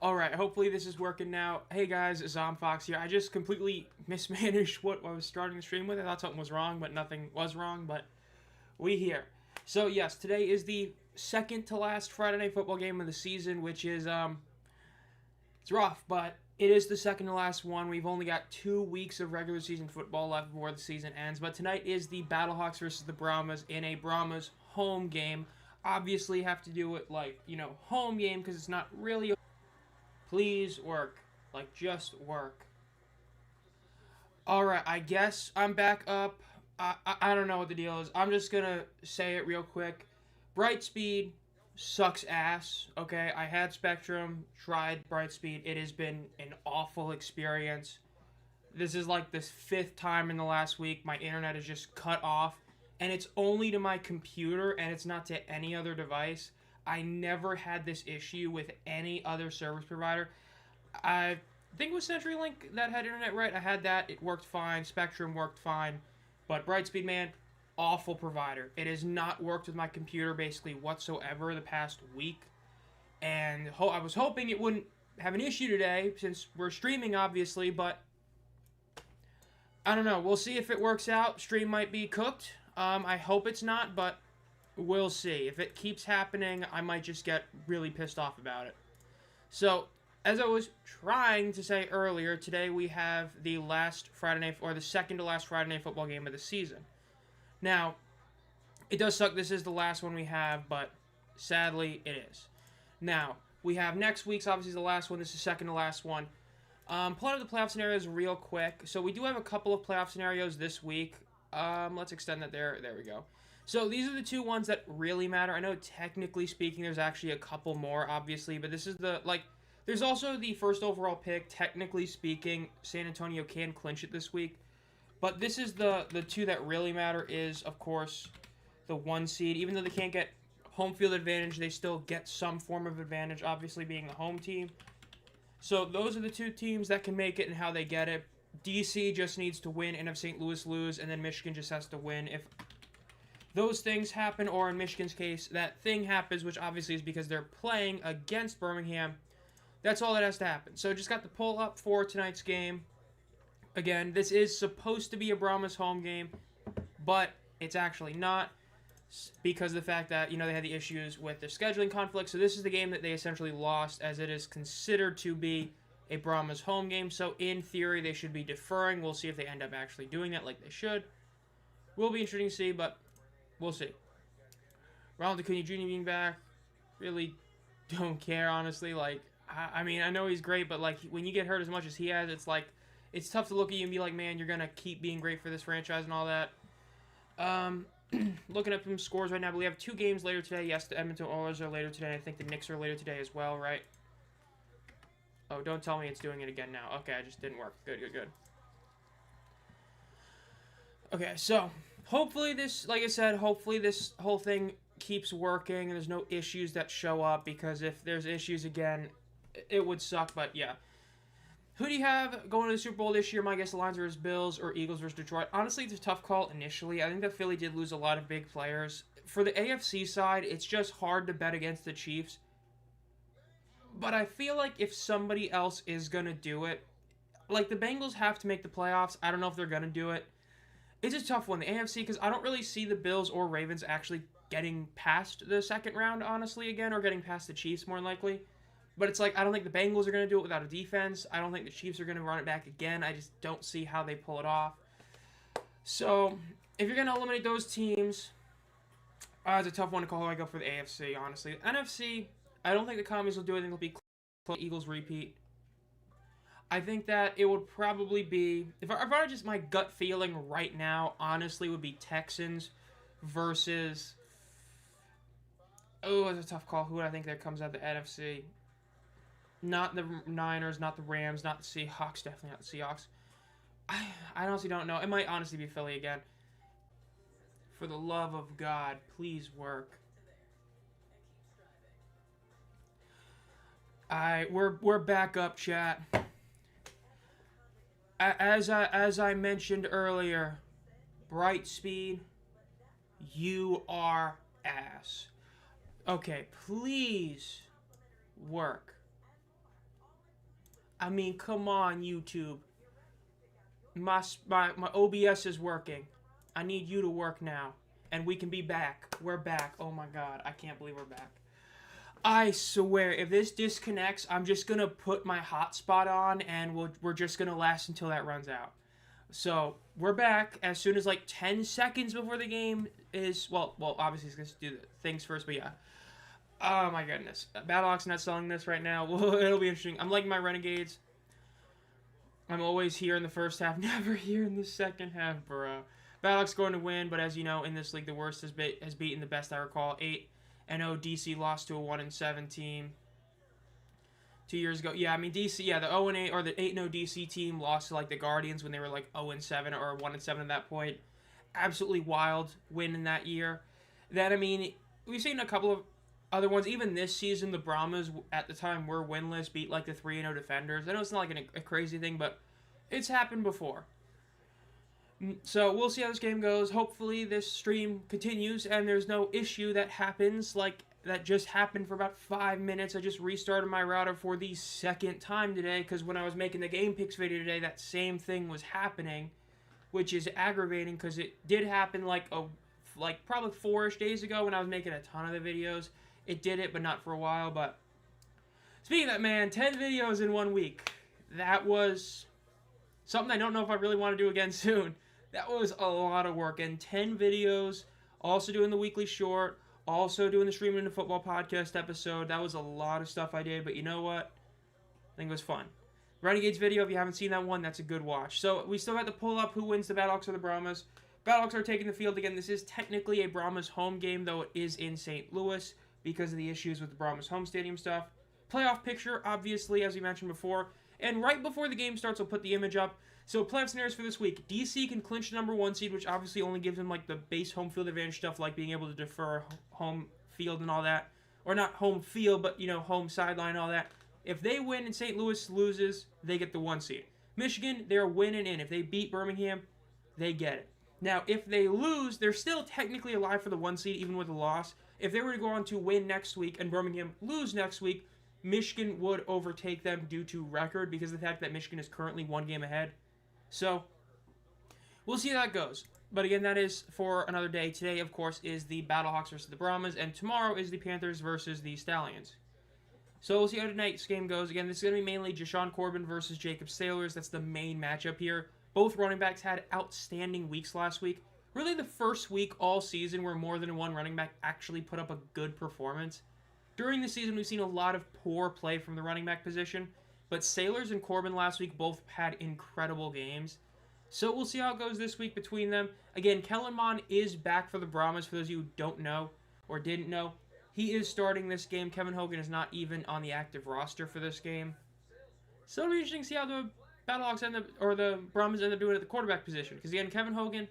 Alright, hopefully this is working now. Hey guys, Zomb Phox here. I just completely mismanaged what I was starting the stream with. I thought something was wrong, but nothing was wrong, but we here. So yes, today is the second to last Friday Night Football game of the season, which is, it's rough, but it is the second to last one. We've only got 2 weeks of regular season football left before the season ends, but tonight is the Battlehawks versus the Brahmas in a Brahmas home game. Obviously have to do it like, home game, because it's not really a... Please work. Like, just work. Alright, I guess I'm back up. I don't know what the deal is. I'm just gonna say it real quick. Brightspeed sucks ass, okay? I had Spectrum, tried Brightspeed. It has been an awful experience. This is like the 5th time in the last week my internet is just cut off. And it's only to my computer, and it's not to any other device. I never had this issue with any other service provider. I think it was CenturyLink that had internet right. I had that. It worked fine. Spectrum worked fine. But Brightspeed, man, awful provider. It has not worked with my computer basically whatsoever the past week. And I was hoping it wouldn't have an issue today since we're streaming, obviously. But I don't know. We'll see if it works out. Stream might be cooked. I hope it's not, but we'll see. If it keeps happening, I might just get really pissed off about it. So, as I was trying to say earlier, today we have the last Friday night, or the second to last Friday Night Football game of the season. Now, it does suck this is the last one we have, but sadly it is. Now, we have next week's obviously the last one. This is the second to last one. Pulling up the playoff scenarios real quick. So we do have a couple of playoff scenarios this week. Let's extend that there. There we go. So these are the 2 ones that really matter. I know technically speaking there's actually a couple more, obviously, but this is the, there's also the first overall pick. Technically speaking, San Antonio can clinch it this week. But this is the 2 that really matter is, of course, the 1 seed. Even though they can't get home field advantage, they still get some form of advantage, obviously being the home team. So those are the 2 teams that can make it and how they get it. DC just needs to win, and if St. Louis lose, and then Michigan just has to win. If those things happen, or in Michigan's case, that thing happens, which obviously is because they're playing against Birmingham, that's all that has to happen. So just got the pull up for tonight's game. Again, this is supposed to be a Brahmas home game, but it's actually not because of the fact that, they had the issues with their scheduling conflict. So this is the game that they essentially lost, as it is considered to be a Brahmas home game. So in theory, they should be deferring. We'll see if they end up actually doing that like they should. Will be interesting to see, but we'll see. Ronald Acuna Jr. being back, really don't care, honestly. I mean, I know he's great, but, when you get hurt as much as he has, it's tough to look at you and be like, man, you're going to keep being great for this franchise and all that. Looking at some scores right now, but we have 2 games later today. Yes, the Edmonton Oilers are later today. I think the Knicks are later today as well, right? Oh, don't tell me it's doing it again now. Okay, it just didn't work. Good. Okay, so hopefully this, like I said, hopefully this whole thing keeps working and there's no issues that show up, because if there's issues again, it would suck, but yeah. Who do you have going to the Super Bowl this year? My guess, the Lions versus Bills or Eagles versus Detroit. Honestly, it's a tough call initially. I think that Philly did lose a lot of big players. For the AFC side, it's just hard to bet against the Chiefs. But I feel like if somebody else is going to do it, like the Bengals have to make the playoffs. I don't know if they're going to do it. It's a tough one, the AFC, because I don't really see the Bills or Ravens actually getting past the second round, honestly, again, or getting past the Chiefs more than likely. But it's like, I don't think the Bengals are going to do it without a defense. I don't think the Chiefs are going to run it back again. I just don't see how they pull it off. So, if you're going to eliminate those teams, it's a tough one to call. I go for the AFC, honestly. NFC, I don't think the Commies will do it. I think it'll be close. Eagles repeat. I think that it would probably be, if I just, my gut feeling right now, honestly, would be Texans versus, it's a tough call. Who would I think that comes out the NFC? Not the Niners, not the Rams, not the Seahawks, definitely not the Seahawks. I honestly don't know. It might honestly be Philly again. For the love of God, please work. We're back up, chat. As I mentioned earlier, Brightspeed, you are ass. Okay, please work. I mean, come on, YouTube. My OBS is working. I need you to work now. And we can be back. We're back. Oh my god. I can't believe we're back. I swear, if this disconnects, I'm just going to put my hotspot on and we're just going to last until that runs out. So, we're back as soon as like 10 seconds before the game is... Well, obviously it's going to do the things first, but yeah. Oh my goodness. Battlehawks not selling this right now. Well, it'll be interesting. I'm liking my Renegades. I'm always here in the first half, never here in the second half, bro. Battlehawks going to win, but as you know, in this league, the worst has beaten the best I recall. 8-0 DC lost to a 1-7 team 2 years ago. Yeah, I mean, DC, yeah, the 0-8 or the 8-0 DC team lost to like the Guardians when they were like 0-7 or 1-7 at that point. Absolutely wild win in that year. Then, I mean, we've seen a couple of other ones. Even this season, the Brahmas at the time were winless, beat like the 3-0 Defenders. I know it's not like a crazy thing, but it's happened before. So we'll see how this game goes. Hopefully this stream continues and there's no issue that happens like that just happened for about 5 minutes. I just restarted my router for the second time today because when I was making the game picks video today, that same thing was happening, which is aggravating because it did happen like probably 4-ish days ago when I was making a ton of the videos. It did it, but not for a while. But speaking of that, man, 10 videos in 1 week. That was something I don't know if I really want to do again soon. That was a lot of work. And 10 videos, also doing the weekly short, also doing the Streaming into Football podcast episode. That was a lot of stuff I did, but you know what? I think it was fun. Renegades video, if you haven't seen that one, that's a good watch. So we still have to pull up who wins the Battlehawks or the Brahmas. Battlehawks are taking the field again. This is technically a Brahmas home game, though it is in St. Louis because of the issues with the Brahmas home stadium stuff. Playoff picture, obviously, as we mentioned before. And right before the game starts, I'll put the image up. So, playoff scenarios for this week. DC can clinch the number 1 seed, which obviously only gives them, like, the base home field advantage stuff, like being able to defer home field and all that. Or not home field, but, you know, home sideline and all that. If they win and St. Louis loses, they get the 1 seed. Michigan, they're winning in. If they beat Birmingham, they get it. Now, if they lose, they're still technically alive for the 1 seed, even with a loss. If they were to go on to win next week and Birmingham lose next week, Michigan would overtake them due to record because of the fact that Michigan is currently 1 game ahead. So, we'll see how that goes. But again, that is for another day. Today, of course, is the Battlehawks versus the Brahmas, and tomorrow is the Panthers versus the Stallions. So, we'll see how tonight's game goes. Again, this is going to be mainly Jashawn Corbin versus Jacob Sailors. That's the main matchup here. Both running backs had outstanding weeks last week. Really the first week all season where more than one running back actually put up a good performance. During the season, we've seen a lot of poor play from the running back position, but Sailors and Corbin last week both had incredible games. So we'll see how it goes this week between them. Again, Kellen Mond is back for the Brahmas, for those of you who don't know or didn't know. He is starting this game. Kevin Hogan is not even on the active roster for this game. So it'll be interesting to see how the Battlehawks end up, or the Brahmas end up doing at the quarterback position. Because again, Kevin Hogan,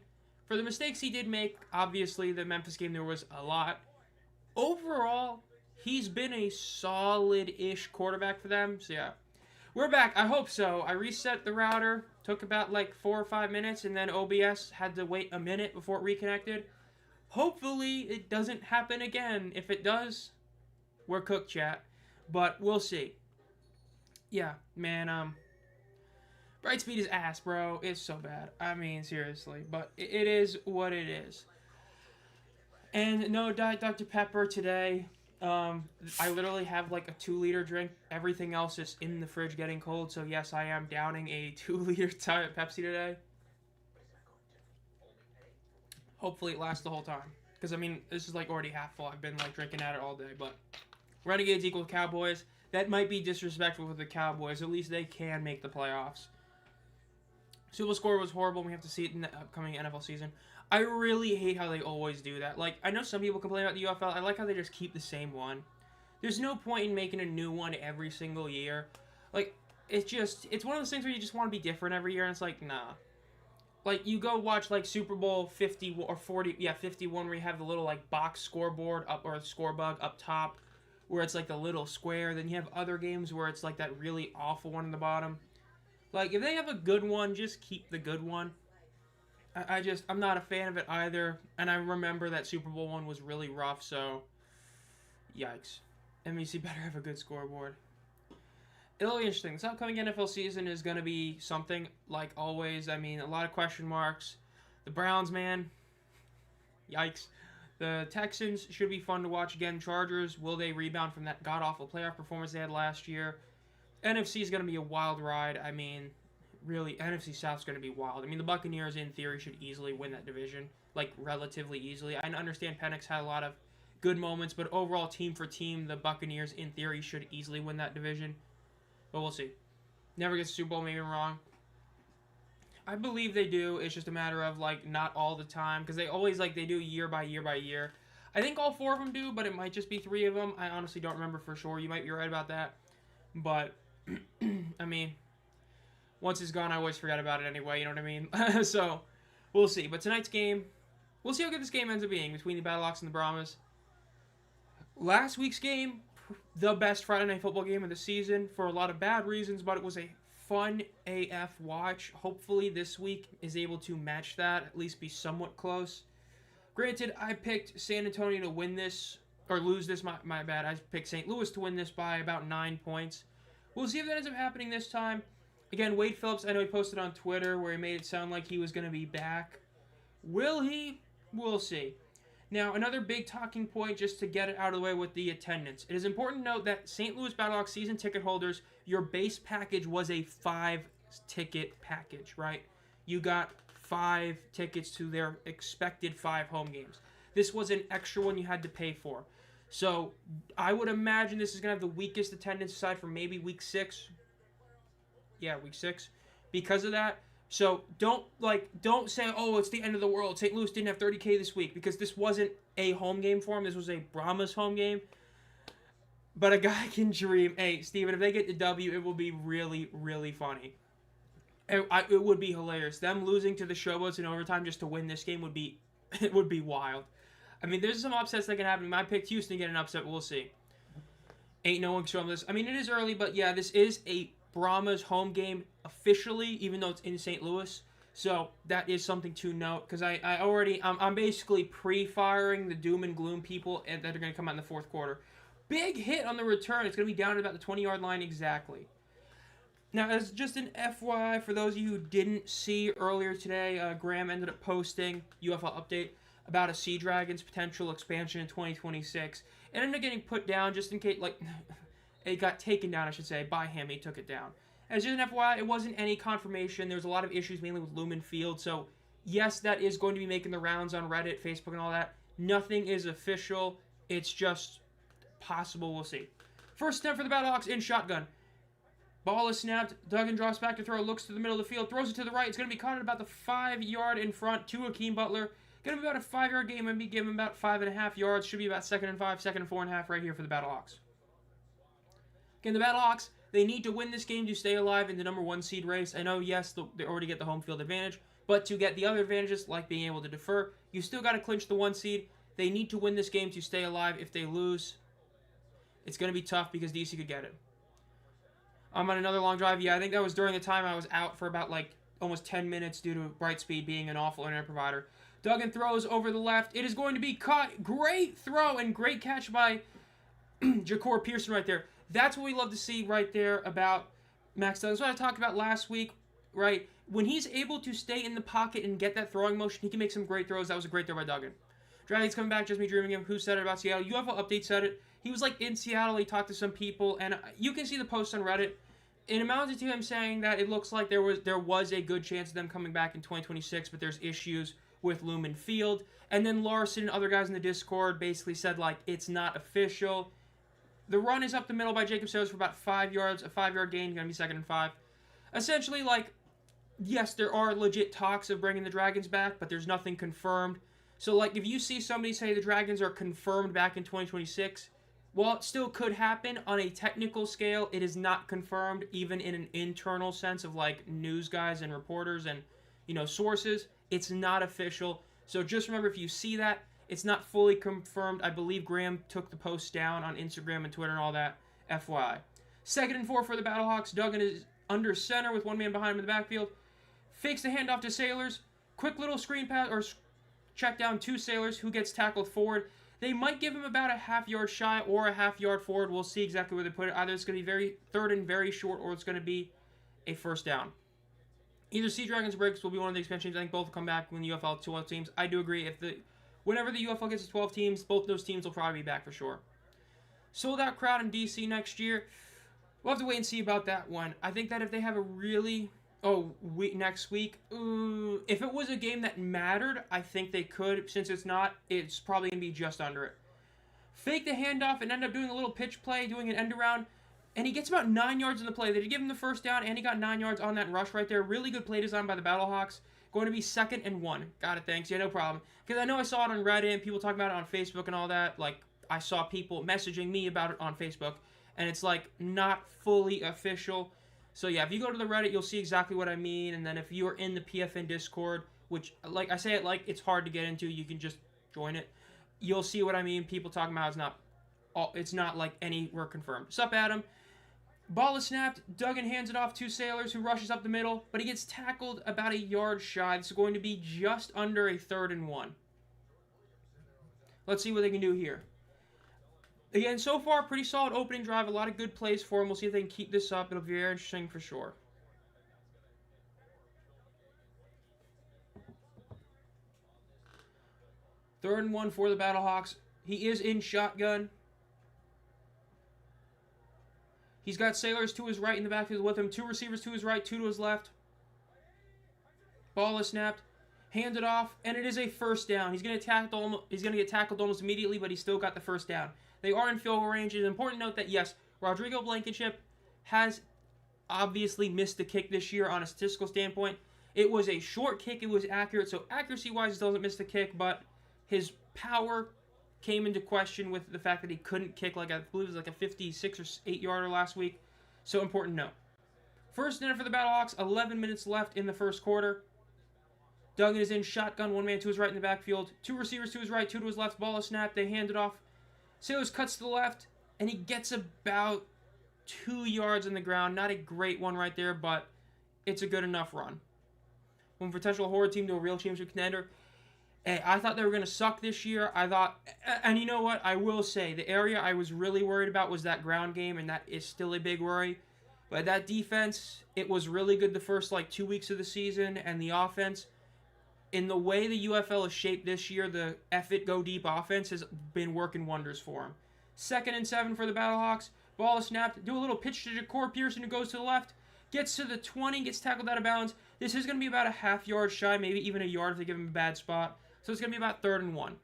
for the mistakes he did make, obviously the Memphis game there was a lot. Overall, he's been a solid-ish quarterback for them. So yeah, we're back. I hope so. I reset the router. Took about like 4 or 5 minutes, and then OBS had to wait a minute before it reconnected. Hopefully, it doesn't happen again. If it does, we're cooked, chat. But we'll see. Yeah, man, Brightspeed is ass, bro. It's so bad. I mean, seriously. But it is what it is. And no Diet Dr. Pepper today. I literally have like a 2-liter drink. Everything else is in the fridge getting cold. So yes, I am downing a 2-liter Diet Pepsi today. Hopefully it lasts the whole time. Because I mean, this is like already half full. I've been like drinking at it all day. But Renegades equal Cowboys. That might be disrespectful with the Cowboys. At least they can make the playoffs. Super score was horrible. We have to see it in the upcoming NFL season. I really hate how they always do that. Like, I know some people complain about the UFL. I like how they just keep the same one. There's no point in making a new one every single year. Like, it's one of those things where you just want to be different every year, and it's like, nah. Like, you go watch, like, Super Bowl 50 or 40, yeah, 51, where you have the little, like, box scoreboard up, or score bug up top, where it's, like, the little square. Then you have other games where it's, like, that really awful one in the bottom. Like, if they have a good one, just keep the good one. I'm not a fan of it either. And I remember that Super Bowl one was really rough, so yikes. NBC better have a good scoreboard. it'll be interesting. This upcoming NFL season is going to be something like always. I mean, a lot of question marks. The Browns, man, yikes. The Texans should be fun to watch again. Chargers, will they rebound from that god-awful playoff performance they had last year? NFC is going to be a wild ride. I mean, really, NFC South is going to be wild. I mean, the Buccaneers, in theory, should easily win that division, like, relatively easily. I understand Penix had a lot of good moments, but overall, team for team, the Buccaneers, in theory, should easily win that division. But we'll see. Never gets the Super Bowl, maybe I'm wrong. I believe they do. It's just a matter of, like, not all the time, because they always, like, they do year by year by year. I think all 4 of them do, but it might just be 3 of them. I honestly don't remember for sure. You might be right about that. But, I mean, once it's gone, I always forget about it anyway, you know what I mean? So, we'll see. But tonight's game, we'll see how good this game ends up being between the Battlehawks and the Brahmas. Last week's game, the best Friday Night Football game of the season for a lot of bad reasons, but it was a fun AF watch. Hopefully this week is able to match that, at least be somewhat close. Granted, I picked San Antonio to win this, or lose this, my bad. I picked St. Louis to win this by about 9 points. We'll see if that ends up happening this time. Again, Wade Phillips, I know he posted on Twitter where he made it sound like he was going to be back. Will he? We'll see. Now, another big talking point just to get it out of the way with the attendance. It is important to note that St. Louis Battlehawks season ticket holders, your base package was a 5-ticket package, right? You got 5 tickets to their expected 5 home games. This was an extra one you had to pay for. So, I would imagine this is going to have the weakest attendance aside from maybe week 6. Yeah, week 6. Because of that. So, don't say, oh, it's the end of the world. St. Louis didn't have 30K this week, because this wasn't a home game for him. This was a Brahmas home game. But a guy can dream. Hey, Steven, if they get the W, it will be really, really funny. It would be hilarious. Them losing to the Showboats in overtime just to win this game would be, it would be wild. I mean, there's some upsets that can happen. I picked Houston to get an upset. We'll see. Ain't no one showing this. I mean, it is early, but yeah, this is a Brahmas home game officially, even though it's in St. Louis. So that is something to note, because I'm basically pre-firing the doom and gloom people that are going to come out in the fourth quarter. Big hit on the return. It's going to be down at about the 20-yard line exactly. Now, as just an FYI, for those of you who didn't see earlier today, Graham ended up posting UFL update about a Sea Dragons potential expansion in 2026. It ended up getting put down just in case, like, it got taken down, I should say, by him. He took it down. As just an FYI, it wasn't any confirmation. There was a lot of issues, mainly with Lumen Field. So, yes, that is going to be making the rounds on Reddit, Facebook, and all that. Nothing is official. It's just possible. We'll see. First attempt for the Battlehawks in shotgun. Ball is snapped. Duggan drops back to throw. Looks to the middle of the field. Throws it to the right. It's going to be caught at about the 5-yard in front to Akeem Butler. Going to be about a 5-yard game. Maybe give him about 5.5 yards. Should be about 2nd and 5, 2nd and 4.5 right here for the Battlehawks. Again, the Battlehawks, they need to win this game to stay alive in the number 1 seed race. I know, yes, they already get the home field advantage, but to get the other advantages, like being able to defer, you still got to clinch the 1 seed. They need to win this game to stay alive. If they lose, it's going to be tough because DC could get it. I'm on another long drive. Yeah, I think that was during the time I was out for about, like, almost 10 minutes due to Brightspeed being an awful internet provider. Duggan throws over the left. It is going to be caught. Great throw and great catch by Ja'Cour Pearson right there. That's what we love to see right there about Max Duggan. That's what I talked about last week, right? When he's able to stay in the pocket and get that throwing motion, he can make some great throws. That was a great throw by Duggan. Dragons coming back, just me dreaming him. Who said it about Seattle? UFO Update said it. He was, like, in Seattle. He talked to some people, and you can see the post on Reddit. It amounted to him saying that it looks like there was a good chance of them coming back in 2026, but there's issues with Lumen Field. And then Larson and other guys in the Discord basically said, like, it's not official. The run is up the middle by Jacob Sayers for about 5 yards. A 5-yard gain, going to be 2nd and 5. Essentially, like, yes, there are legit talks of bringing the Dragons back, but there's nothing confirmed. So, like, if you see somebody say the Dragons are confirmed back in 2026, while it still could happen on a technical scale, it is not confirmed, even in an internal sense of, like, news guys and reporters and, you know, sources. It's not official. So just remember, if you see that, it's not fully confirmed. I believe Graham took the post down on Instagram and Twitter and all that. FYI. 2nd and 4 for the Battlehawks. Duggan is under center with one man behind him in the backfield. Fakes the handoff to Sailors. Quick little screen pass or check down to Sailors, who gets tackled forward. They might give him about a half-yard shy or a half-yard forward. We'll see exactly where they put it. Either it's going to be third and very short, or it's going to be a first down. Either Sea Dragons or Breaks will be one of the expansions. I think both will come back when the UFL 12 teams. I do agree. Whenever the UFL gets to 12 teams, both those teams will probably be back for sure. Sold out crowd in DC next year. We'll have to wait and see about that one. I think that if they have a really... next week. If it was a game that mattered, I think they could. Since it's not, it's probably going to be just under it. Fake the handoff and end up doing a little pitch play, doing an end around. And he gets about 9 yards in the play. They did give him the first down, and he got 9 yards on that rush right there. Really good play design by the Battlehawks. Going to be 2nd and 1. Got it, thanks. Yeah, no problem. Because I know I saw it on Reddit, and people talking about it on Facebook and all that. Like, I saw people messaging me about it on Facebook. And it's, like, not fully official. So, yeah, if you go to the Reddit, you'll see exactly what I mean. And then if you're in the PFN Discord, which, like, I say it like it's hard to get into. You can just join it. You'll see what I mean. People talking about it's not like anywhere confirmed. Sup, Adam? Ball is snapped. Duggan hands it off to Sailors, who rushes up the middle. But he gets tackled about a yard shy. This is going to be just under a 3rd and 1. Let's see what they can do here. Again, so far, pretty solid opening drive. A lot of good plays for them. We'll see if they can keep this up. It'll be very interesting for sure. Third and 1 for the Battlehawks. He is in shotgun. He's got Sailors to his right in the backfield with him. 2 receivers to his right, 2 to his left. Ball is snapped. Handed off, and it is a first down. He's going to get tackled almost immediately, but he still got the first down. They are in field goal range. It's important to note that, yes, Rodrigo Blankenship has obviously missed the kick this year on a statistical standpoint. It was a short kick. It was accurate, so accuracy-wise, he doesn't miss the kick, but his power came into question with the fact that he couldn't kick, like I believe it was like a 56 or 8-yarder last week. So important to note. First down for the Battlehawks, 11 minutes left in the first quarter. Duggan is in shotgun, 1 man to his right in the backfield. 2 receivers to his right, 2 to his left. Ball is snapped. They hand it off. Sailors cuts to the left, and he gets about 2 yards on the ground. Not a great one right there, but it's a good enough run. From potential horror team to a real championship contender. Hey, I thought they were going to suck this year. And you know what? I will say, the area I was really worried about was that ground game, and that is still a big worry. But that defense, it was really good the first, 2 weeks of the season, and the offense, in the way the UFL is shaped this year, the F-It Go Deep offense has been working wonders for him. 2nd and 7 for the Battlehawks. Ball is snapped. Do a little pitch to Ja'Cory Pearson, who goes to the left. Gets to the 20, gets tackled out of bounds. This is going to be about a half-yard shy, maybe even a yard if they give him a bad spot. So it's going to be about 3rd and 1.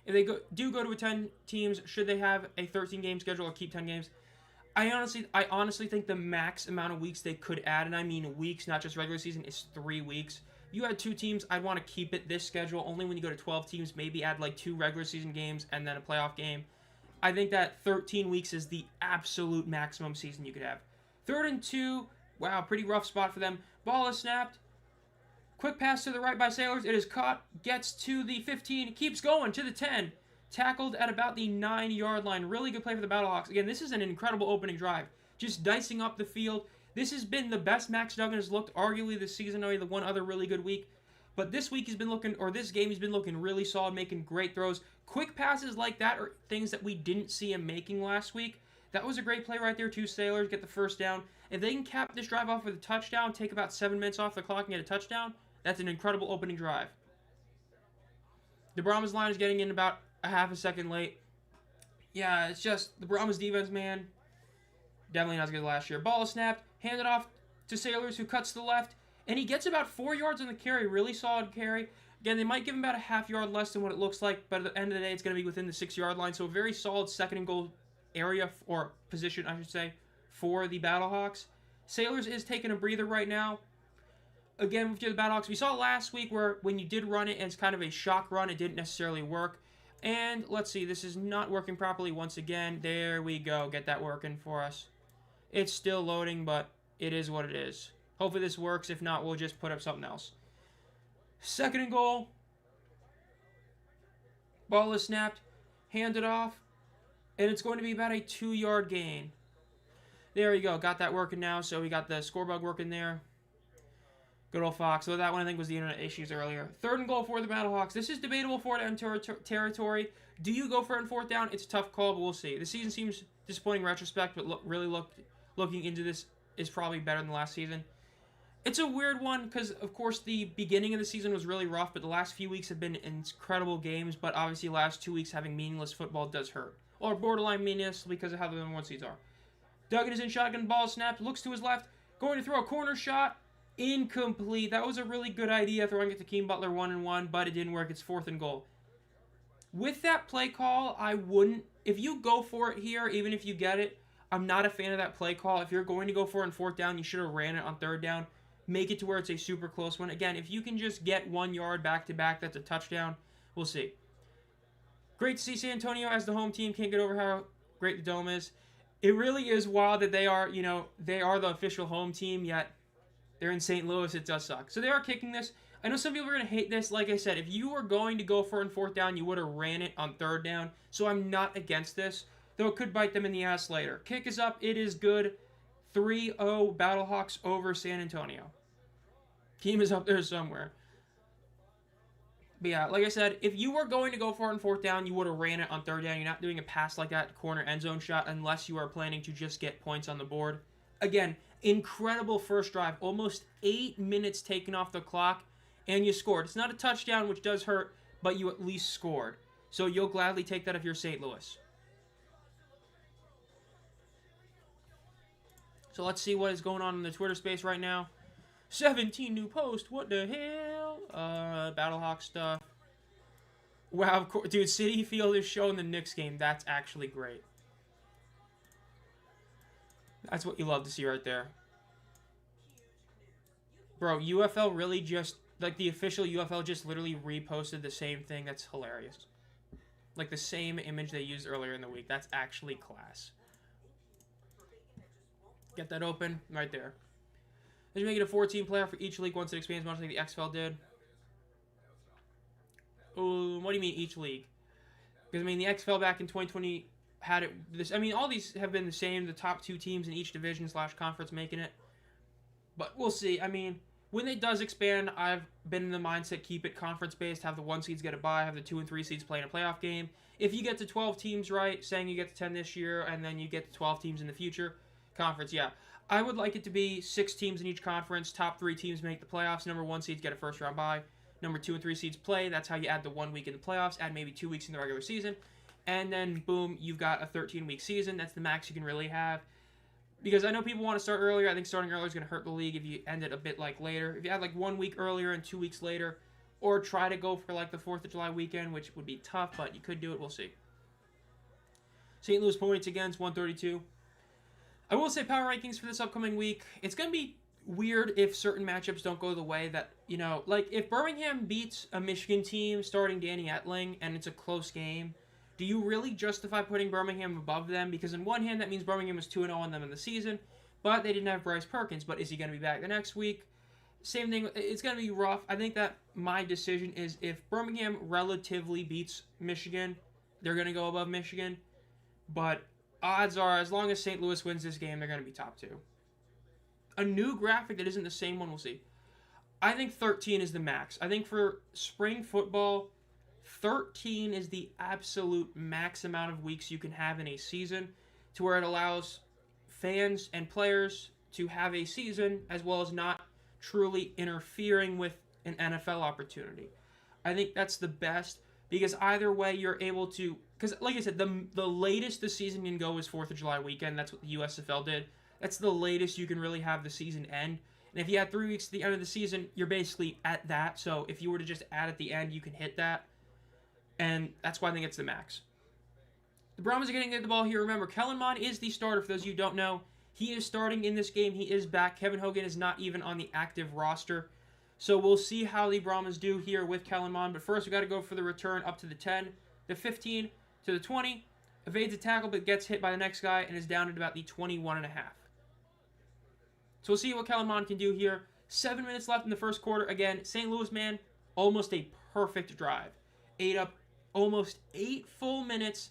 If they do go to 10 teams, should they have a 13-game schedule or keep 10 games? I honestly think the max amount of weeks they could add, and I mean weeks, not just regular season, is 3 weeks. If you had 2 teams, I'd want to keep it this schedule. Only when you go to 12 teams, maybe add 2 regular season games and then a playoff game. I think that 13 weeks is the absolute maximum season you could have. 3rd and 2. Wow, pretty rough spot for them. Ball is snapped. Quick pass to the right by Sailors. It is caught. Gets to the 15. Keeps going to the 10. Tackled at about the 9-yard line. Really good play for the Battlehawks. Again, this is an incredible opening drive. Just dicing up the field. This has been the best Max Duggan has looked, arguably this season, only the one other really good week. But this week he's been looking, or this game he's been looking really solid, making great throws. Quick passes like that are things that we didn't see him making last week. That was a great play right there. 2 Sailors get the first down. If they can cap this drive off with a touchdown, take about 7 minutes off the clock and get a touchdown, that's an incredible opening drive. The Brahmas line is getting in about a half a second late. Yeah, it's just the Brahmas defense, man. Definitely not as good as last year. Ball is snapped. Handed off to Sailors, who cuts to the left. And he gets about 4 yards on the carry. Really solid carry. Again, they might give him about a half yard less than what it looks like. But at the end of the day, it's going to be within the 6-yard line. So a very solid 2nd and goal area, or position, I should say, for the Battlehawks. Sailors is taking a breather right now. Again, with the Battlehawks, we saw last week where when you did run it, and it's kind of a shock run, it didn't necessarily work. And let's see, this is not working properly once again. There we go. Get that working for us. It's still loading, but it is what it is. Hopefully this works. If not, we'll just put up something else. 2nd and goal. Ball is snapped. Handed off. And it's going to be about a 2-yard gain. There we go. Got that working now. So we got the score bug working there. Good old Fox. So that one I think was the internet issues earlier. 3rd and goal for the Battlehawks. This is debatable 4th down territory. Do you go for it on 4th down? It's a tough call, but we'll see. The season seems disappointing in retrospect, but looking into this is probably better than last season. It's a weird one because, of course, the beginning of the season was really rough, but the last few weeks have been incredible games, but obviously last 2 weeks having meaningless football does hurt. Or borderline meaningless because of how the number 1 seeds are. Duggan is in shotgun, ball snapped, looks to his left, going to throw a corner shot. Incomplete. That was a really good idea, throwing it to Keem Butler 1-1, but it didn't work. It's 4th and goal. With that play call, I wouldn't. If you go for it here, even if you get it, I'm not a fan of that play call. If you're going to go for it on 4th down, you should have ran it on 3rd down. Make it to where it's a super close one. Again, if you can just get 1 yard back-to-back, that's a touchdown. We'll see. Great to see San Antonio as the home team. Can't get over how great the Dome is. It really is wild that they are the official home team, yet they're in St. Louis. It does suck. So they are kicking this. I know some people are going to hate this. Like I said, if you were going to go for it on 4th down, you would have ran it on 3rd down. So I'm not against this, though it could bite them in the ass later. Kick is up. It is good. 3-0 Battlehawks over San Antonio. Team is up there somewhere. But yeah, like I said, if you were going to go for it on 4th down, you would have ran it on 3rd down. You're not doing a pass like that, corner end zone shot, unless you are planning to just get points on the board. Again, incredible first drive. Almost 8 minutes taken off the clock, and you scored. It's not a touchdown, which does hurt, but you at least scored. So you'll gladly take that if you're St. Louis. So let's see what is going on in the Twitter space right now. 17 new posts. What the hell? Battlehawk stuff. Wow, of course. Dude, City Field is showing the Knicks game. That's actually great. That's what you love to see right there. Bro, UFL really just... Like, the official UFL just literally reposted the same thing. That's hilarious. Like, the same image they used earlier in the week. That's actually class. Get that open. Right there. They should make it a 4-team playoff for each league once it expands, much like the XFL did. What do you mean each league? Because, I mean, the XFL back in 2020 had it... all these have been the same. The top 2 teams in each division / conference making it. But we'll see. I mean, when it does expand, I've been in the mindset, keep it conference-based, have the 1 seeds get a bye, have the 2 and 3 seeds play in a playoff game. If you get to 12 teams right, saying you get to 10 this year, and then you get to 12 teams in the future, conference, yeah. I would like it to be 6 teams in each conference. Top 3 teams make the playoffs. Number 1 seeds get a first-round bye. Number 2 and 3 seeds play. That's how you add the 1 week in the playoffs. Add maybe 2 weeks in the regular season. And then, boom, you've got a 13-week season. That's the max you can really have. Because I know people want to start earlier. I think starting earlier is going to hurt the league if you end it a bit like later. If you add like 1 week earlier and 2 weeks later. Or try to go for like the 4th of July weekend, which would be tough, but you could do it. We'll see. St. Louis points against 132. I will say power rankings for this upcoming week. It's going to be weird if certain matchups don't go the way that, like if Birmingham beats a Michigan team starting Danny Etling and it's a close game, do you really justify putting Birmingham above them? Because on one hand, that means Birmingham was 2-0 on them in the season, but they didn't have Bryce Perkins. But is he going to be back the next week? Same thing. It's going to be rough. I think that my decision is if Birmingham relatively beats Michigan, they're going to go above Michigan. But odds are, as long as St. Louis wins this game, they're going to be top 2. A new graphic that isn't the same one, we'll see. I think 13 is the max. I think for spring football, 13 is the absolute max amount of weeks you can have in a season to where it allows fans and players to have a season as well as not truly interfering with an NFL opportunity. I think that's the best because either way you're able to... Because, like I said, the latest the season can go is 4th of July weekend. That's what the USFL did. That's the latest you can really have the season end. And if you had 3 weeks to the end of the season, you're basically at that. So if you were to just add at the end, you can hit that. And that's why I think it's the max. The Brahmas are getting the ball here. Remember, Kellen Mond is the starter. For those of you who don't know, he is starting in this game. He is back. Kevin Hogan is not even on the active roster. So we'll see how the Brahmas do here with Kellen Mond. But first, we got to go for the return up to the 10, the 15, to the 20. Evades a tackle, but gets hit by the next guy and is down at about the 21.5. So we'll see what Kellen Mond can do here. 7 minutes left in the first quarter. Again, St. Louis, man, almost a perfect drive. Ate up almost 8 full minutes,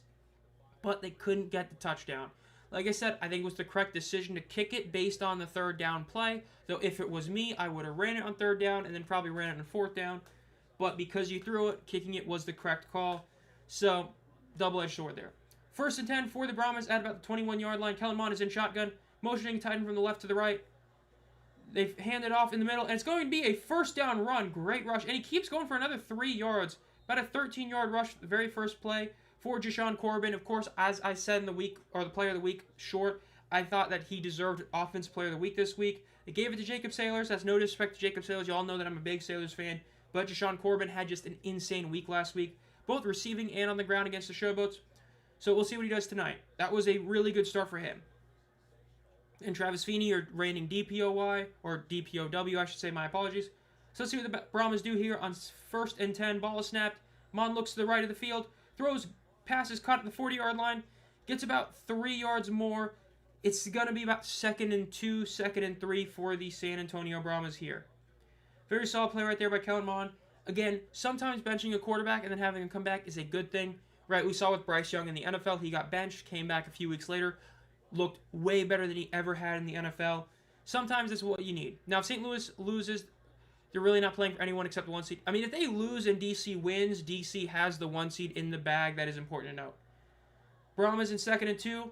but they couldn't get the touchdown. Like I said, I think it was the correct decision to kick it based on the third down play. Though if it was me, I would have ran it on third down and then probably ran it on fourth down. But because you threw it, kicking it was the correct call. So, double-edged sword there. 1st and 10 for the Brahmas at about the 21-yard line. Kellen Mond is in shotgun, motioning tight end from the left to the right. They've handed off in the middle, and it's going to be a first down run. Great rush, and he keeps going for another 3 yards. About a 13-yard rush, the very first play for Jashawn Corbin. Of course, as I said in the week, or the Player of the Week short, I thought that he deserved Offensive Player of the Week this week. They gave it to Jacob Sailors. That's no disrespect to Jacob Sailors. You all know that I'm a big Sailors fan. But Jashawn Corbin had just an insane week last week, both receiving and on the ground against the Showboats. So we'll see what he does tonight. That was a really good start for him. And Travis Feeney are reigning DPOY, or DPOW, I should say, my apologies. So let's see what the Brahmas do here on 1st and 10. Ball is snapped. Mon looks to the right of the field, throws, passes caught at the 40-yard line, gets about 3 yards more. It's going to be about 2nd and 2, 2nd and 3 for the San Antonio Brahmas here. Very solid play right there by Kellen Mond. Again, sometimes benching a quarterback and then having him come back is a good thing. Right, we saw with Bryce Young in the NFL. He got benched, came back a few weeks later, looked way better than he ever had in the NFL. Sometimes that's what you need. Now, if St. Louis loses, they're really not playing for anyone except the 1 seed. I mean, if they lose and DC wins, DC has the 1 seed in the bag. That is important to note. Brahmas in 2nd and 2.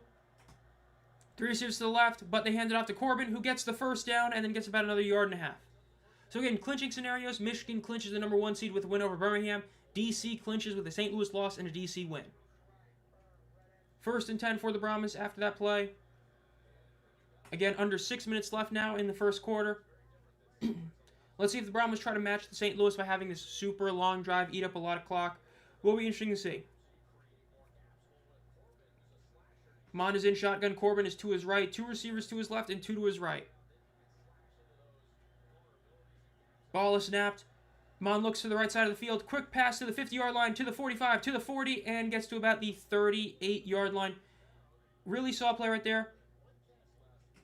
3 receivers to the left, but they hand it off to Corbin, who gets the first down and then gets about another 1.5 yards. So again, clinching scenarios. Michigan clinches the number 1 seed with a win over Birmingham. DC clinches with a St. Louis loss and a DC win. 1st and 10 for the Brahmas after that play. Again, under 6 minutes left now in the first quarter. Let's see if the Brahmas try to match the St. Louis by having this super long drive eat up a lot of clock. Will be interesting to see. Mond is in shotgun. Corbin is to his right. 2 receivers to his left and 2 to his right. Ball is snapped. Mond looks to the right side of the field. Quick pass to the 50-yard line, to the 45, to the 40, and gets to about the 38-yard line. Really solid play right there.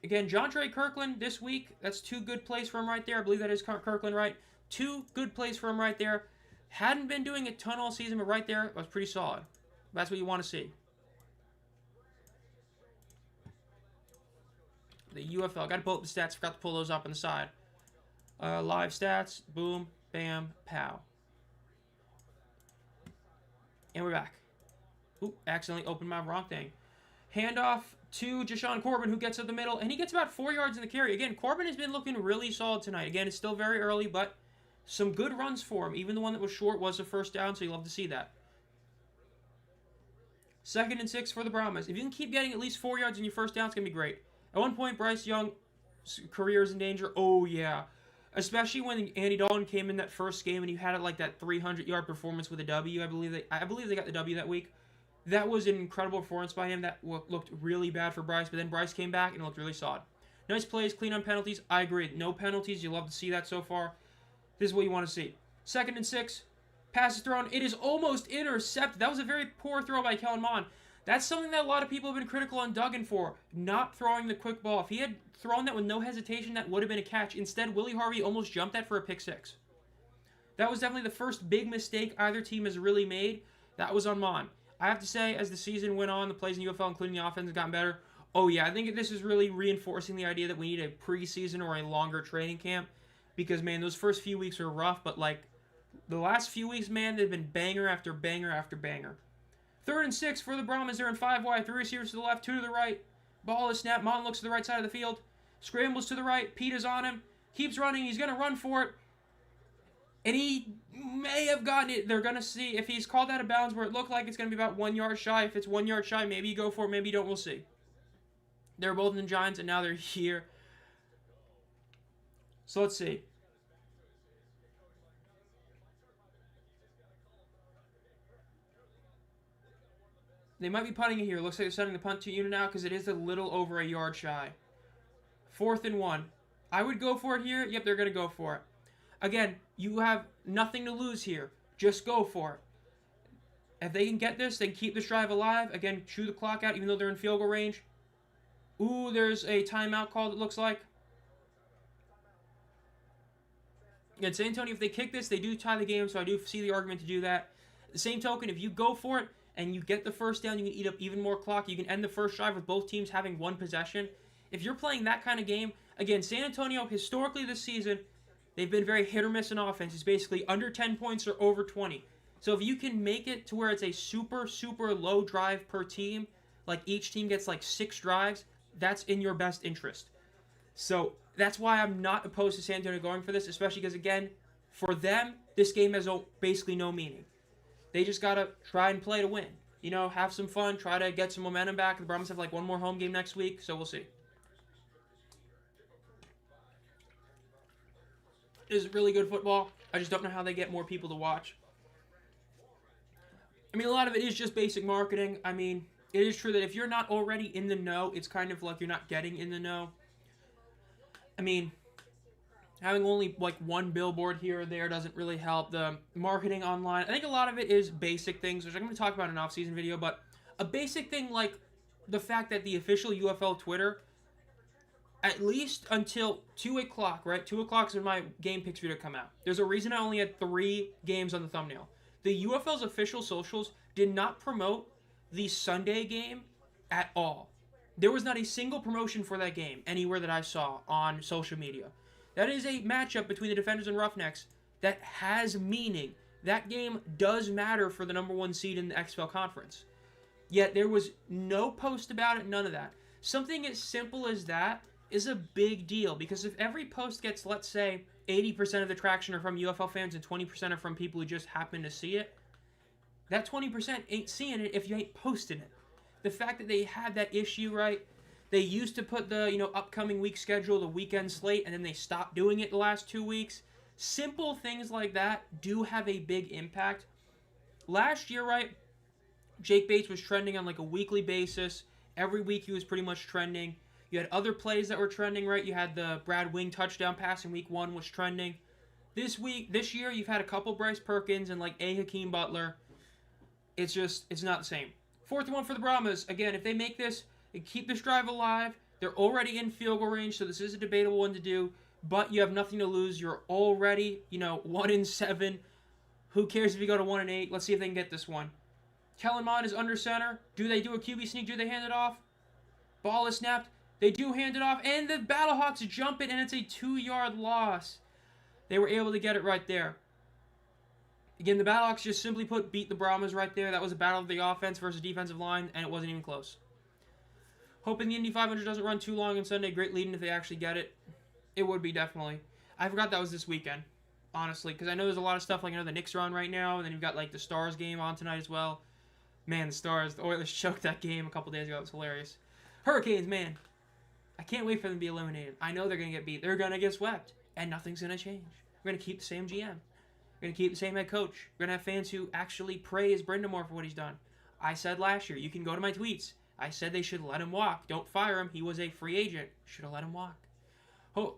Again, John Trey Kirkland this week. That's 2 good plays for him right there. I believe that is Kirkland, right? 2 good plays for him right there. Hadn't been doing a ton all season, but right there was pretty solid. That's what you want to see. The UFL. Got to pull up the stats. Forgot to pull those up on the side. Live stats. Boom. Bam, pow. And we're back. Oop, accidentally opened my wrong thing. Handoff to Jashawn Corbin, who gets up the middle, and he gets about 4 yards in the carry. Again, Corbin has been looking really solid tonight. Again, it's still very early, but some good runs for him. Even the one that was short was a first down, so you love to see that. 2nd and 6 for the Brahmas. If you can keep getting at least 4 yards in your first down, it's going to be great. At one point, Bryce Young's career is in danger. Oh, yeah. Especially when Andy Dalton came in that first game and you had it like that 300-yard performance with a W. I believe they got the W that week. That was an incredible performance by him. That looked really bad for Bryce, but then Bryce came back and it looked really solid. Nice plays, clean on penalties. I agree. No penalties. You love to see that so far. This is what you want to see. 2nd and 6. Pass is thrown. It is almost intercepted. That was a very poor throw by Kellen Mond. That's something that a lot of people have been critical on Duggan for, not throwing the quick ball. If he had thrown that with no hesitation, that would have been a catch. Instead, Willie Harvey almost jumped that for a pick 6. That was definitely the first big mistake either team has really made. That was on Mond. I have to say, as the season went on, the plays in UFL, including the offense, have gotten better. Oh yeah, I think this is really reinforcing the idea that we need a preseason or a longer training camp. Because, man, those first few weeks were rough, but, like, the last few weeks, man, they've been banger after banger after banger. 3rd and 6 for the Brahmas. They're in 5 wide. 3 receivers to the left, 2 to the right. Ball is snapped. Mond looks to the right side of the field. Scrambles to the right. Pete is on him. Keeps running. He's going to run for it. And he may have gotten it. They're going to see if he's called out of bounds where it looked like it's going to be about 1 yard shy. If it's 1 yard shy, maybe you go for it. Maybe you don't. We'll see. They're both in the Giants, and now they're here. So let's see. They might be punting it here. Looks like they're setting the punt to unit now because it is a little over 1 yard shy. 4th and 1. I would go for it here. Yep, they're going to go for it. Again, you have nothing to lose here. Just go for it. If they can get this, they can keep this drive alive. Again, chew the clock out even though they're in field goal range. Ooh, there's a timeout called, it looks like. Again, San Antonio, if they kick this, they do tie the game, so I do see the argument to do that. At the same token, if you go for it and you get the first down, you can eat up even more clock. You can end the first drive with both teams having one possession. If you're playing that kind of game, again, San Antonio, historically this season, they've been very hit or miss in offense. It's basically under 10 points or over 20. So if you can make it to where it's a super, super low drive per team, like each team gets like 6 drives, that's in your best interest. So that's why I'm not opposed to San Antonio going for this, especially because, again, for them, this game has basically no meaning. They just got to try and play to win. You know, have some fun, try to get some momentum back. The Brahmas have like one more home game next week, so we'll see. This is really good football. I just don't know how they get more people to watch. I mean, a lot of it is just basic marketing. I mean, it is true that if you're not already in the know, it's kind of like you're not getting in the know. I mean, having only like one billboard here or there doesn't really help. The marketing online, I think a lot of it is basic things, which I'm going to talk about in an off-season video, but a basic thing like the fact that the official UFL Twitter, at least until 2 o'clock, right? 2 o'clock is when my game picks video come out. There's a reason I only had 3 games on the thumbnail. The UFL's official socials did not promote the Sunday game at all. There was not a single promotion for that game anywhere that I saw on social media. That is a matchup between the Defenders and Roughnecks that has meaning. That game does matter for the number 1 seed in the XFL Conference. Yet there was no post about it, none of that. Something as simple as that is a big deal, because if every post gets, let's say, 80% of the traction are from UFL fans and 20% are from people who just happen to see it, that 20% ain't seeing it if you ain't posting it. The fact that they had that issue, right? They used to put the, upcoming week schedule, the weekend slate, and then they stopped doing it the last 2 weeks. Simple things like that do have a big impact. Last year, right, Jake Bates was trending on like a weekly basis. Every week he was pretty much trending. You had other plays that were trending, right? You had the Brad Wing touchdown pass in week 1 was trending. This year, you've had a couple Bryce Perkins and like a Hakeem Butler. It's not the same. 4th and 1 for the Brahmas. Again, if they make this and keep this drive alive, they're already in field goal range, so this is a debatable one to do, but you have nothing to lose. You're already, 1-7. Who cares if you go to 1-8? Let's see if they can get this one. Kellen Mond is under center. Do they do a QB sneak? Do they hand it off? Ball is snapped. They do hand it off, and the Battlehawks jump it, and it's a 2-yard loss. They were able to get it right there. Again, the Battlehawks just simply beat the Brahmas right there. That was a battle of the offense versus defensive line, and it wasn't even close. Hoping the Indy 500 doesn't run too long on Sunday. Great lead-in if they actually get it. It would be, definitely. I forgot that was this weekend, honestly, because I know there's a lot of stuff. Like, the Knicks are on right now, and then you've got, like, the Stars game on tonight as well. Man, the Oilers choked that game a couple days ago. It was hilarious. Hurricanes, man. I can't wait for them to be eliminated. I know they're going to get beat. They're going to get swept, and nothing's going to change. We're going to keep the same GM. We're going to keep the same head coach. We're going to have fans who actually praise Brindamore for what he's done. I said last year, you can go to my tweets. I said they should let him walk. Don't fire him. He was a free agent. Should have let him walk. Oh,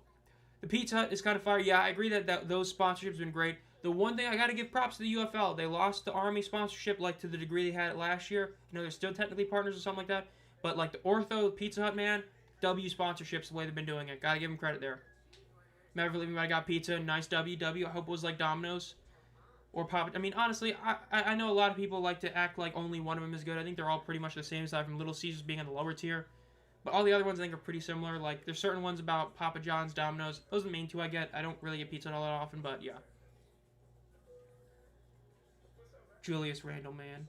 the Pizza Hut is kind of fire. Yeah, I agree that those sponsorships have been great. The one thing I got to give props to the UFL. They lost the Army sponsorship like to the degree they had it last year. They're still technically partners or something like that. But like the Ortho, Pizza Hut, man, W sponsorships the way they've been doing it. Got to give them credit there. Never believe I got pizza. Nice W. I hope it was like Domino's or Papa. I mean, honestly, I know a lot of people like to act like only one of them is good. I think they're all pretty much the same, aside from Little Caesars being on the lower tier. But all the other ones I think are pretty similar. Like, there's certain ones about Papa John's, Domino's. Those are the main 2 I get. I don't really get pizza all that often, but yeah. Julius Randle, man.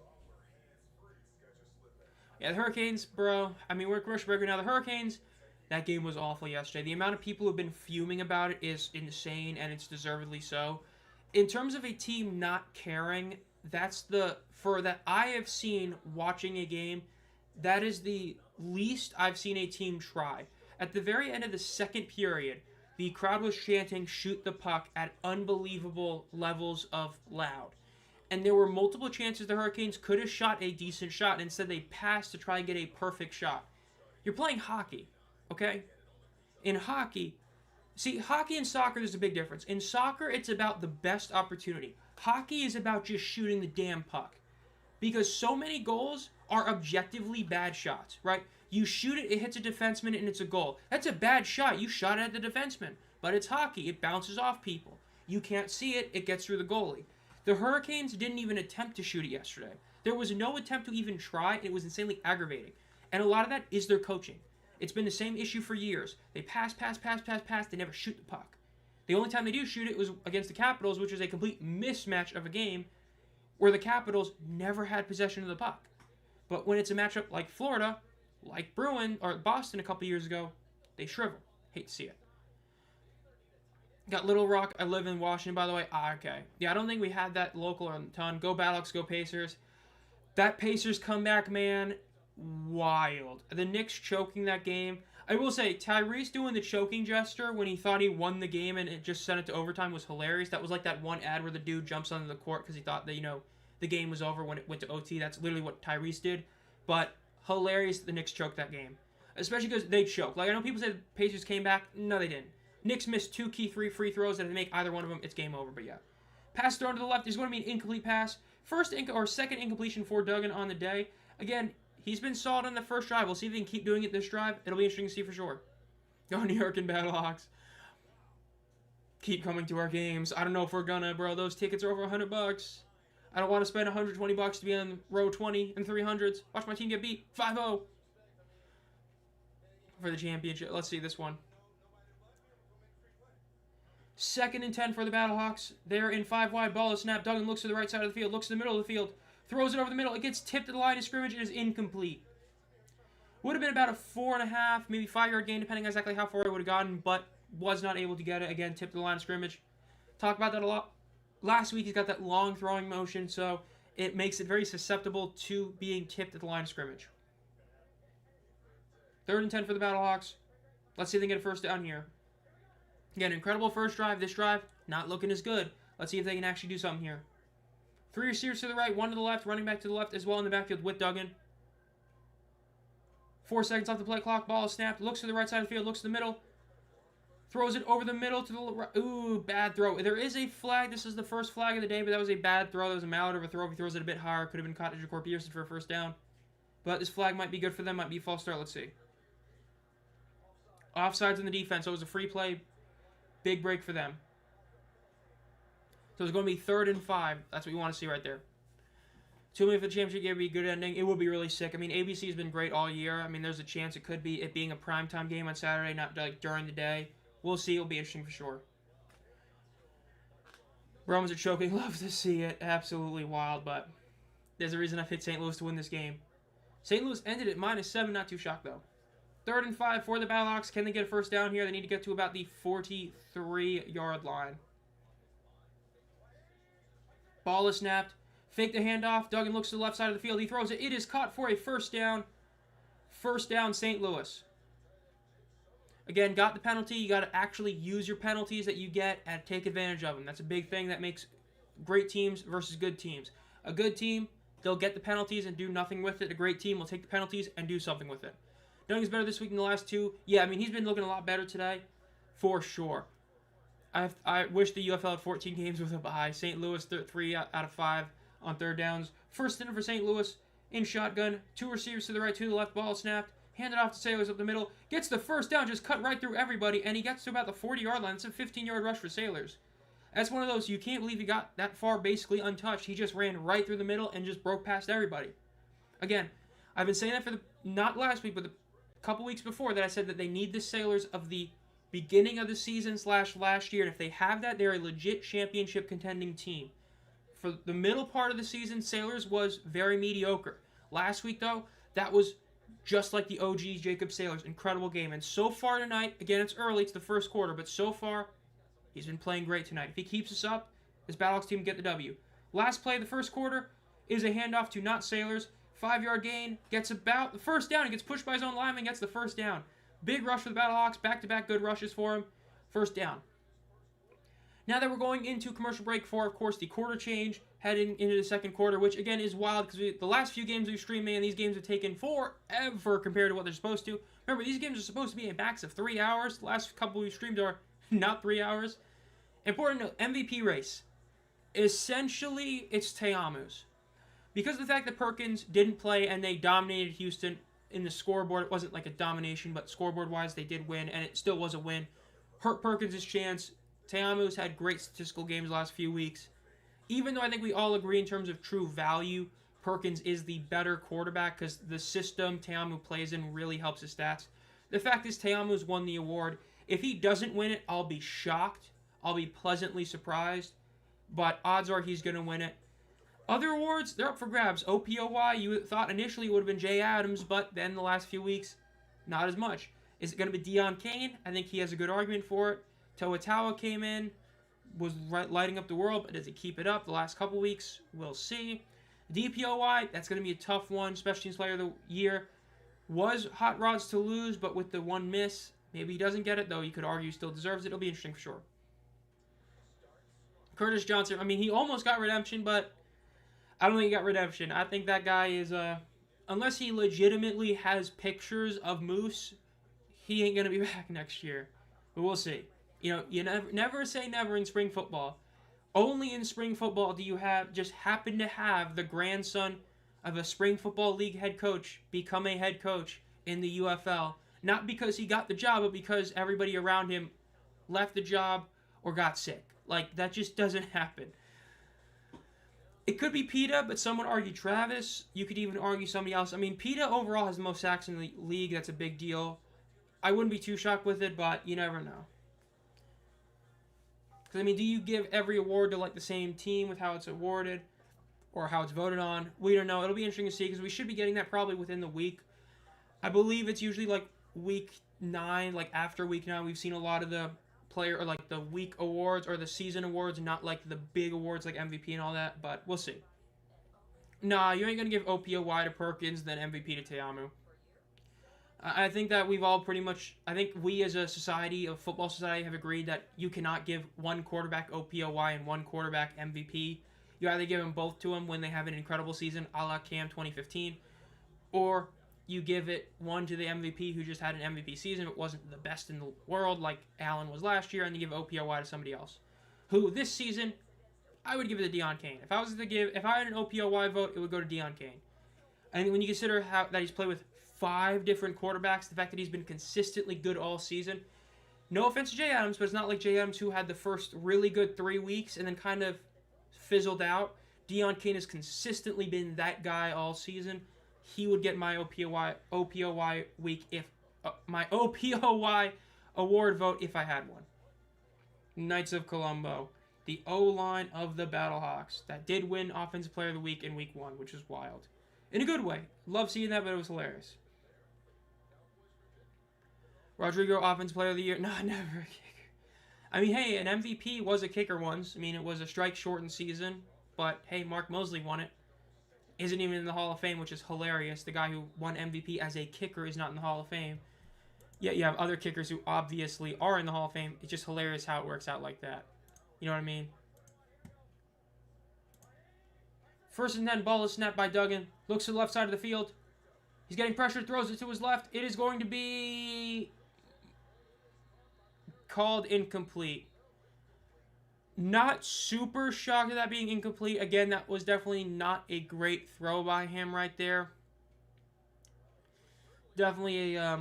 Yeah, the Hurricanes, bro. I mean, we're commercial break right now. The Hurricanes, that game was awful yesterday. The amount of people who have been fuming about it is insane, and it's deservedly so. In terms of a team not caring, that I have seen watching a game, that is the least I've seen a team try. At the very end of the second period, the crowd was chanting, "Shoot the puck," at unbelievable levels of loud. And there were multiple chances the Hurricanes could have shot a decent shot, and instead they passed to try and get a perfect shot. You're playing hockey, okay? In hockey, see, hockey and soccer, there's a big difference. In soccer, it's about the best opportunity. Hockey is about just shooting the damn puck. Because so many goals are objectively bad shots, right? You shoot it, it hits a defenseman, and it's a goal. That's a bad shot. You shot it at the defenseman. But it's hockey. It bounces off people. You can't see it. It gets through the goalie. The Hurricanes didn't even attempt to shoot it yesterday. There was no attempt to even try, and it was insanely aggravating. And a lot of that is their coaching. It's been the same issue for years. They pass. They never shoot the puck. The only time they do shoot it was against the Capitals, which was a complete mismatch of a game where the Capitals never had possession of the puck. But when it's a matchup like Florida, like Bruin, or Boston a couple years ago, they shrivel. Hate to see it. Got Little Rock. I live in Washington, by the way. Okay. Yeah, I don't think we had that local a ton. Go Battlehawks, go Pacers. That Pacers comeback, man, wild. The Knicks choking that game. I will say, Tyrese doing the choking gesture when he thought he won the game and it just sent it to overtime was hilarious. That was like that one ad where the dude jumps onto the court because he thought that, the game was over when it went to OT. That's literally what Tyrese did. But hilarious that the Knicks choked that game. Especially because they choked. Like, I know people say the Pacers came back. No, they didn't. Knicks missed 2 key free throws, and if they make either one of them, it's game over. But yeah. Pass thrown to the left is going to be an incomplete pass. Second incompletion for Duggan on the day. Again, he's been solid on the first drive. We'll see if he can keep doing it this drive. It'll be interesting to see for sure. Go New York and Battlehawks. Keep coming to our games. I don't know if we're gonna, bro. Those tickets are over $100. I don't want to spend $120 to be on row 20 and 300s. Watch my team get beat 5-0 for the championship. Let's see this one. 2nd and 10 for the Battlehawks. They're in 5 wide. Ball is snapped. Duggan looks to the right side of the field. Looks to the middle of the field. Throws it over the middle. It gets tipped to the line of scrimmage. It is incomplete. Would have been about a 4.5, maybe 5-yard gain, depending on exactly how far it would have gotten, but was not able to get it. Again, tipped to the line of scrimmage. Talked about that a lot. Last week, he's got that long throwing motion, so it makes it very susceptible to being tipped at the line of scrimmage. 3rd and 10 for the Battlehawks. Let's see if they get a first down here. Again, incredible first drive. This drive, not looking as good. Let's see if they can actually do something here. 3 receivers to the right, 1 to the left, running back to the left as well in the backfield with Duggan. 4 seconds off the play clock. Ball is snapped. Looks to the right side of the field. Looks to the middle. Throws it over the middle to the right. Ooh, bad throw. There is a flag. This is the first flag of the day, but that was a bad throw. That was a mallet of a throw. If he throws it a bit higher, could have been caught to Ja'Cory Pearson for a first down. But this flag might be good for them. Might be a false start. Let's see. Offsides on the defense. So it was a free play. Big break for them. So it's going to be 3rd and 5. That's what you want to see right there. 2 minutes for the championship game would be a good ending. It would be really sick. I mean, ABC has been great all year. I mean, there's a chance it could be it being a primetime game on Saturday, not like during the day. We'll see. It'll be interesting for sure. Brahmas are choking. Love to see it. Absolutely wild, but there's a reason I've hit St. Louis to win this game. St. Louis ended at -7. Not too shocked, though. 3rd and 5 for the Battlehawks. Can they get a first down here? They need to get to about the 43-yard line. Ball is snapped. Fake the handoff. Duggan looks to the left side of the field. He throws it. It is caught for a first down. First down, St. Louis. Again, got the penalty. You got to actually use your penalties that you get and take advantage of them. That's a big thing that makes great teams versus good teams. A good team, they'll get the penalties and do nothing with it. A great team will take the penalties and do something with it. Duggan's better this week than the last 2. Yeah, I mean, he's been looking a lot better today, for sure. I wish the UFL had 14 games with a bye. St. Louis, 3 out of 5 on 3rd downs. First inning for St. Louis in shotgun. 2 receivers to the right, 2 to the left. Ball snapped. Handed off to Sailors up the middle. Gets the first down, just cut right through everybody, and he gets to about the 40-yard line. It's a 15-yard rush for Sailors. That's one of those, you can't believe he got that far basically untouched. He just ran right through the middle and just broke past everybody. Again, I've been saying that for not last week, but the couple weeks before that I said that they need the Sailors of the beginning of the season / last year, and if they have that, they're a legit championship contending team. For the middle part of the season, Sailors was very mediocre. Last week, though, that was just like the OGs, Jacob Sailors. Incredible game. And so far tonight, again, it's early, it's the first quarter, but so far, he's been playing great tonight. If he keeps us up, this Battlehawks team will get the W. Last play of the first quarter is a handoff to not Sailors. 5-yard gain, gets about the first down. He gets pushed by his own lineman, gets the first down. Big rush for the Battlehawks. Back-to-back good rushes for him. First down. Now that we're going into commercial break for, of course, the quarter change, heading into the second quarter, which, again, is wild because the last few games we've streamed, man, these games have taken forever compared to what they're supposed to. Remember, these games are supposed to be in backs of 3 hours. The last couple we've streamed are not 3 hours. Important note, MVP race. Essentially, it's Teamu's. Because of the fact that Perkins didn't play and they dominated Houston in the scoreboard, it wasn't like a domination, but scoreboard-wise, they did win, and it still was a win. Hurt Perkins' chance. Teamu's had great statistical games the last few weeks. Even though I think we all agree in terms of true value, Perkins is the better quarterback because the system Te'amu plays in really helps his stats. The fact is Te'amu's won the award. If he doesn't win it, I'll be shocked. I'll be pleasantly surprised. But odds are he's going to win it. Other awards, they're up for grabs. OPOY, you thought initially it would have been Jay Adams, but then the last few weeks, not as much. Is it going to be Deion Kane? I think he has a good argument for it. Toa came in, was lighting up the world, but does he keep it up the last couple weeks? We'll see. DPOY, that's going to be a tough one. Special Teams Player of the Year was Hot Rods to lose, but with the one miss, maybe he doesn't get it, though you could argue he still deserves it. It'll be interesting for sure. Curtis Johnson, I mean, he almost got redemption, but I don't think he got redemption. I think that guy is, unless he legitimately has pictures of Moose, he ain't going to be back next year. But we'll see. You know, you never say never in spring football. Only in spring football do you just happen to have the grandson of a spring football league head coach become a head coach in the UFL. Not because he got the job, but because everybody around him left the job or got sick. Like, that just doesn't happen. It could be PETA, but some would argue Travis. You could even argue somebody else. I mean, PETA overall has the most sacks in the league. That's a big deal. I wouldn't be too shocked with it, but you never know. Because, I mean, do you give every award to, like, the same team with how it's awarded or how it's voted on? We don't know. It'll be interesting to see because we should be getting that probably within the week. I believe it's usually, like, week 9. Like, after week 9, we've seen a lot of the player or, like, the week awards or the season awards, not, like, the big awards like MVP and all that. But we'll see. Nah, you ain't going to give OPOY to Perkins, then MVP to Te'amu. I think that we've all pretty much, I think we as a society, a football society, have agreed that you cannot give one quarterback OPOY and one quarterback MVP. You either give them both to them when they have an incredible season, a la Cam 2015, or you give it one to the MVP who just had an MVP season. It wasn't the best in the world like Allen was last year, and you give OPOY to somebody else. Who, this season, I would give it to Deion Kane. If I had an OPOY vote, it would go to Deion Kane. And when you consider that he's played with 5 different quarterbacks, the fact that he's been consistently good all season. No offense to Jay Adams, but it's not like Jay Adams who had the first really good 3 weeks and then kind of fizzled out. Deion Kane has consistently been that guy all season. He would get my OPOY week my OPOY award vote if I had one. Knights of Colombo, the O-line of the Battlehawks that did win Offensive Player of the Week in week 1, which is wild. In a good way. Love seeing that, but it was hilarious. Rodrigo, Offensive Player of the Year. No, never a kicker. I mean, hey, an MVP was a kicker once. I mean, it was a strike-shortened season. But, hey, Mark Mosley won it. Isn't even in the Hall of Fame, which is hilarious. The guy who won MVP as a kicker is not in the Hall of Fame. Yet you have other kickers who obviously are in the Hall of Fame. It's just hilarious how it works out like that. You know what I mean? First and 10, ball is snapped by Duggan. Looks to the left side of the field. He's getting pressure, throws it to his left. It is going to be called incomplete. Not super shocked at that being incomplete. Again, that was definitely not a great throw by him right there. Definitely a,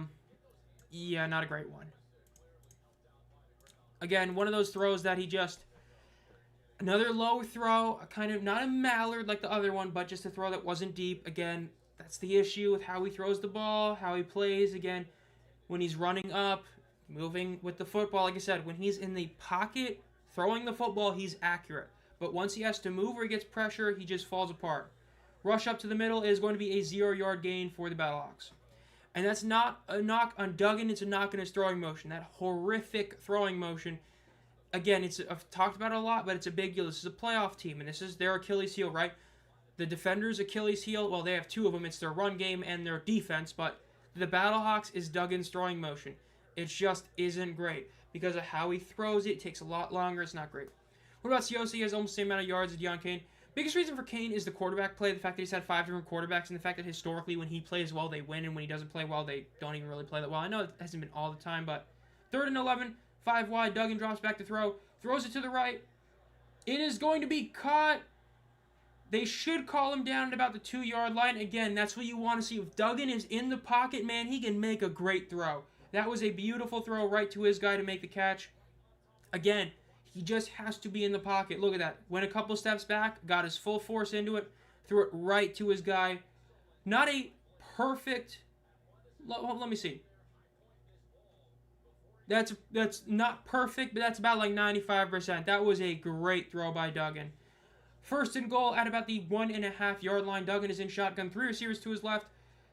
yeah, not a great one. Again, one of those throws that he just, another low throw, kind of not a mallard like the other one, but just a throw that wasn't deep. Again, that's the issue with how he throws the ball, how he plays. Again, when he's running up, moving with the football, like I said, when he's in the pocket, throwing the football, he's accurate. But once he has to move or he gets pressure, he just falls apart. Rush up to the middle is going to be a 0-yard gain for the Battlehawks. And that's not a knock on Duggan, it's a knock on his throwing motion. That horrific throwing motion. Again, I've talked about it a lot, but it's a big deal. This is a playoff team, and this is their Achilles heel, right? The defenders' Achilles heel, well, they have 2 of them. It's their run game and their defense, but the Battlehawks is Duggan's throwing motion. It just isn't great. Because of how he throws it, it takes a lot longer. It's not great. What about Siosi? He has almost the same amount of yards as Deion Kane. Biggest reason for Kane is the quarterback play. The fact that he's had 5 different quarterbacks, and the fact that historically when he plays well, they win, and when he doesn't play well, they don't even really play that well. I know it hasn't been all the time, but 3rd and 11, 5 wide. Duggan drops back to throw. Throws it to the right. It is going to be caught. They should call him down at about the 2-yard line. Again, that's what you want to see. If Duggan is in the pocket, man, he can make a great throw. That was a beautiful throw right to his guy to make the catch. Again, he just has to be in the pocket. Look at that. Went a couple steps back, got his full force into it, threw it right to his guy. Not a perfect... Let me see. That's not perfect, but that's about like 95%. That was a great throw by Duggan. First and goal at about the 1.5 yard line. Duggan is in shotgun. 3 receivers to his left.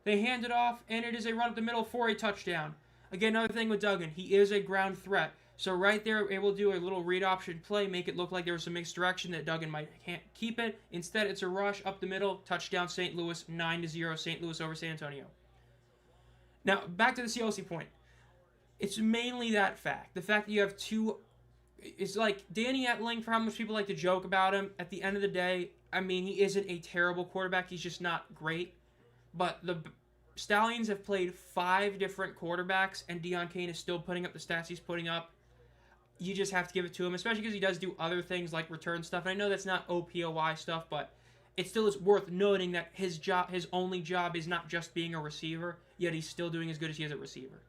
They hand it off, and it is a run up the middle for a touchdown. Again, another thing with Duggan. He is a ground threat. So right there, able to do a little read option play, make it look like there was some misdirection that Duggan can't keep it. Instead, it's a rush up the middle. Touchdown St. Louis, 9-0. St. Louis over San Antonio. Now, back to the CLC point. It's mainly that fact. The fact that you have two... It's like Danny Etling, for how much people like to joke about him. At the end of the day, I mean, he isn't a terrible quarterback. He's just not great. But the Stallions have played 5 different quarterbacks, and Deion Kane is still putting up the stats he's putting up. You just have to give it to him, especially because he does do other things like return stuff. And I know that's not OPOY stuff, but it still is worth noting that his only job is not just being a receiver, yet he's still doing as good as he is at receiver.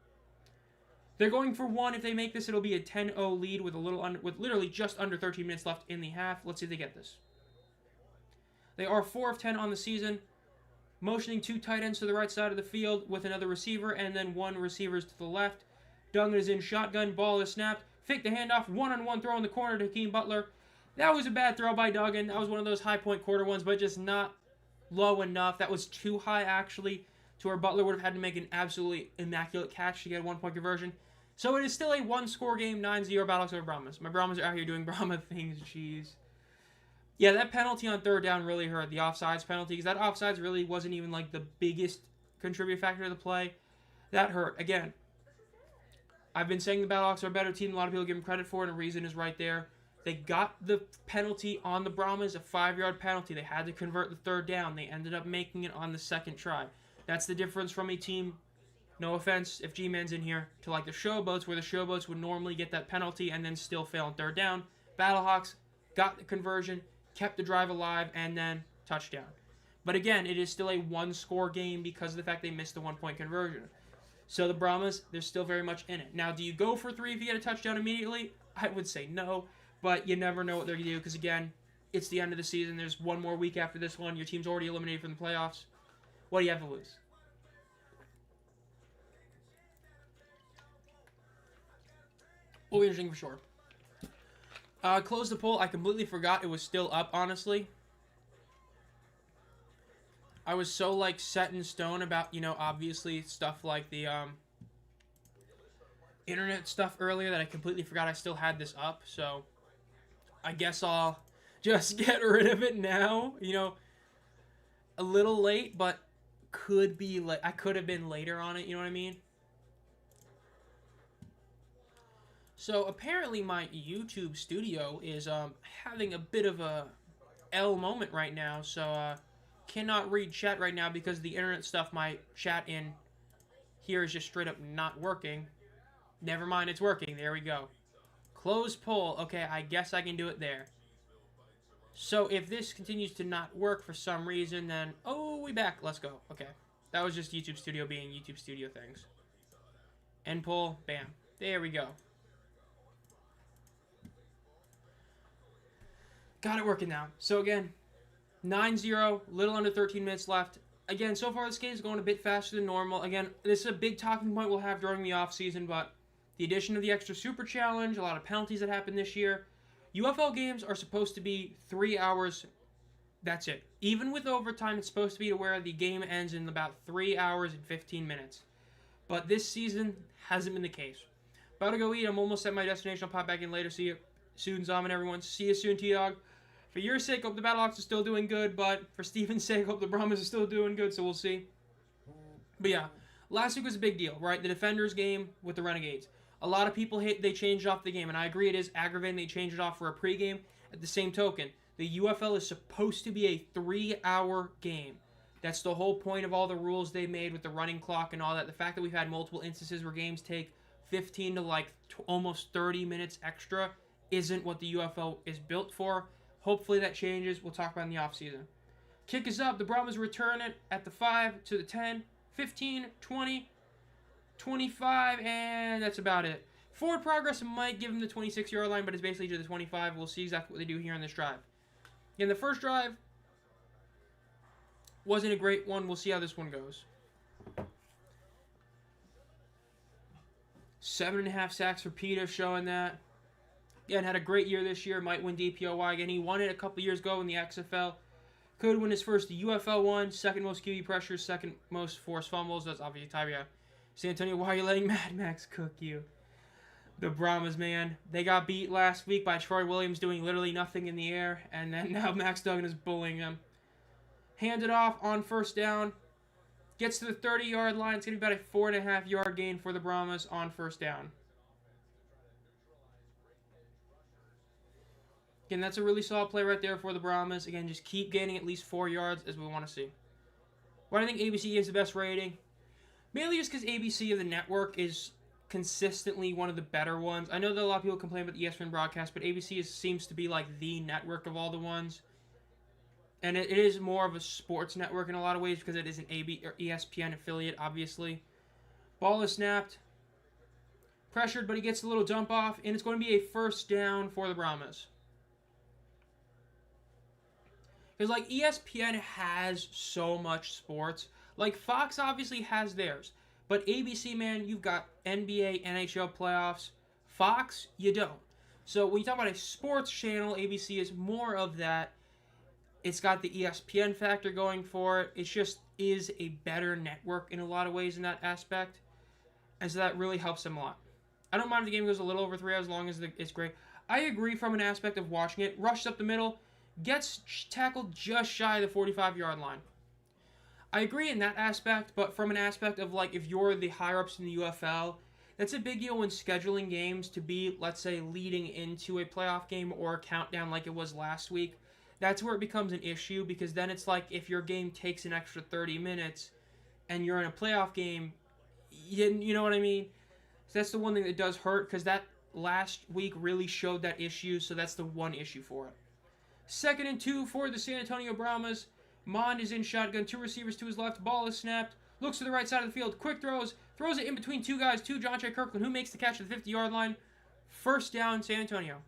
They're going for 1. If they make this, it'll be a 10-0 lead with literally just under 13 minutes left in the half. Let's see if they get this. They are 4 of 10 on the season, motioning 2 tight ends to the right side of the field with another receiver, and then 1 receiver to the left. Duggan is in shotgun. Ball is snapped. Fake the handoff. One-on-one throw in the corner to Hakeem Butler. That was a bad throw by Duggan. That was one of those high point quarter ones, but just not low enough. That was too high, actually, to where Butler would have had to make an absolutely immaculate catch to get a 1-point conversion. So it is still a 1-score game, 9-0 Battlehawks over Brahmas. My Brahmas are out here doing Brahma things, jeez. Yeah, that penalty on third down really hurt, the offsides penalty, because that offsides really wasn't even like the biggest contributing factor to the play. That hurt. Again, I've been saying the Battlehawks are a better team than a lot of people give them credit for, and the reason is right there. They got the penalty on the Brahmas, a 5-yard penalty. They had to convert the third down. They ended up making it on the second try. That's the difference from a team, no offense if G-Man's in here, to like the Showboats, where the Showboats would normally get that penalty and then still fail on third down. Battlehawks got the conversion, kept the drive alive, and then touchdown. But again, it is still a 1-score game because of the fact they missed the 1-point conversion. So the Brahmas, they're still very much in it. Now, do you go for 3 if you get a touchdown immediately? I would say no, but you never know what they're going to do because, again, it's the end of the season. There's 1 more week after this one. Your team's already eliminated from the playoffs. What do you have to lose? Will be interesting for sure. Close the poll. I completely forgot it was still up, honestly. I was so, like, set in stone about, you know, obviously stuff like the, internet stuff earlier that I completely forgot I still had this up. So, I guess I'll just get rid of it now. You know, a little late, but could be, like, I could have been later on it, you know what I mean? So, apparently my YouTube studio is, having a bit of a L moment right now, so, cannot read chat right now because the internet stuff, my chat in here is just straight up not working. Never mind, it's working. There we go. Close poll. Okay, I guess I can do it there. So if this continues to not work for some reason, then... Oh, we back. Let's go. Okay. That was just YouTube Studio being YouTube Studio things. End poll. Bam. There we go. Got it working now. So again... 9-0, little under 13 minutes left. Again, so far this game is going a bit faster than normal. Again, this is a big talking point we'll have during the offseason, but the addition of the extra super challenge, a lot of penalties that happened this year. UFL games are supposed to be 3 hours. That's it. Even with overtime, it's supposed to be to where the game ends in about 3 hours and 15 minutes. But this season hasn't been the case. About to go eat. I'm almost at my destination. I'll pop back in later. See you soon, Zomb and everyone. See you soon, T-Dog. For your sake, hope the Battlehawks are still doing good, but for Steven's sake, hope the Brahmas are still doing good, so we'll see. But yeah, last week was a big deal, right? The Defenders game with the Renegades. A lot of people hate they changed off the game, and I agree it is aggravating they changed it off for a pregame. At the same token, the UFL is supposed to be a 3-hour game. That's the whole point of all the rules they made with the running clock and all that. The fact that we've had multiple instances where games take 15 to like almost 30 minutes extra isn't what the UFL is built for. Hopefully that changes. We'll talk about in the offseason. Kick is up. The Brahmas return it at the 5 to the 10, 15, 20, 25, and that's about it. Forward progress might give them the 26-yard line, but it's basically to the 25. We'll see exactly what they do here on this drive. In the first drive, Wasn't a great one. We'll see how this one goes. 7.5 sacks for Peter, showing that. Again, had a great year this year. Might win DPOY again. He won it a couple years ago in the XFL. Could win his first UFL one. Second most QB pressures. Second most forced fumbles. That's obviously tied. Yeah. San Antonio, why are you letting Mad Max cook you? The Brahmas, man. They got beat last week by Troy Williams doing literally nothing in the air. And then now Max Duggan is bullying them. Handed off on first down. Gets to the 30-yard line. It's going to be about a 4.5-yard gain for the Brahmas on first down. Again, that's a really solid play right there for the Brahmas. Again, just keep gaining at least 4 yards as we want to see. Why do I think ABC gives the best rating? Mainly just because ABC of the network is consistently one of the better ones. I know that a lot of people complain about the ESPN broadcast, but ABC seems to be like the network of all the ones. And it is more of a sports network in a lot of ways because it is an ESPN affiliate, obviously. Ball is snapped. Pressured, but he gets a little dump off, and it's going to be a first down for the Brahmas. Because, like, ESPN has so much sports. Like, Fox obviously has theirs. But ABC, man, you've got NBA, NHL playoffs. Fox, you don't. So, when you talk about a sports channel, ABC is more of that. It's got the ESPN factor going for it. It just is a better network in a lot of ways in that aspect. And so that really helps them a lot. I don't mind if the game goes a little over 3 hours as long as it's great. I agree from an aspect of watching it. Rushes up the middle. Gets tackled just shy of the 45-yard line. I agree in that aspect, but from an aspect of, like, if you're the higher-ups in the UFL, that's a big deal when scheduling games to be, let's say, leading into a playoff game or a countdown like it was last week. That's where it becomes an issue, because then it's like if your game takes an extra 30 minutes and you're in a playoff game, you know what I mean? So that's the one thing that does hurt, because that last week really showed that issue, so that's the one issue for it. 2nd and 2 for the San Antonio Brahmas. Mond is in shotgun, 2 receivers to his left, ball is snapped, looks to the right side of the field, quick throws it in between 2 guys, to John J. Kirkland, who makes the catch at the 50-yard line. First down, San Antonio.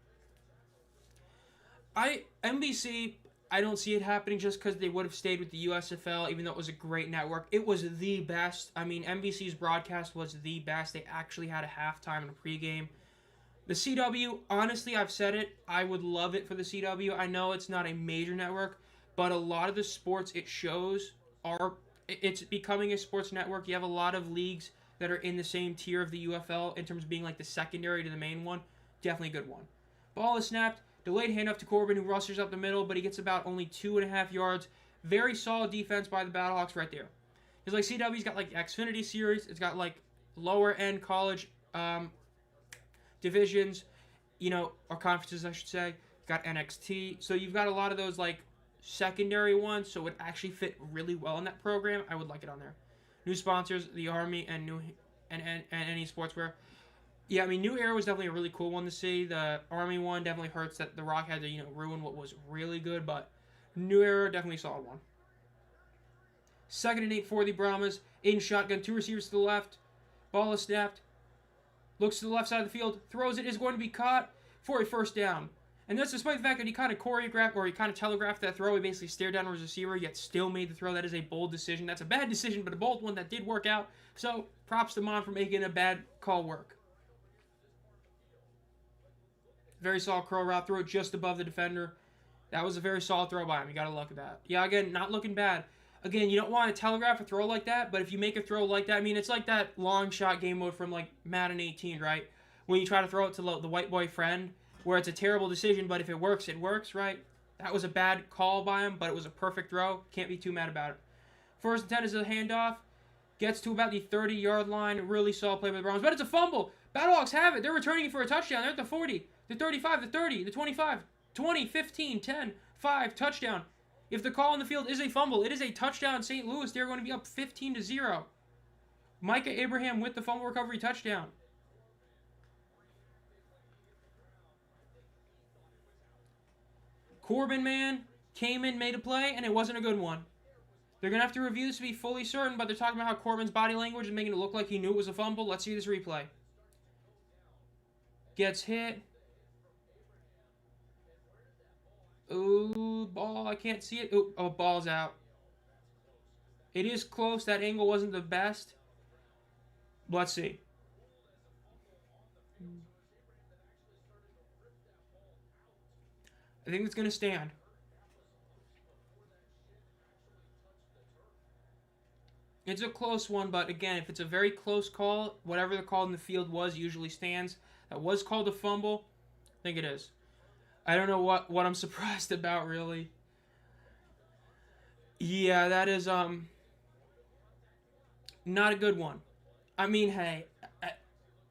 NBC, I don't see it happening just because they would have stayed with the USFL, even though it was a great network. It was the best. I mean, NBC's broadcast was the best. They actually had a halftime and a pregame. The CW, honestly, I've said it. I would love it for the CW. I know it's not a major network, but a lot of the sports it shows it's becoming a sports network. You have a lot of leagues that are in the same tier of the UFL in terms of being like the secondary to the main one. Definitely a good one. Ball is snapped. Delayed handoff to Corbin, who rushes up the middle, but he gets about only 2.5 yards. Very solid defense by the Battlehawks right there. Because, like, CW's got, like, Xfinity Series. It's got, like, lower-end college divisions, or conferences, I should say. You've got NXT. So you've got a lot of those, like, secondary ones, so it would actually fit really well in that program. I would like it on there. New sponsors, the Army, and any sportswear. Yeah, I mean, New Era was definitely a really cool one to see. The Army one definitely hurts that The Rock had to, ruin what was really good, but New Era definitely a solid one. 2nd and 8 for the Brahmas. In shotgun, 2 receivers to the left. Ball is snapped. Looks to the left side of the field. Throws it. Is going to be caught for a first down. And that's despite the fact that he kind of choreographed, or he kind of telegraphed that throw. He basically stared down his receiver, yet still made the throw. That is a bold decision. That's a bad decision, but a bold one that did work out. So, props to Mon for making a bad call work. Very solid curl route. Throw it just above the defender. That was a very solid throw by him. You got to look at that. Yeah, again, not looking bad. Again, you don't want to telegraph a throw like that, but if you make a throw like that, I mean, it's like that long shot game mode from, like, Madden 18, right? When you try to throw it to the white boy friend, where it's a terrible decision, but if it works, right? That was a bad call by him, but it was a perfect throw. Can't be too mad about it. 1st and 10 is a handoff. Gets to about the 30-yard line. Really solid play by the Browns, but it's a fumble. Battlehawks have it. They're returning it for a touchdown. They're at the 40, the 35, the 30, the 25, 20, 15, 10, 5, touchdown. If the call on the field is a fumble, it is a touchdown. St. Louis, they're going to be up 15-0. Micah Abraham with the fumble recovery touchdown. Corbin, man, came in, made a play, and it wasn't a good one. They're going to have to review this to be fully certain, but they're talking about how Corbin's body language is making it look like he knew it was a fumble. Let's see this replay. Gets hit. Ooh, ball. I can't see it. Ooh, oh, ball's out. It is close. That angle wasn't the best. Let's see. I think it's going to stand. It's a close one, but again, if it's a very close call, whatever the call in the field was usually stands. That was called a fumble. I think it is. I don't know what I'm surprised about, really. Yeah, that is not a good one. I mean, hey,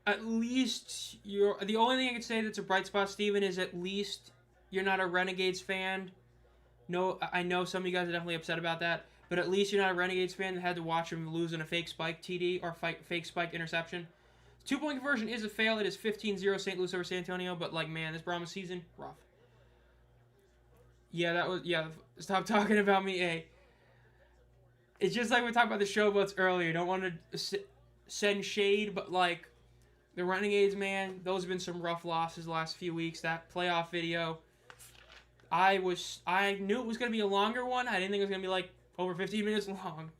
at least you're the only thing I can say that's a bright spot, Steven, is at least you're not a Renegades fan. No, I know some of you guys are definitely upset about that, but at least you're not a Renegades fan that had to watch him lose in a fake spike TD or fake spike interception. 2-point conversion is a fail. It is 15-0 St. Louis over San Antonio, but like, man, this Brahmas season, rough. Yeah, that was, yeah, stop talking about me, eh? It's just like we talked about the showboats earlier. Don't want to send shade, but like, the Renegades, man, those have been some rough losses the last few weeks. That playoff video, I knew it was going to be a longer one. I didn't think it was going to be like over 15 minutes long.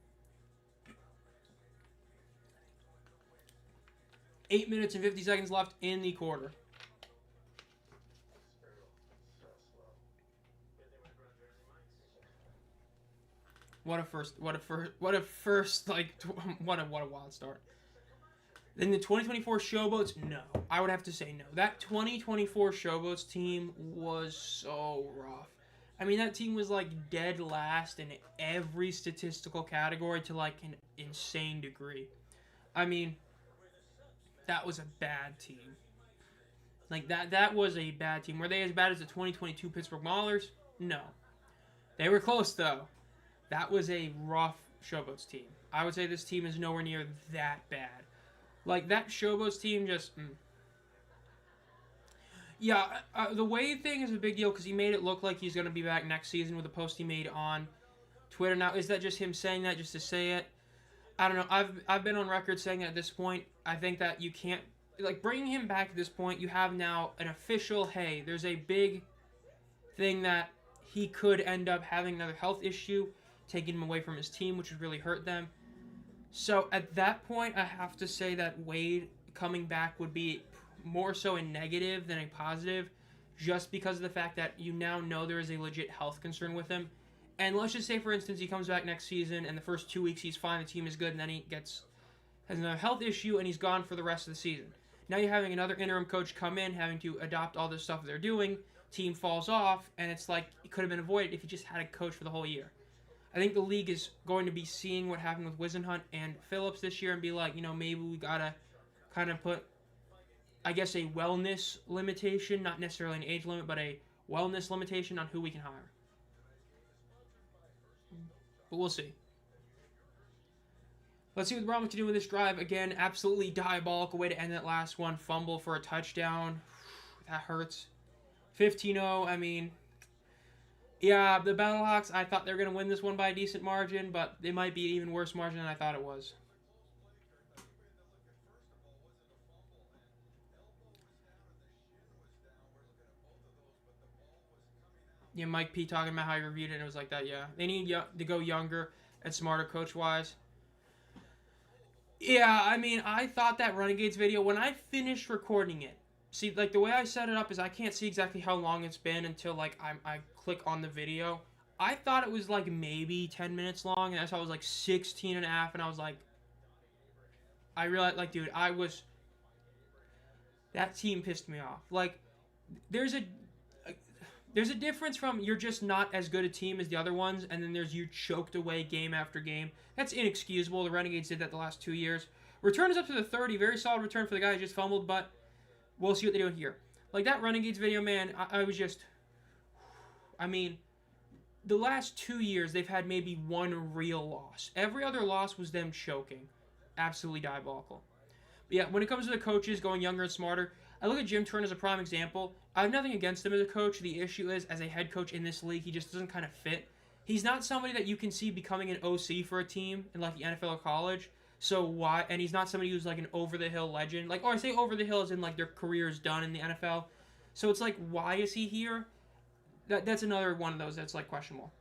8 minutes and 50 seconds left in the quarter. What a wild start. Then the 2024 Showboats, no. I would have to say no. That 2024 Showboats team was so rough. I mean, that team was like dead last in every statistical category to like an insane degree. I mean, that was a bad team. Like, that was a bad team. Were they as bad as the 2022 Pittsburgh Maulers? No. They were close, though. That was a rough Showboats team. I would say this team is nowhere near that bad. Like, that Showboats team just... Yeah, the Wade thing is a big deal because he made it look like he's going to be back next season with a post he made on Twitter. Now, is that just him saying that just to say it? I don't know. I've been on record saying that at this point, I think that you can't... Like, bringing him back at this point, you have now an official, hey, there's a big thing that he could end up having another health issue, taking him away from his team, which would really hurt them. So at that point, I have to say that Wade coming back would be more so a negative than a positive, just because of the fact that you now know there is a legit health concern with him. And let's just say, for instance, he comes back next season, and the first 2 weeks he's fine, the team is good, and then he has another health issue, and he's gone for the rest of the season. Now you're having another interim coach come in, having to adopt all this stuff they're doing, team falls off, and it's like it could have been avoided if you just had a coach for the whole year. I think the league is going to be seeing what happened with Wisenhunt and Phillips this year and be like, maybe we got to kind of put, I guess, a wellness limitation, not necessarily an age limit, but a wellness limitation on who we can hire. But we'll see. Let's see what the Brahmas can do with this drive. Again, absolutely diabolical way to end that last one. Fumble for a touchdown. That hurts. 15-0, I mean... Yeah, the Battlehawks, I thought they were going to win this one by a decent margin, but it might be an even worse margin than I thought it was. Yeah, Mike P talking about how he reviewed it, and it was like that, yeah. They need to go younger and smarter coach-wise. Yeah, I mean, I thought that Renegades video, when I finished recording it, see, like, the way I set it up is I can't see exactly how long it's been until, like, I click on the video. I thought it was, like, maybe 10 minutes long, and I saw it was, like, 16 and a half, and I was like... I realized, like, dude, that team pissed me off. Like, there's a difference from you're just not as good a team as the other ones, and then there's you choked away game after game. That's inexcusable. The Renegades did that the last 2 years. Return is up to the 30. Very solid return for the guy who just fumbled, but... We'll see what they do here. Like, that Renegades video, man, I was just... I mean, the last 2 years, they've had maybe one real loss. Every other loss was them choking. Absolutely diabolical. But yeah, when it comes to the coaches going younger and smarter, I look at Jim Turner as a prime example. I have nothing against him as a coach. The issue is, as a head coach in this league, he just doesn't kind of fit. He's not somebody that you can see becoming an OC for a team in, like, the NFL or college. So why? And he's not somebody who's like an over-the-hill legend. Like, or I say over-the-hill as in like their career is done in the NFL. So it's like, why is he here? That's another one of those that's like questionable.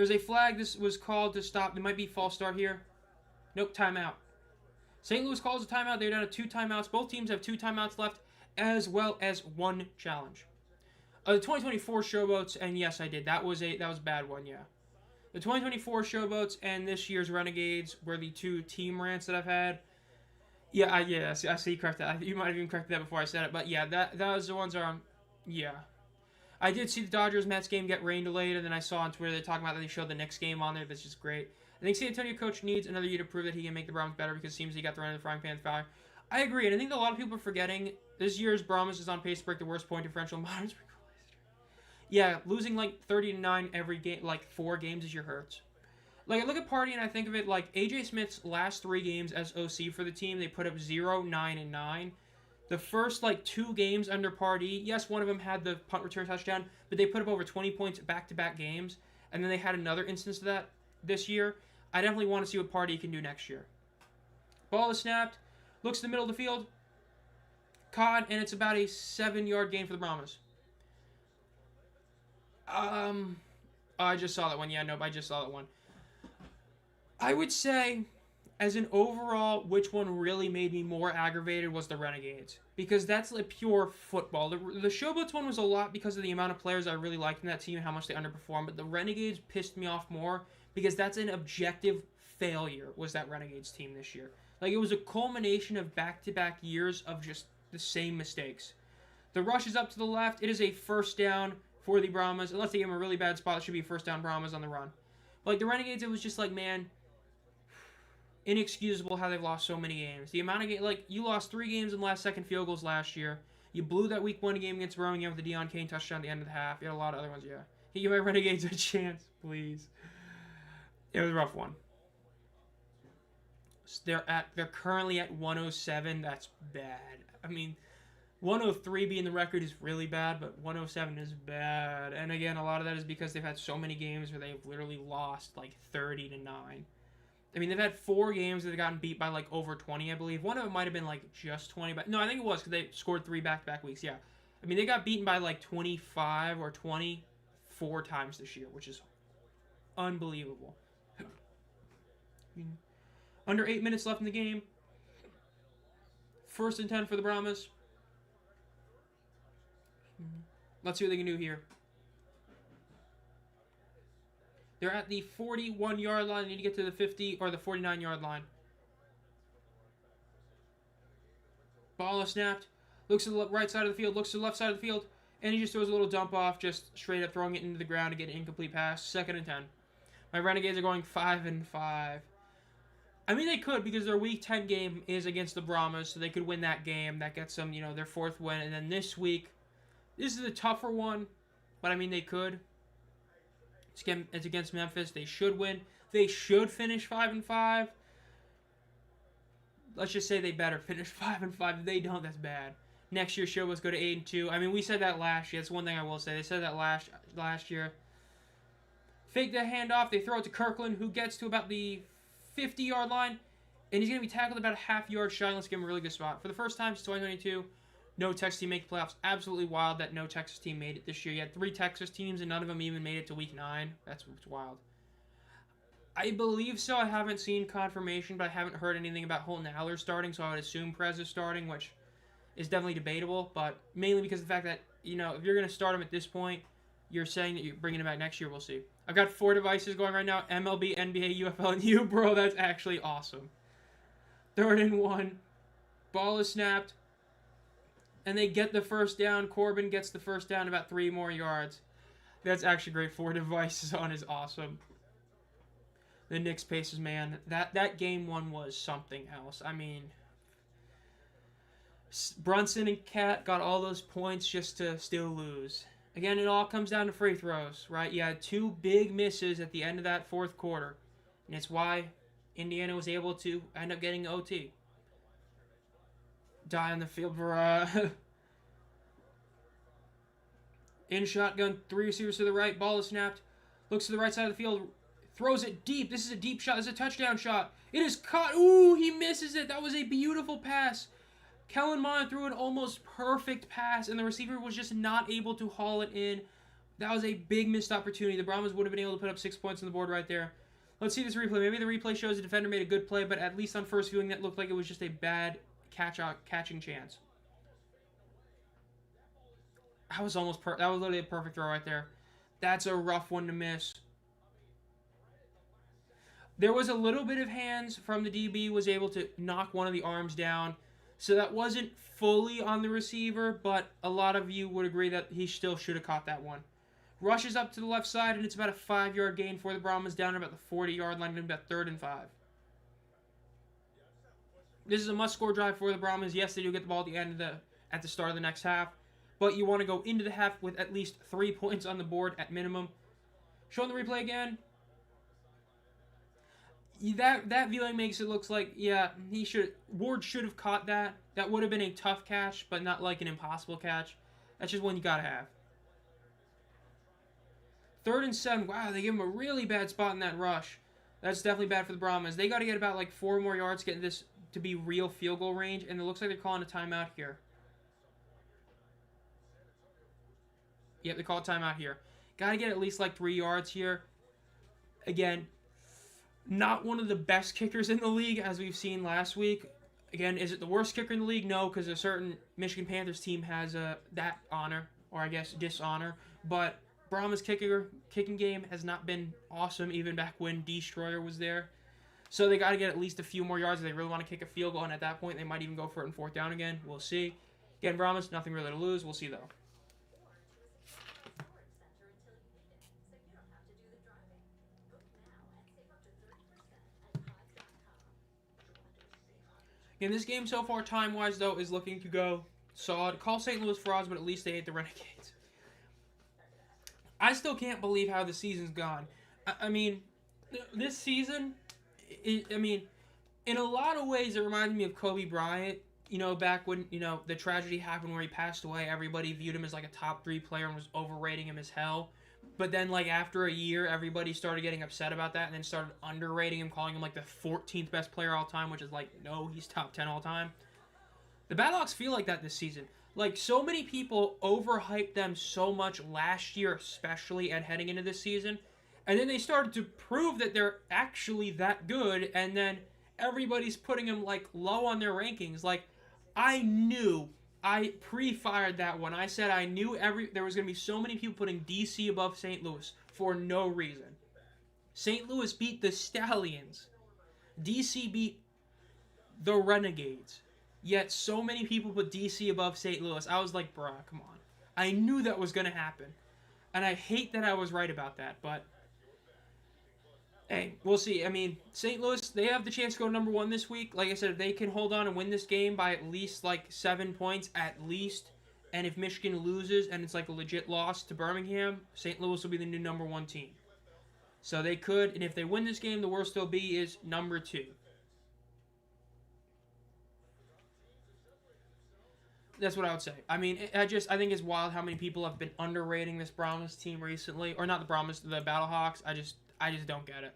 There's a flag. This was called to stop. There might be false start here. Nope, timeout. St. Louis calls a timeout. They're down to 2 timeouts. Both teams have 2 timeouts left, as well as 1 challenge. The 2024 Showboats, and yes, I did. That was a bad one, yeah. The 2024 Showboats and this year's Renegades were the 2 team rants that I've had. Yeah, I see you corrected that. You might have even corrected that before I said it, but yeah, that was the ones are, yeah. I did see the Dodgers-Mets game get rain delayed, and then I saw on Twitter they're talking about that they showed the Knicks game on there. That's just great. I think San Antonio coach needs another year to prove that he can make the Brahmas better because it seems he got thrown in the frying pan fire. I agree, and I think that a lot of people are forgetting this year's Brahmas is on pace to break the worst point differential in modern spring football history. Yeah, losing like 30-9 every game, like 4 games this year hurts. Like, I look at Party and I think of it like A.J. Smith's last 3 games as OC for the team, they put up 0, 9, and 9. The first, like, 2 games under Party, yes, one of them had the punt return touchdown, but they put up over 20 points back-to-back games, and then they had another instance of that this year. I definitely want to see what Party can do next year. Ball is snapped, looks to the middle of the field, caught, and it's about a 7-yard gain for the Brahmas. I just saw that one. Yeah, nope, I just saw that one. I would say, as an overall, which one really made me more aggravated was the Renegades. Because that's like pure football. The Showboats one was a lot because of the amount of players I really liked in that team and how much they underperformed. But the Renegades pissed me off more because that's an objective failure, was that Renegades team this year. Like, it was a culmination of back-to-back years of just the same mistakes. The rush is up to the left. It is a first down for the Brahmas. Unless they give them a really bad spot, it should be first down Brahmas on the run. But like the Renegades, it was just like, man, inexcusable how they've lost so many games. The amount of games, like, you lost 3 games in last-second field goals last year. You blew that Week 1 game against Birmingham with the Deion Kane touchdown at the end of the half. You had a lot of other ones, yeah. Can you give my Renegades a chance, please? It was a rough one. They're currently at 107. That's bad. I mean, 103 being the record is really bad, but 107 is bad. And again, a lot of that is because they've had so many games where they've literally lost like 30-9. I mean, they've had 4 games that they've gotten beat by like over 20, I believe. One of them might have been like just 20, but no, I think it was because they scored 3 back-to-back weeks. Yeah, I mean, they got beaten by like 25 or 24 times this year, which is unbelievable. Under 8 minutes left in the game. 1st and 10 for the Brahmas. Let's see what they can do here. They're at the 41-yard line. They need to get to the 50 or the 49-yard line. Ball is snapped. Looks to the right side of the field. Looks to the left side of the field. And he just throws a little dump off, just straight up throwing it into the ground to get an incomplete pass. 2nd and 10. My Renegades are going 5-5. I mean, they could because their Week 10 game is against the Brahmas, so they could win that game. That gets them, you know, their 4th win. And then this week, this is a tougher one, but I mean, they could. It's against Memphis. They should win. They should finish 5-5. Let's just say they better finish 5-5. If they don't, that's bad. Next year, Showboats go to 8-2. I mean, we said that last year. That's one thing I will say. They said that last year. Fake that handoff. They throw it to Kirkland, who gets to about the 50-yard line, and he's going to be tackled about a half-yard shy. Let's give him a really good spot. For the first time since 2022, no Texas team make the playoffs. Absolutely wild that no Texas team made it this year. You had 3 Texas teams, and none of them even made it to Week 9. That's wild. I believe so. I haven't seen confirmation, but I haven't heard anything about Holton Aller starting, so I would assume Perez is starting, which is definitely debatable, but mainly because of the fact that, you know, if you're going to start him at this point, you're saying that you're bringing him back next year. We'll see. I've got 4 devices going right now. MLB, NBA, UFL, and you, bro. That's actually awesome. 3rd and 1. Ball is snapped. And they get the first down. Corbin gets the first down, about 3 more yards. That's actually great. 4 devices on is awesome. The Knicks paces, man. That game 1 was something else. I mean, Brunson and Cat got all those points just to still lose. Again, it all comes down to free throws, right? You had 2 big misses at the end of that 4th quarter. And it's why Indiana was able to end up getting OT. Die on the field for in shotgun, 3 receivers to the right, ball is snapped, looks to the right side of the field, throws it deep. This is a deep shot. This is a touchdown shot. It is caught. Ooh, he misses it. That was a beautiful pass. Kellen Mond threw an almost perfect pass, and the receiver was just not able to haul it in. That was a big missed opportunity. The Brahmas would have been able to put up 6 points on the board right there. Let's see this replay. Maybe the replay shows the defender made a good play, but at least on first viewing, that looked like it was just a bad catching chance. That was that was literally a perfect throw right there. That's a rough one to miss. There was a little bit of hands from the DB, was able to knock one of the arms down. So that wasn't fully on the receiver, but a lot of you would agree that he still should have caught that one. Rushes up to the left side, and it's about a 5-yard gain for the Brahmas, down about the 40-yard line, and about 3rd and 5. This is a must-score drive for the Brahmas. Yes, they do get the ball at the start of the next half, but you want to go into the half with at least 3 points on the board at minimum. Showing the replay again. That viewing makes it look like, yeah, Ward should have caught that. That would have been a tough catch, but not like an impossible catch. That's just one you gotta have. 3rd and 7. Wow, they give him a really bad spot in that rush. That's definitely bad for the Brahmas. They got to get about like 4 more yards getting this to be real field goal range, and it looks like they're calling a timeout here. Yep, they call a timeout here. Got to get at least like 3 yards here. Again, not one of the best kickers in the league, as we've seen last week. Again, is it the worst kicker in the league? No, because a certain Michigan Panthers team has that honor, or I guess dishonor. But Brahmas' kicking game has not been awesome, even back when Destroyer was there. So they got to get at least a few more yards if they really want to kick a field goal, and at that point, they might even go for it in 4th down again. We'll see. Again, Brahmas, nothing really to lose. We'll see, though. In this game so far, time-wise, though, is looking to go solid. Call St. Louis frauds, but at least they ate the Renegades. I still can't believe how the season's gone. I mean, this season, I mean, in a lot of ways, it reminds me of Kobe Bryant. You know, back when, you know, the tragedy happened where he passed away, everybody viewed him as like a top 3 player and was overrating him as hell. But then, like, after a year, everybody started getting upset about that and then started underrating him, calling him, like, the 14th best player all time, which is, like, no, he's top 10 all time. The Battlehawks feel like that this season. Like, so many people overhyped them so much last year, especially, and heading into this season. And then they started to prove that they're actually that good, and then everybody's putting them, like, low on their rankings. Like, I pre-fired that one. I said I knew there was going to be so many people putting DC above St. Louis for no reason. St. Louis beat the Stallions. DC beat the Renegades. Yet so many people put DC above St. Louis. I was like, bruh, come on. I knew that was going to happen. And I hate that I was right about that, but hey, we'll see. I mean, St. Louis, they have the chance to go number 1 this week. Like I said, if they can hold on and win this game by at least, like, 7 points, at least, and if Michigan loses and it's, like, a legit loss to Birmingham, St. Louis will be the new number 1 team. So they could, and if they win this game, the worst they'll be is number 2. That's what I would say. I mean, I think it's wild how many people have been underrating this Brahmas team recently. Or not the Brahmas, the Battlehawks. I just don't get it.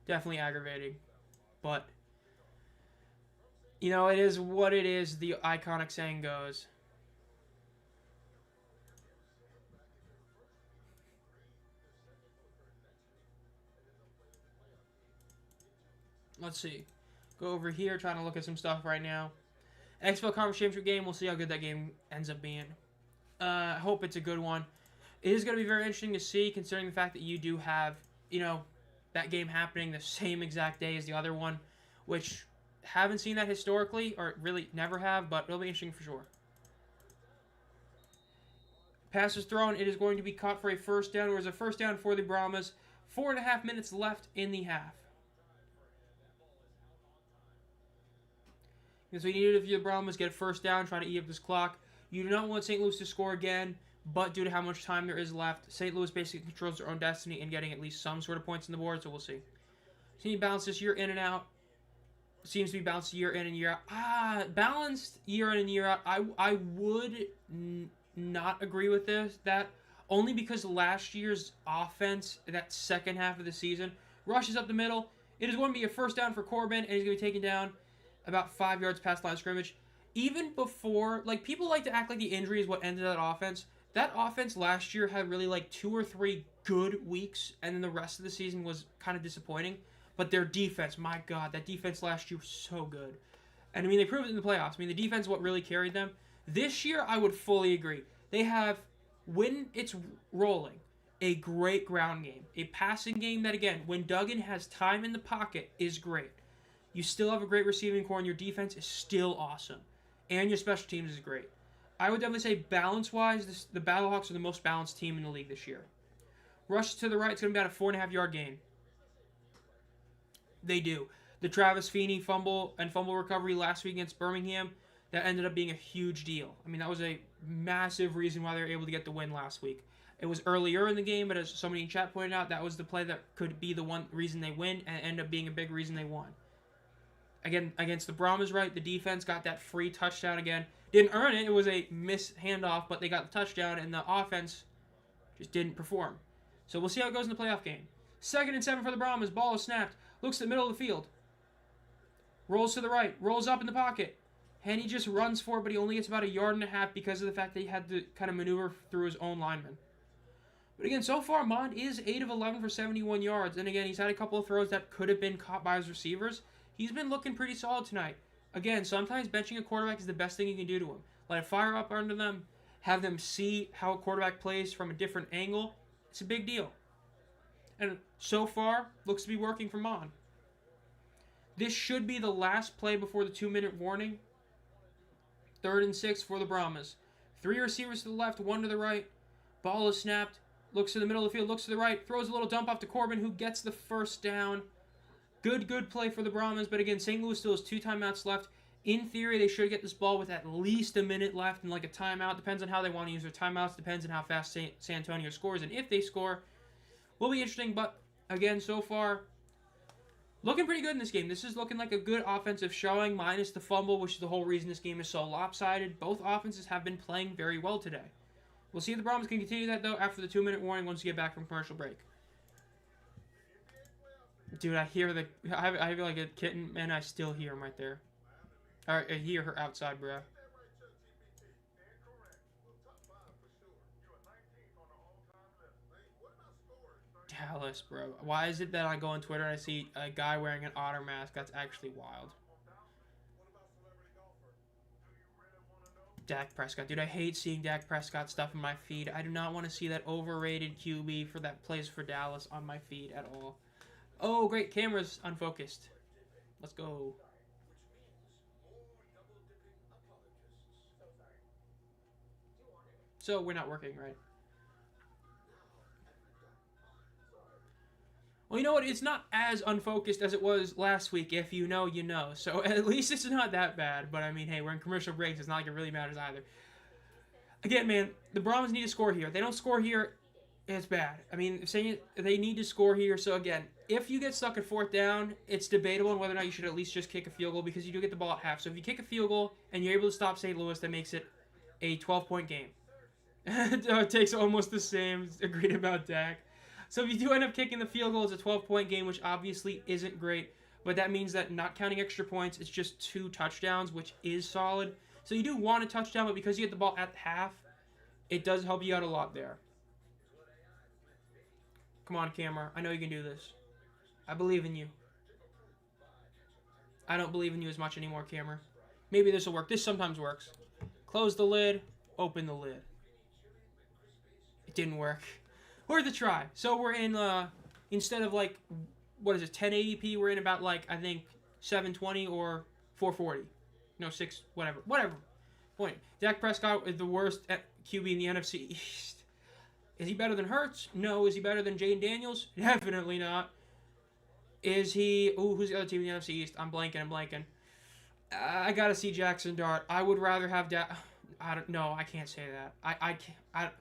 Definitely aggravating. But, you know, it is what it is, the iconic saying goes. Let's see. Go over here, trying to look at some stuff right now. XFL Conference Championship game, we'll see how good that game ends up being. I hope it's a good one. It is going to be very interesting to see, considering the fact that you do have, you know, that game happening the same exact day as the other one, which haven't seen that historically, or really never have, but it'll be interesting for sure. Pass is thrown. It is going to be caught for a 1st down. There's a 1st down for the Brahmas. 4.5 minutes left in the half. Because we needed, if the Brahmas get a 1st down, try to eat up this clock. You do not want St. Louis to score again, but due to how much time there is left, St. Louis basically controls their own destiny in getting at least some sort of points on the board, so we'll see. Team bounce this year in and out. Seems to be balanced year in and year out. Balanced year in and year out. I would not agree with that only because last year's offense, that second half of the season, rushes up the middle. It is going to be a 1st down for Corbin, and he's going to be taken down about 5 yards past line of scrimmage. Even before, like, people like to act like the injury is what ended that offense. That offense last year had really like 2 or 3 good weeks, and then the rest of the season was kind of disappointing. But their defense, my God, that defense last year was so good. And I mean, they proved it in the playoffs. I mean, the defense is what really carried them. This year, I would fully agree. They have, when it's rolling, a great ground game. A passing game that, again, when Duggan has time in the pocket, is great. You still have a great receiving core, and your defense is still awesome. And your special teams is great. I would definitely say, balance-wise, the Battlehawks are the most balanced team in the league this year. Rush to the right, it's going to be about a 4.5-yard gain. They do. The Travis Feeney fumble recovery last week against Birmingham, that ended up being a huge deal. I mean, that was a massive reason why they were able to get the win last week. It was earlier in the game, but as somebody in chat pointed out, that was the play that could be the one reason they win and end up being a big reason they won. Again, against the Brahmas, right, the defense got that free touchdown again. Didn't earn it. It was a missed handoff, but they got the touchdown, and the offense just didn't perform. So we'll see how it goes in the playoff game. 2nd and 7 for the Brahmas. Ball is snapped. Looks to the middle of the field. Rolls to the right. Rolls up in the pocket. And he just runs for it, but he only gets about 1.5 yards because of the fact that he had to kind of maneuver through his own lineman. But again, so far, Mond is 8 of 11 for 71 yards. And again, he's had a couple of throws that could have been caught by his receivers. He's been looking pretty solid tonight. Again, sometimes benching a quarterback is the best thing you can do to him. Let it fire up under them. Have them see how a quarterback plays from a different angle. It's a big deal. And so far, looks to be working for Mond. This should be the last play before the 2-minute warning. 3rd and 6 for the Brahmas. 3 receivers to the left, 1 to the right. Ball is snapped. Looks to the middle of the field, looks to the right. Throws a little dump off to Corbin, who gets the first down. Good play for the Brahmas. But again, St. Louis still has 2 timeouts left. In theory, they should get this ball with at least a minute left and like a timeout. Depends on how they want to use their timeouts. Depends on how fast San Antonio scores. And if they score, will be interesting. But again, so far, looking pretty good in this game. This is looking like a good offensive showing, minus the fumble, which is the whole reason this game is so lopsided. Both offenses have been playing very well today. We'll see if the Brahmas can continue that, though, after the 2-minute warning once we get back from commercial break. Dude, I hear I hear like a kitten, and I still hear him right there. I hear her outside, bro. Dallas, bro. Why is it that I go on Twitter and I see a guy wearing an otter mask? That's actually wild. Dak Prescott. Dude, I hate seeing Dak Prescott stuff in my feed. I do not want to see that overrated QB for that plays for Dallas on my feed at all. Oh, great. Camera's unfocused. Let's go. So, we're not working, right? Well, you know what? It's not as unfocused as it was last week. If you know, you know. So, at least it's not that bad. But, I mean, hey, we're in commercial breaks. It's not like it really matters either. Again, man, the Brahmas need to score here. If they don't score here, it's bad. I mean, saying they need to score here. So, again, if you get stuck at 4th down, it's debatable on whether or not you should at least just kick a field goal because you do get the ball at half. So, if you kick a field goal and you're able to stop St. Louis, that makes it a 12-point game. It takes almost the same. Agreed about Dak. So if you do end up kicking the field goal, it's a 12-point game, which obviously isn't great. But that means that not counting extra points, it's just 2 touchdowns, which is solid. So you do want a touchdown, but because you get the ball at half, it does help you out a lot there. Come on, camera. I know you can do this. I believe in you. I don't believe in you as much anymore, camera. Maybe this will work. This sometimes works. Close the lid. Open the lid. It didn't work. Worth a try. So we're in, instead of like, what is it, 1080p, we're in about like, I think, 720 or 440. No, 6, whatever. Point. Dak Prescott is the worst QB in the NFC East. Is he better than Hurts? No. Is he better than Jaden Daniels? Definitely not. Is he, who's the other team in the NFC East? I'm blanking. I gotta see Jackson Dart. I would rather have I don't know. I can't say that. I can't.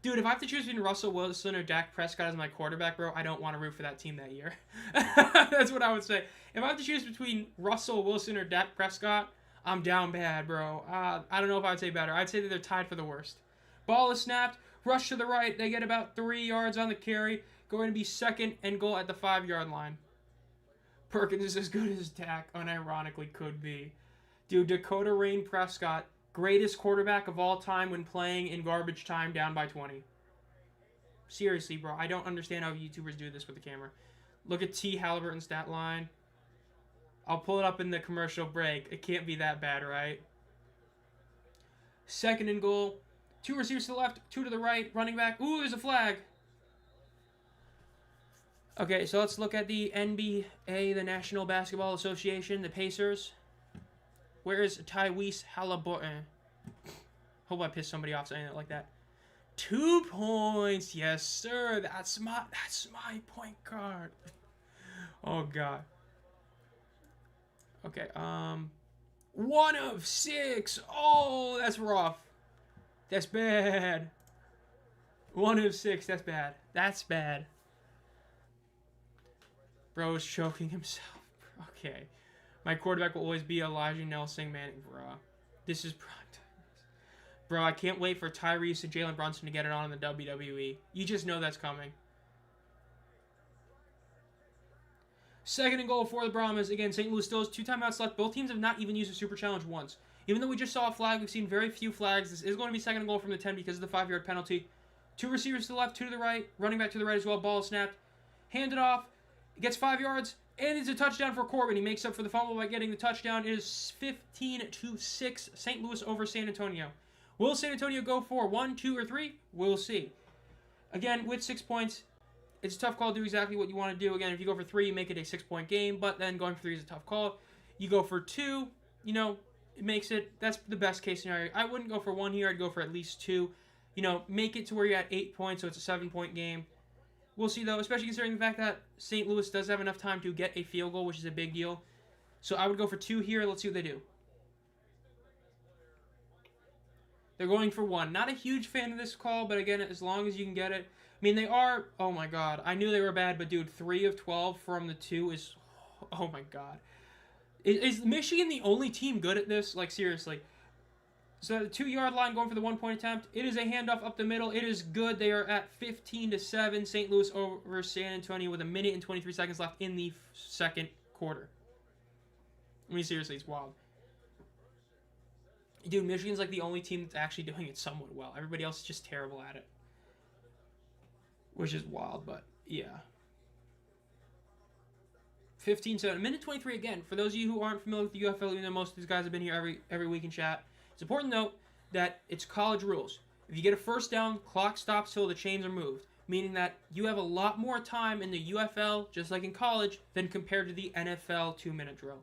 Dude, if I have to choose between Russell Wilson or Dak Prescott as my quarterback, bro, I don't want to root for that team that year. That's what I would say. If I have to choose between Russell Wilson or Dak Prescott, I'm down bad, bro. I don't know if I would say better. I'd say that they're tied for the worst. Ball is snapped. Rush to the right. They get about 3 yards on the carry. Going to be 2nd and goal at the 5-yard line. Perkins is as good as Dak unironically could be. Dude, Dakota Rain Prescott, greatest quarterback of all time when playing in garbage time down by 20. Seriously, bro. I don't understand how YouTubers do this with the camera. Look at T. Halliburton's stat line. I'll pull it up in the commercial break. It can't be that bad, right? Second and goal. 2 receivers to the left, 2 to the right. Running back. Ooh, there's a flag. Okay, so let's look at the NBA, the National Basketball Association, the Pacers. Where is Tyrese Halliburton? Hope I pissed somebody off saying it like that. 2 points. Yes, sir. That's my point guard. Oh, God. Okay, 1 of 6. Oh, that's rough. That's bad. 1 of 6. That's bad. That's bad. Bro's choking himself. Okay. My quarterback will always be Elijah Nelson Manning, bro. This is prime time. Bro, I can't wait for Tyrese and Jalen Brunson to get it on in the WWE. You just know that's coming. Second and goal for the Brahmas. Again, St. Louis still has 2 timeouts left. Both teams have not even used a super challenge once. Even though we just saw a flag, we've seen very few flags. This is going to be second and goal from the 10 because of the 5-yard penalty. 2 receivers to the left, 2 to the right. Running back to the right as well. Ball snapped. Handed off. It gets 5 yards. And it's a touchdown for Corbin. He makes up for the fumble by getting the touchdown. It is 15-6. St. Louis over San Antonio. Will San Antonio go for 1, 2, or 3? We'll see. Again, with 6 points, it's a tough call to do exactly what you want to do. Again, if you go for 3, you make it a 6-point game. But then going for 3 is a tough call. You go for 2, you know, it makes it, that's the best case scenario. I wouldn't go for 1 here. I'd go for at least 2. You know, make it to where you're at 8 points, so it's a 7-point game. We'll see, though, especially considering the fact that St. Louis does have enough time to get a field goal, which is a big deal. So I would go for 2 here. Let's see what they do. They're going for 1. Not a huge fan of this call, but again, as long as you can get it. I mean, they are, oh my God. I knew they were bad, but dude, 3 of 12 from the 2 is, oh my God. Is Michigan the only team good at this? Like, seriously. So the 2-yard line going for the 1-point attempt. It is a handoff up the middle. It is good. They are at 15-7. St. Louis over San Antonio with 1 minute and 23 seconds left in the second quarter. I mean, seriously, it's wild. Dude, Michigan's like the only team that's actually doing it somewhat well. Everybody else is just terrible at it. Which is wild, but yeah. 15-7. Minute 23 again. For those of you who aren't familiar with the UFL, even though most of these guys have been here every week in chat, it's important to note that it's college rules. If you get a first down, clock stops till the chains are moved, meaning that you have a lot more time in the UFL, just like in college, than compared to the NFL 2-minute drill.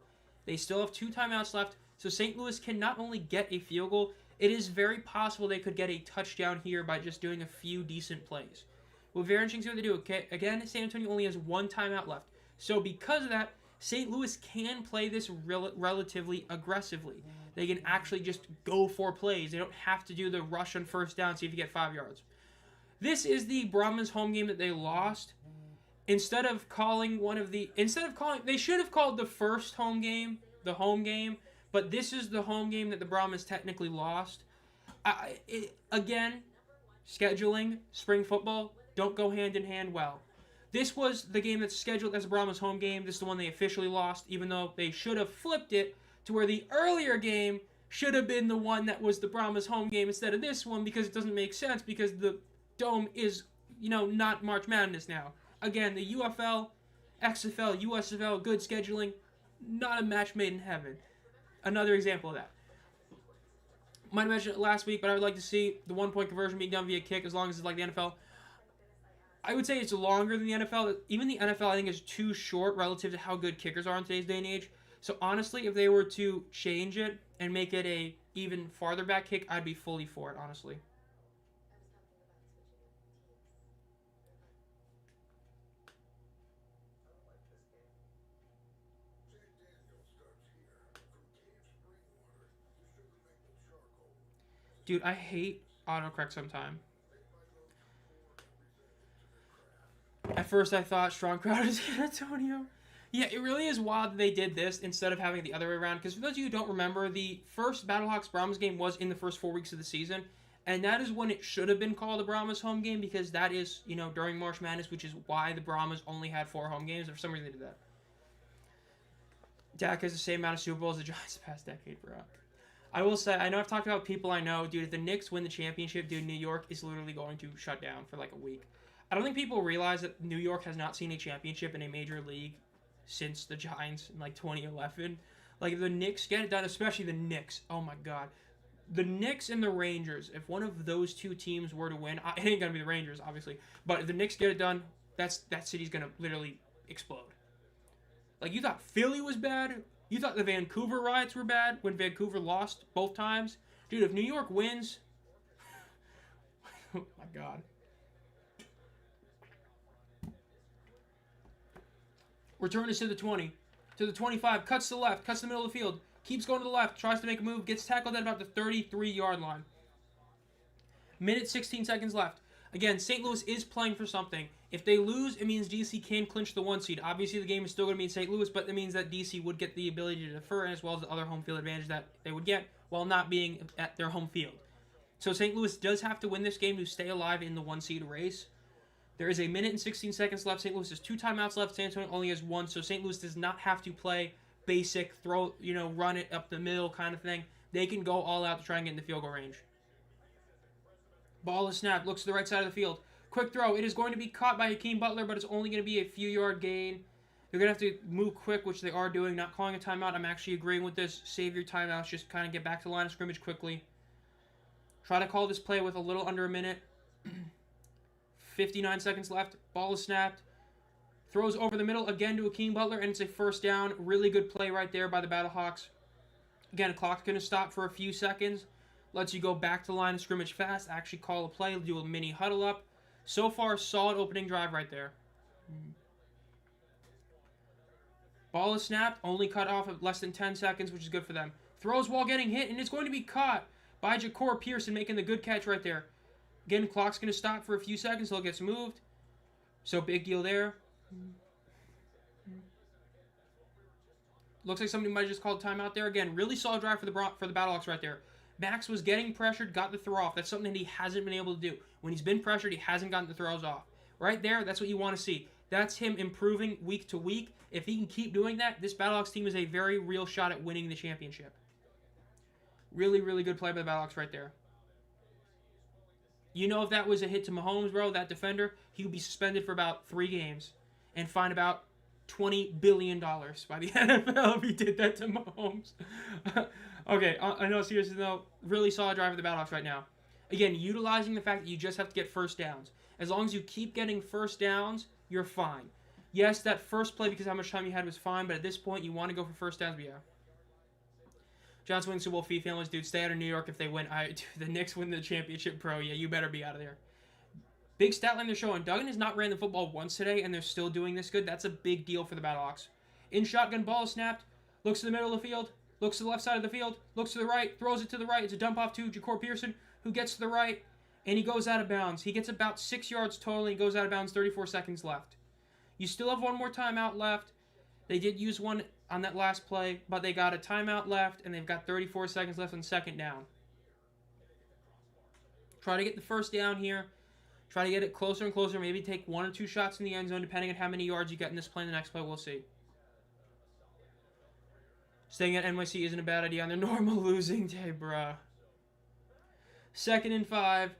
They still have 2 timeouts left, so St. Louis can not only get a field goal, it is very possible they could get a touchdown here by just doing a few decent plays. Well, very interesting to see what they do. Okay, again, San Antonio only has 1 timeout left. So because of that, St. Louis can play this relatively aggressively. They can actually just go for plays. They don't have to do the rush on first down, see if you get 5 yards. This is the Brahmas home game that they lost. They should have called the first home game, the home game, but this is the home game that the Brahmas technically lost. Again, scheduling, spring football, don't go hand in hand well. This was the game that's scheduled as a Brahmas home game. This is the one they officially lost, even though they should have flipped it to where the earlier game should have been the one that was the Brahmas home game instead of this one, because it doesn't make sense because the Dome is, not March Madness now. Again, the UFL, XFL, USFL, good scheduling, not a match made in heaven. Another example of that. Might have mentioned it last week, but I would like to see the 1-point conversion being done via kick as long as it's like the NFL. I would say it's longer than the NFL. Even the NFL, I think, is too short relative to how good kickers are in today's day and age. So honestly, if they were to change it and make it a even farther back kick, I'd be fully for it, honestly. Dude, I hate autocorrect sometimes. At first I thought strong crowd is San Antonio. Yeah, it really is wild that they did this instead of having it the other way around. Because for those of you who don't remember, the first Battlehawks Brahmas game was in the first 4 weeks of the season. And that is when it should have been called a Brahmas home game, because that is, during March Madness, which is why the Brahmas only had 4 home games. For some reason they did that. Dak has the same amount of Super Bowls as the Giants the past decade, bro. I will say, I know I've talked about people I know, dude. If the Knicks win the championship, dude, New York is literally going to shut down for like a week. I don't think people realize that New York has not seen a championship in a major league since the Giants in like 2011. Like if the Knicks get it done, especially the Knicks. Oh my God, the Knicks and the Rangers. If one of those two teams were to win, it ain't gonna be the Rangers, obviously. But if the Knicks get it done, that city's gonna literally explode. Like you thought Philly was bad. You thought the Vancouver riots were bad when Vancouver lost both times? Dude, if New York wins... oh my God. Returns to the 20. To the 25. Cuts to the left. Cuts to the middle of the field. Keeps going to the left. Tries to make a move. Gets tackled at about the 33-yard line. Minute 16 seconds left. Again, St. Louis is playing for something. If they lose, it means DC can clinch the 1 seed. Obviously, the game is still going to be in St. Louis, but that means that DC would get the ability to defer as well as the other home field advantage that they would get while not being at their home field. So St. Louis does have to win this game to stay alive in the 1 seed race. There is a minute and 16 seconds left. St. Louis has 2 timeouts left. San Antonio only has 1, so St. Louis does not have to play basic, run it up the middle kind of thing. They can go all out to try and get in the field goal range. Ball is snapped. Looks to the right side of the field. Quick throw. It is going to be caught by Hakeem Butler, but it's only going to be a few-yard gain. They're going to have to move quick, which they are doing. Not calling a timeout. I'm actually agreeing with this. Save your timeouts. Just kind of get back to the line of scrimmage quickly. Try to call this play with a little under a minute. 59 seconds left. Ball is snapped. Throws over the middle again to Hakeem Butler, and it's a first down. Really good play right there by the Battlehawks. Again, clock's going to stop for a few seconds. Lets you go back to the line of scrimmage fast. Actually call a play. Do a mini huddle up. So far, solid opening drive right there. Ball is snapped. Only cut off at less than 10 seconds, which is good for them. Throws while getting hit, and it's going to be caught by Ja'Cour Pearson, making the good catch right there. Again, clock's going to stop for a few seconds until it gets moved. So, big deal there. Looks like somebody might have just called timeout there. Again, really solid drive for the Battlehawks right there. Max was getting pressured, got the throw off. That's something that he hasn't been able to do. When he's been pressured, he hasn't gotten the throws off. Right there, that's what you want to see. That's him improving week to week. If he can keep doing that, this Battlehawks team is a very real shot at winning the championship. Really, really good play by the Battlehawks right there. You know, if that was a hit to Mahomes, bro, that defender, he would be suspended for about 3 games and fined about $20 billion by the NFL if he did that to Mahomes. Okay, I know, seriously though, really solid drive of the Battlehawks right now. Again, utilizing the fact that you just have to get first downs. As long as you keep getting first downs, you're fine. Yes, that first play, because how much time you had, was fine, but at this point, you want to go for first downs, but yeah. Johnson winning Super Bowl fee families, dude, stay out of New York if they win. The Knicks win the championship, bro. Yeah, you better be out of there. Big stat line they're showing. Duggan has not ran the football once today, and they're still doing this good. That's a big deal for the Battlehawks. In shotgun, ball is snapped. Looks to the middle of the field. Looks to the left side of the field. Looks to the right. Throws it to the right. It's a dump off to Ja'Cour Pearson, who gets to the right, and he goes out of bounds. He gets about 6 yards total, and he goes out of bounds. 34 seconds left. You still have one more timeout left. They did use one on that last play, but they got a timeout left, and they've got 34 seconds left on second down. Try to get the first down here. Try to get it closer and closer. Maybe take 1 or 2 shots in the end zone, depending on how many yards you get in this play and the next play. We'll see. Staying at NYC isn't a bad idea on their normal losing day, bruh. 2nd and 5.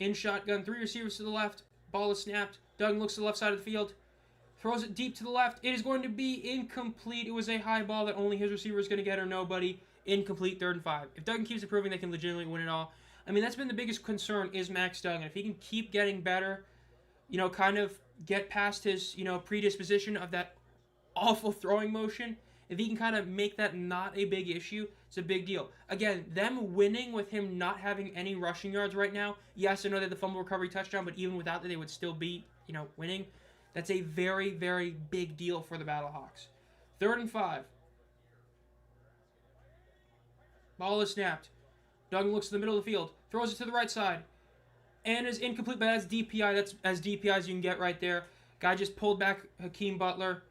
In shotgun. 3 receivers to the left. Ball is snapped. Duggan looks to the left side of the field. Throws it deep to the left. It is going to be incomplete. It was a high ball that only his receiver is going to get or nobody. Incomplete, 3rd and 5. If Duggan keeps improving, they can legitimately win it all. I mean, that's been the biggest concern is Max Duggan. If he can keep getting better, kind of get past his, predisposition of that awful throwing motion, if he can kind of make that not a big issue, it's a big deal. Again, them winning with him not having any rushing yards right now, yes, I know they had the fumble recovery touchdown, but even without that, they would still be, winning. That's a very, very big deal for the Battlehawks. 3rd and 5. Ball is snapped. Duggan looks to the middle of the field. Throws it to the right side. And is incomplete, but that's DPI. That's as DPI as you can get right there. Guy just pulled back Hakeem Butler.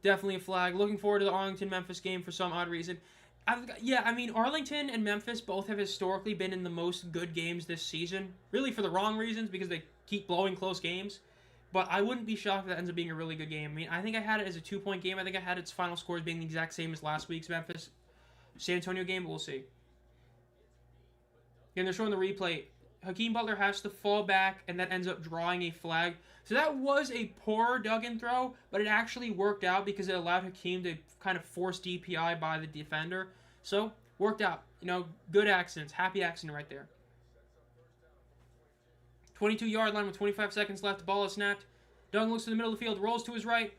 Definitely a flag. Looking forward to the Arlington-Memphis game for some odd reason. Arlington and Memphis both have historically been in the most good games this season. Really for the wrong reasons, because they keep blowing close games. But I wouldn't be shocked if that ends up being a really good game. I think I had it as a 2-point game. I think I had its final scores being the exact same as last week's Memphis San Antonio game, but we'll see. Again, they're showing the replay. Hakeem Butler has to fall back, and that ends up drawing a flag. So that was a poor Duggan throw, but it actually worked out because it allowed Hakeem to kind of force DPI by the defender. So, worked out. You know, good accidents. Happy accident right there. 22-yard line with 25 seconds left. The ball is snapped. Duggan looks to the middle of the field, rolls to his right,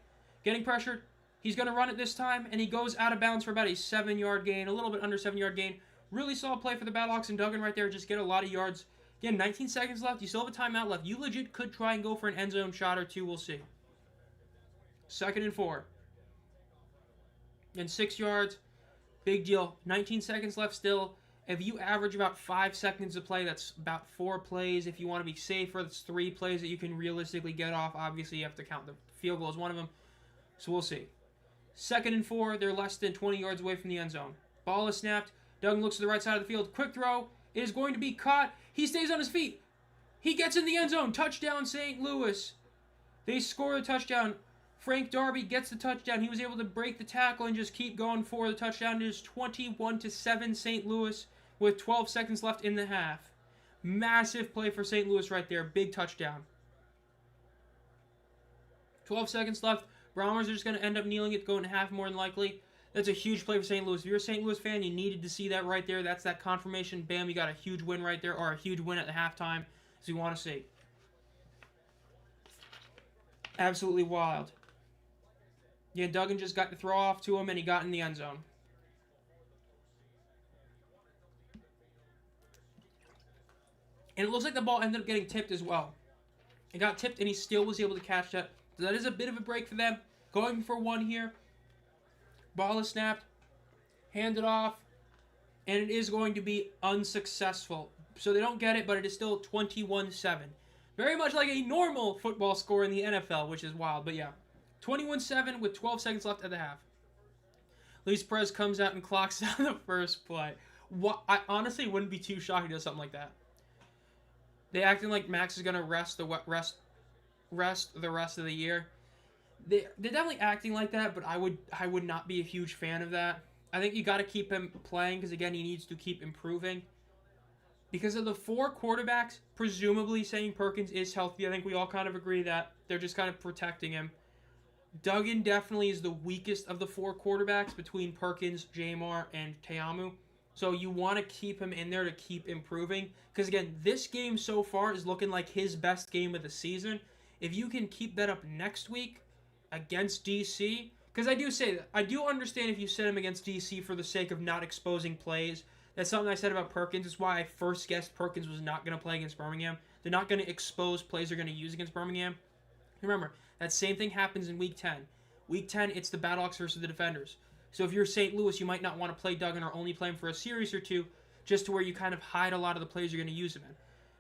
getting pressured. He's going to run it this time, and he goes out of bounds for about a 7-yard gain, a little bit under 7-yard gain. Really solid play for the Battlehawks, and Duggan right there just get a lot of yards. Again, 19 seconds left. You still have a timeout left. You legit could try and go for an end zone shot or two. We'll see. 2nd and 4. And 6 yards. Big deal. 19 seconds left still. If you average about 5 seconds to play, that's about 4 plays. If you want to be safer, that's 3 plays that you can realistically get off. Obviously, you have to count the field goal as one of them. So we'll see. 2nd and 4. They're less than 20 yards away from the end zone. Ball is snapped. Duggan looks to the right side of the field. Quick throw. It is going to be caught. He stays on his feet. He gets in the end zone. Touchdown, St. Louis. They score a touchdown. Frank Darby gets the touchdown. He was able to break the tackle and just keep going for the touchdown. It is 21-7 St. Louis with 12 seconds left in the half. Massive play for St. Louis right there. Big touchdown. 12 seconds left. Brahmas are just going to end up kneeling it, going to half more than likely. That's a huge play for St. Louis. If you're a St. Louis fan, you needed to see that right there. That's that confirmation. Bam, you got a huge win right there, or a huge win at the halftime, as you want to see. Absolutely wild. Yeah, Duggan just got to throw off to him, and he got in the end zone. And it looks like the ball ended up getting tipped as well. It got tipped, and he still was able to catch that. So that is a bit of a break for them. Going for one here. Ball is snapped, handed off, and it is going to be unsuccessful. So they don't get it, but it is still 21-7. Very much like a normal football score in the NFL, which is wild. But yeah, 21-7 with 12 seconds left at the half. Luis Perez comes out and clocks down the first play. I honestly wouldn't be too shocked if he does something like that. They acting like Max is going to rest the rest of the year. They're definitely acting like that, but I would not be a huge fan of that. I think you got to keep him playing because, again, he needs to keep improving. Because of the 4 quarterbacks, presumably saying Perkins is healthy, I think we all kind of agree that they're just kind of protecting him. Duggan definitely is the weakest of the 4 quarterbacks between Perkins, Jamar, and Te'amu. So you want to keep him in there to keep improving. Because, again, this game so far is looking like his best game of the season. If you can keep that up next week against DC, because I do say that, I do understand if you set him against DC for the sake of not exposing plays. That's something I said about Perkins. It's why I first guessed Perkins was not going to play against Birmingham. They're not going to expose plays they're going to use against Birmingham. Remember, that same thing happens in Week 10. Week 10, it's the Battlehawks versus the Defenders. So if you're St. Louis, you might not want to play Duggan or only play him for a series or two, just to where you kind of hide a lot of the plays you're going to use him in.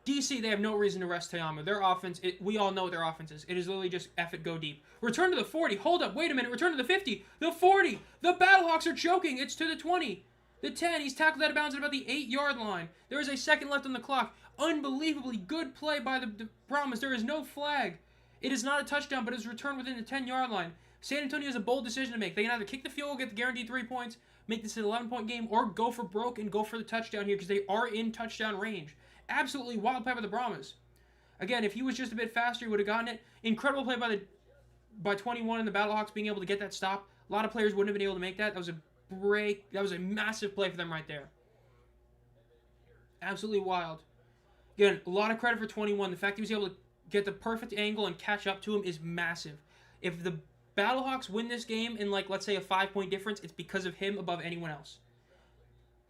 DC, they have no reason to rest Te'amu. Their offense, we all know what their offense is. It is literally just F it, go deep. Return to the 40. Hold up, wait a minute. Return to the 50. The 40. The Battlehawks are choking. It's to the 20. The 10. He's tackled out of bounds at about the 8-yard line. There is a second left on the clock. Unbelievably good play by the Brahmas. There is no flag. It is not a touchdown, but it is returned within the 10-yard line. San Antonio has a bold decision to make. They can either kick the field goal, get the guaranteed 3 points, make this an 11-point game, or go for broke and go for the touchdown here because they are in touchdown range. Absolutely wild play by the Brahmas. Again, if he was just a bit faster, he would have gotten it. Incredible play by 21 and the Battlehawks being able to get that stop. A lot of players wouldn't have been able to make that. That was a break. That was a massive play for them right there. Absolutely wild. Again, a lot of credit for 21. The fact he was able to get the perfect angle and catch up to him is massive. If the Battlehawks win this game in, like, let's say a 5-point difference, it's because of him above anyone else.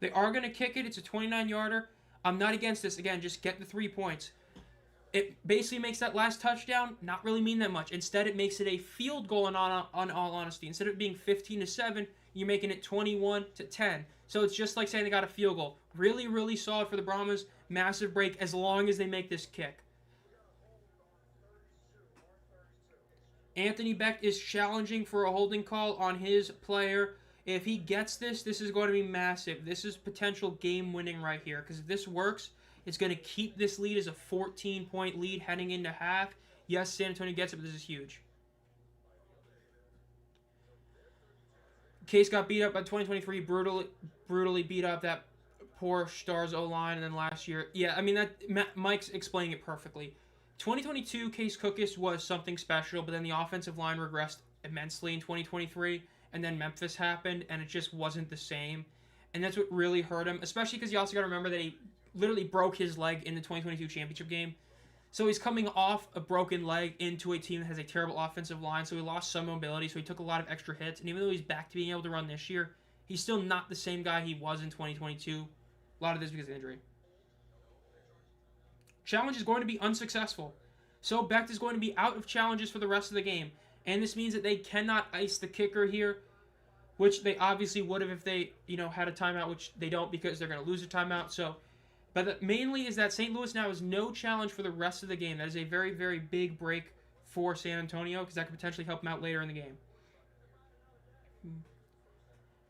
They are going to kick it. It's a 29-yarder. I'm not against this. Again, just get the 3 points. It basically makes that last touchdown not really mean that much. Instead, it makes it a field goal in all honesty. Instead of it being 15-7, you're making it 21-10. So it's just like saying they got a field goal. Really, really solid for the Brahmas. Massive break as long as they make this kick. Anthony Beck is challenging for a holding call on his player. If he gets this, this is going to be massive. This is potential game-winning right here. Because if this works, it's going to keep this lead as a 14-point lead heading into half. Yes, San Antonio gets it, but this is huge. Case got beat up by 2023, brutally beat up that poor Stars O-line, and then last year, yeah, I mean, Mike's explaining it perfectly. 2022, Case Cookus was something special, but then the offensive line regressed immensely in 2023, and then Memphis happened, and it just wasn't the same. And that's what really hurt him, especially because you also got to remember that he literally broke his leg in the 2022 championship game. So he's coming off a broken leg into a team that has a terrible offensive line, so he lost some mobility, so he took a lot of extra hits. And even though he's back to being able to run this year, he's still not the same guy he was in 2022. A lot of this because of injury. Challenge is going to be unsuccessful. So Becht is going to be out of challenges for the rest of the game. And this means that they cannot ice the kicker here, which they obviously would have if they, had a timeout, which they don't because they're going to lose a timeout. So, but mainly is that St. Louis now has no challenge for the rest of the game. That is a very, very big break for San Antonio because that could potentially help them out later in the game.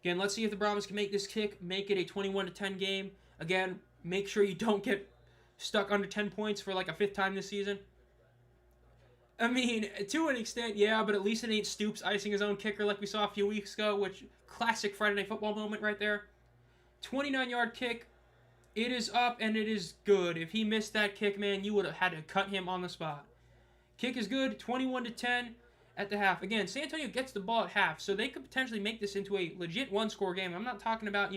Again, let's see if the Brahmas can make this kick, make it a 21-10 game. Again, make sure you don't get stuck under 10 points for like a 5th time this season. I mean, to an extent, yeah, but at least it ain't Stoops icing his own kicker like we saw a few weeks ago, which classic Friday Night Football moment right there. 29-yard kick. It is up, and it is good. If he missed that kick, man, you would have had to cut him on the spot. Kick is good, 21-10 at the half. Again, San Antonio gets the ball at half, so they could potentially make this into a legit one-score game. I'm not talking about,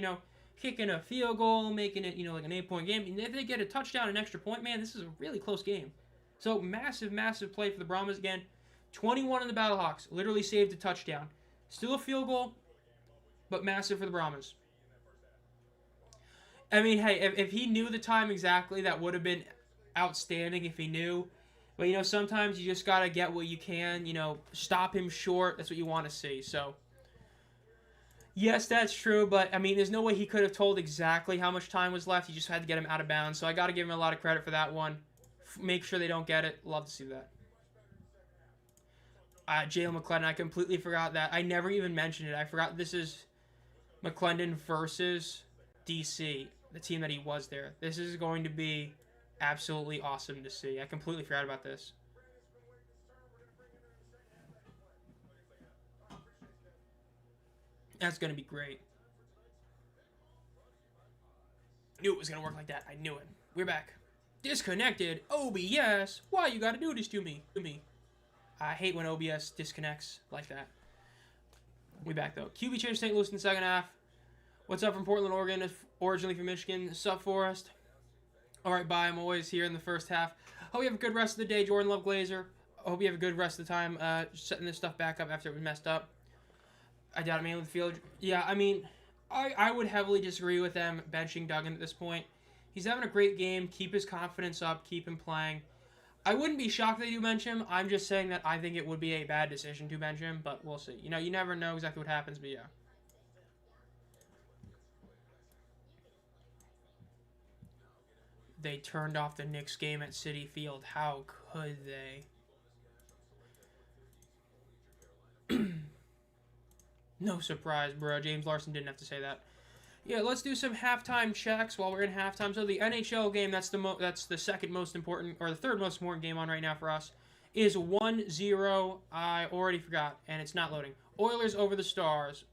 kicking a field goal, making it, like an 8-point game. And if they get a touchdown, an extra point, man, this is a really close game. So, massive, massive play for the Brahmas again. 21 on the Battlehawks. Literally saved a touchdown. Still a field goal, but massive for the Brahmas. I mean, hey, if he knew the time exactly, that would have been outstanding if he knew. But, sometimes you just got to get what you can, stop him short. That's what you want to see. So, yes, that's true. But, I mean, there's no way he could have told exactly how much time was left. He just had to get him out of bounds. So, I got to give him a lot of credit for that one. Make sure they don't get it. Love to see that. Jalen McClendon, I completely forgot that. I never even mentioned it. I forgot this is McClendon versus DC, the team that he was there. This is going to be absolutely awesome to see. I completely forgot about this. That's going to be great. Knew it was going to work like that. I knew it. We're back. Disconnected. OBS. Why you gotta do this to me? I hate when OBS disconnects like that. We back though. QB change St. Louis in the second half. What's up from Portland, Oregon? Originally from Michigan. Sup, Forrest? Alright, bye. I'm always here in the first half. Hope you have a good rest of the day, Jordan Love Glazer. Hope you have a good rest of the time setting this stuff back up after it was messed up. I doubt it mainly the field. Yeah, I mean, I would heavily disagree with them benching Duggan at this point. He's having a great game. Keep his confidence up. Keep him playing. I wouldn't be shocked that you bench him. I'm just saying that I think it would be a bad decision to bench him, but we'll see. You never know exactly what happens, but yeah. They turned off the Knicks game at Citi Field. How could they? No surprise, bro. James Larson didn't have to say that. Yeah, let's do some halftime checks while we're in halftime. So the NHL game, that's the second most important, or the third most important game on right now for us, is 1-0. I already forgot, and it's not loading. Oilers over the Stars.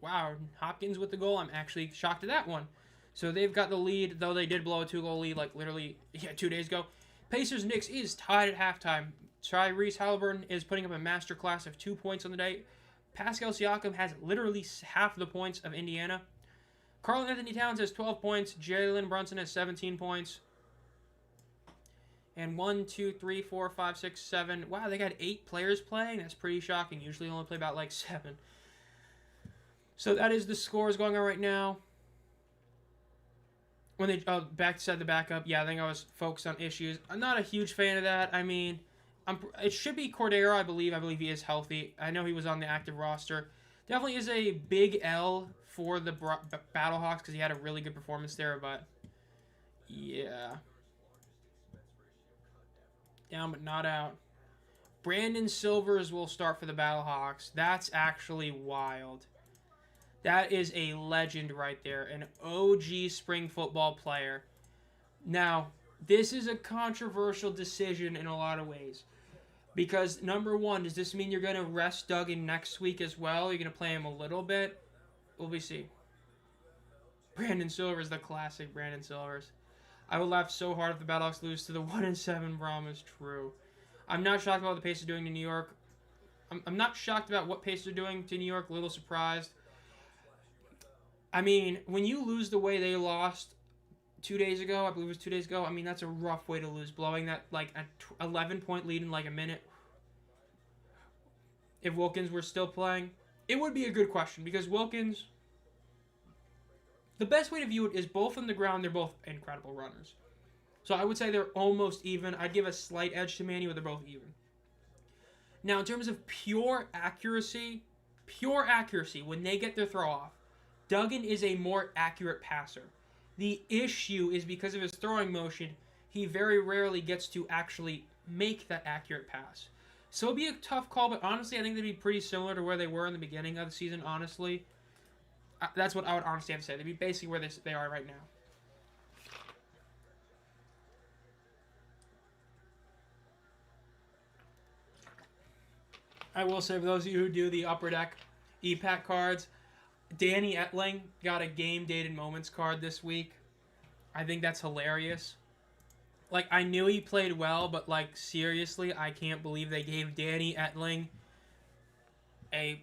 Wow, Hopkins with the goal. I'm actually shocked at that one. So they've got the lead, though they did blow a 2-goal lead like literally 2 days ago. Pacers-Knicks is tied at halftime. Tyrese Halliburton is putting up a masterclass of 2 points on the day. Pascal Siakam has literally half the points of Indiana. Karl Anthony Towns has 12 points. Jalen Brunson has 17 points. And 1, 2, 3, 4, 5, 6, 7. Wow, they got 8 players playing. That's pretty shocking. Usually they only play about like 7. So that is the scores going on right now. When they back said the backup, yeah, I think I was focused on issues. I'm not a huge fan of that. I mean, it should be Cordero, I believe. I believe he is healthy. I know he was on the active roster. Definitely is a big L for the Battlehawks because he had a really good performance there, but yeah. Down but not out. Brandon Silvers will start for the Battlehawks. That's actually wild. That is a legend right there. An OG spring football player. Now, this is a controversial decision in a lot of ways. Because, number one, does this mean you're going to rest Duggan next week as well? You're going to play him a little bit? will we see? Brandon Silvers, the classic Brandon Silvers. I would laugh so hard if the Battlehawks lose to the 1-7 Brahmas. True. I'm not shocked about what the Pacers are doing to New York. I'm not shocked about what Pacers are doing to New York. A little surprised. I mean, when you lose the way they lost 2 days ago, I believe it was 2 days ago, I mean, that's a rough way to lose. Blowing that, like, an 11-point lead in, like, a minute. If Wilkins were still playing, it would be a good question. Because Wilkins, the best way to view it is both on the ground, they're both incredible runners. So I would say they're almost even. I'd give a slight edge to Manny, but they're both even. Now, in terms of pure accuracy, when they get their throw off, Duggan is a more accurate passer. The issue is because of his throwing motion, he very rarely gets to actually make that accurate pass. So it'll be a tough call, but honestly, I think they'd be pretty similar to where they were in the beginning of the season, honestly. That's what I would honestly have to say. They'd be basically where they are right now. I will say, for those of you who do the Upper Deck E-Pack cards, Danny Etling got a game-dated moments card this week. I think that's hilarious. Like, I knew he played well, but, like, seriously, I can't believe they gave Danny Etling a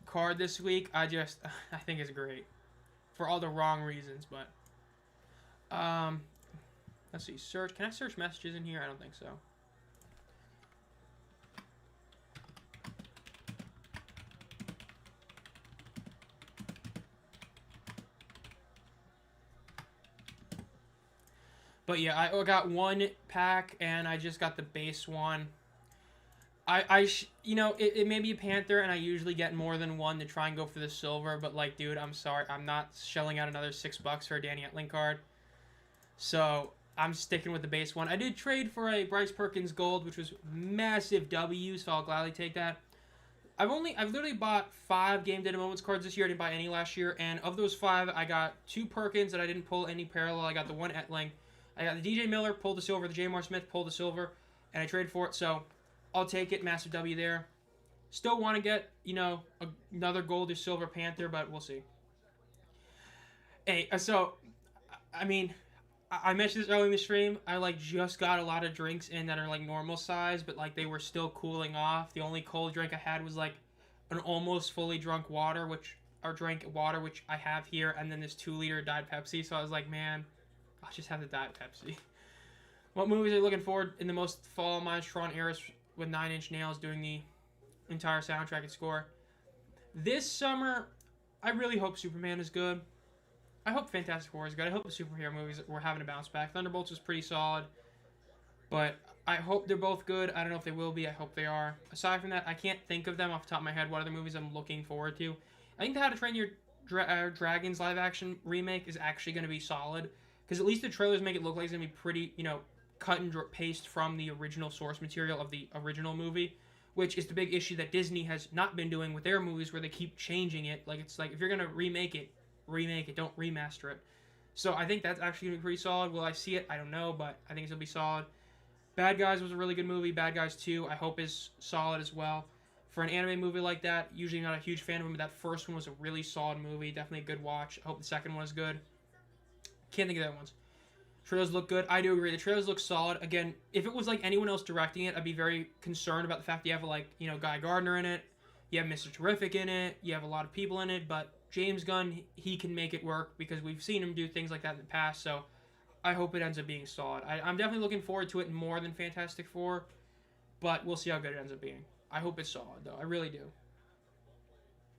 card this week. I think it's great. For all the wrong reasons, but... let's see, search. Can I search messages in here? I don't think so. But yeah, I got one pack, and I just got the base one. It may be a Panther, and I usually get more than one to try and go for the silver. But, like, dude, I'm sorry. I'm not shelling out another $6 for a Danny Etling card. So, I'm sticking with the base one. I did trade for a Bryce Perkins Gold, which was massive W, so I'll gladly take that. I've literally bought 5 Game Day Moments cards this year. I didn't buy any last year. And of those 5, I got 2 Perkins that I didn't pull any parallel. I got the 1 Etling. I got the DJ Miller, pulled the silver. The Jamar Smith, pulled the silver. And I traded for it, so I'll take it. Massive W there. Still want to get, another gold or silver Panther, but we'll see. Hey, so, I mean, I mentioned this earlier in the stream. I, just got a lot of drinks in that are, normal size, but, they were still cooling off. The only cold drink I had was, an almost fully drunk water, which I have here, and then this 2-liter Diet Pepsi. So I was like, man, I'll just have the Diet Pepsi. What movies are you looking forward in the most Fall Minds Tron eras with 9 Inch Nails doing the entire soundtrack and score? This summer, I really hope Superman is good. I hope Fantastic Four is good. I hope the superhero movies were having a bounce back. Thunderbolts was pretty solid. But I hope they're both good. I don't know if they will be. I hope they are. Aside from that, I can't think of them off the top of my head. What other movies I'm looking forward to? I think the How to Train Your Dragons live-action remake is actually going to be solid. Because at least the trailers make it look like it's going to be pretty, cut and paste from the original source material of the original movie, which is the big issue that Disney has not been doing with their movies, where they keep changing it. It's like, if you're going to remake it, don't remaster it. So I think that's actually going to be pretty solid. Will I see it? I don't know, but I think it's going to be solid. Bad Guys was a really good movie. Bad Guys 2, I hope, is solid as well. For an anime movie like that, usually not a huge fan of them, but that first one was a really solid movie. Definitely a good watch. I hope the second one is good. Can't think of the other ones. Trailers look good. I do agree. The trailers look solid. Again, if it was anyone else directing it, I'd be very concerned about the fact that you have Guy Gardner in it. You have Mr. Terrific in it. You have a lot of people in it. But James Gunn, he can make it work because we've seen him do things like that in the past. So I hope it ends up being solid. I'm definitely looking forward to it more than Fantastic Four. But we'll see how good it ends up being. I hope it's solid, though. I really do.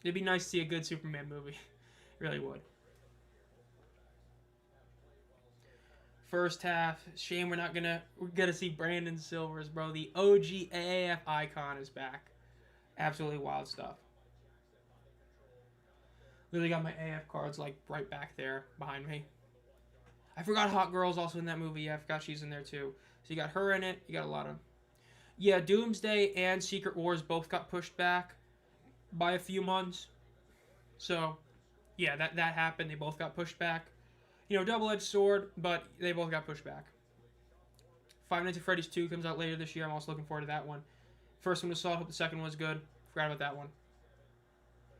It'd be nice to see a good Superman movie. It really would. First half, shame we're gonna see Brandon Silvers, bro. The OG AAF icon is back. Absolutely wild stuff. Literally got my AF cards right back there behind me. I forgot Hot Girl's also in that movie. Yeah, I forgot she's in there too. So you got her in it. You got a lot of... Yeah, Doomsday and Secret Wars both got pushed back by a few months. So, yeah, that happened. They both got pushed back. Double-edged sword, but they both got pushed back. Five Nights at Freddy's 2 comes out later this year. I'm also looking forward to that one. First one was solid. Hope the second one was good. Forgot about that one.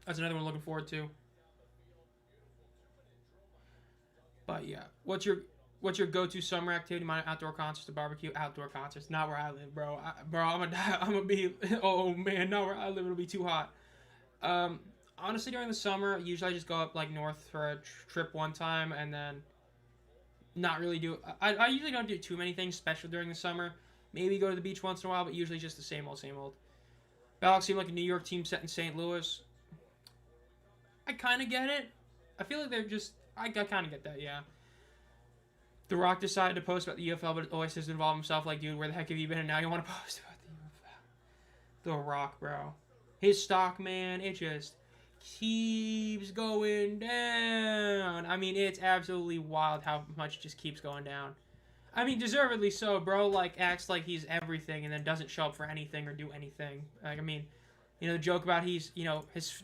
That's another one looking forward to. Yeah. What's your go-to summer activity? Mine outdoor concerts, to barbecue, outdoor concerts. Not where I live, bro. I'm gonna be. Oh man, not where I live. It'll be too hot. Um, Honestly, during the summer, usually I just go up like north for a trip one time, and then not really do. I usually don't do too many things special during the summer. Maybe go to the beach once in a while, but usually just the same old, same old. Battlehawks seem like a New York team set in St. Louis. I kind of get it. I feel like they're just. I kind of get that, yeah. The Rock decided to post about the UFL, but always has involved himself. Like, dude, where the heck have you been? And now you want to post about the UFL? The Rock, bro. His stock, man, it just keeps going down. I mean, it's absolutely wild how much it just keeps going down. I mean, deservedly so, bro. Like, acts like he's everything and then doesn't show up for anything or do anything. Like, I mean, the joke about his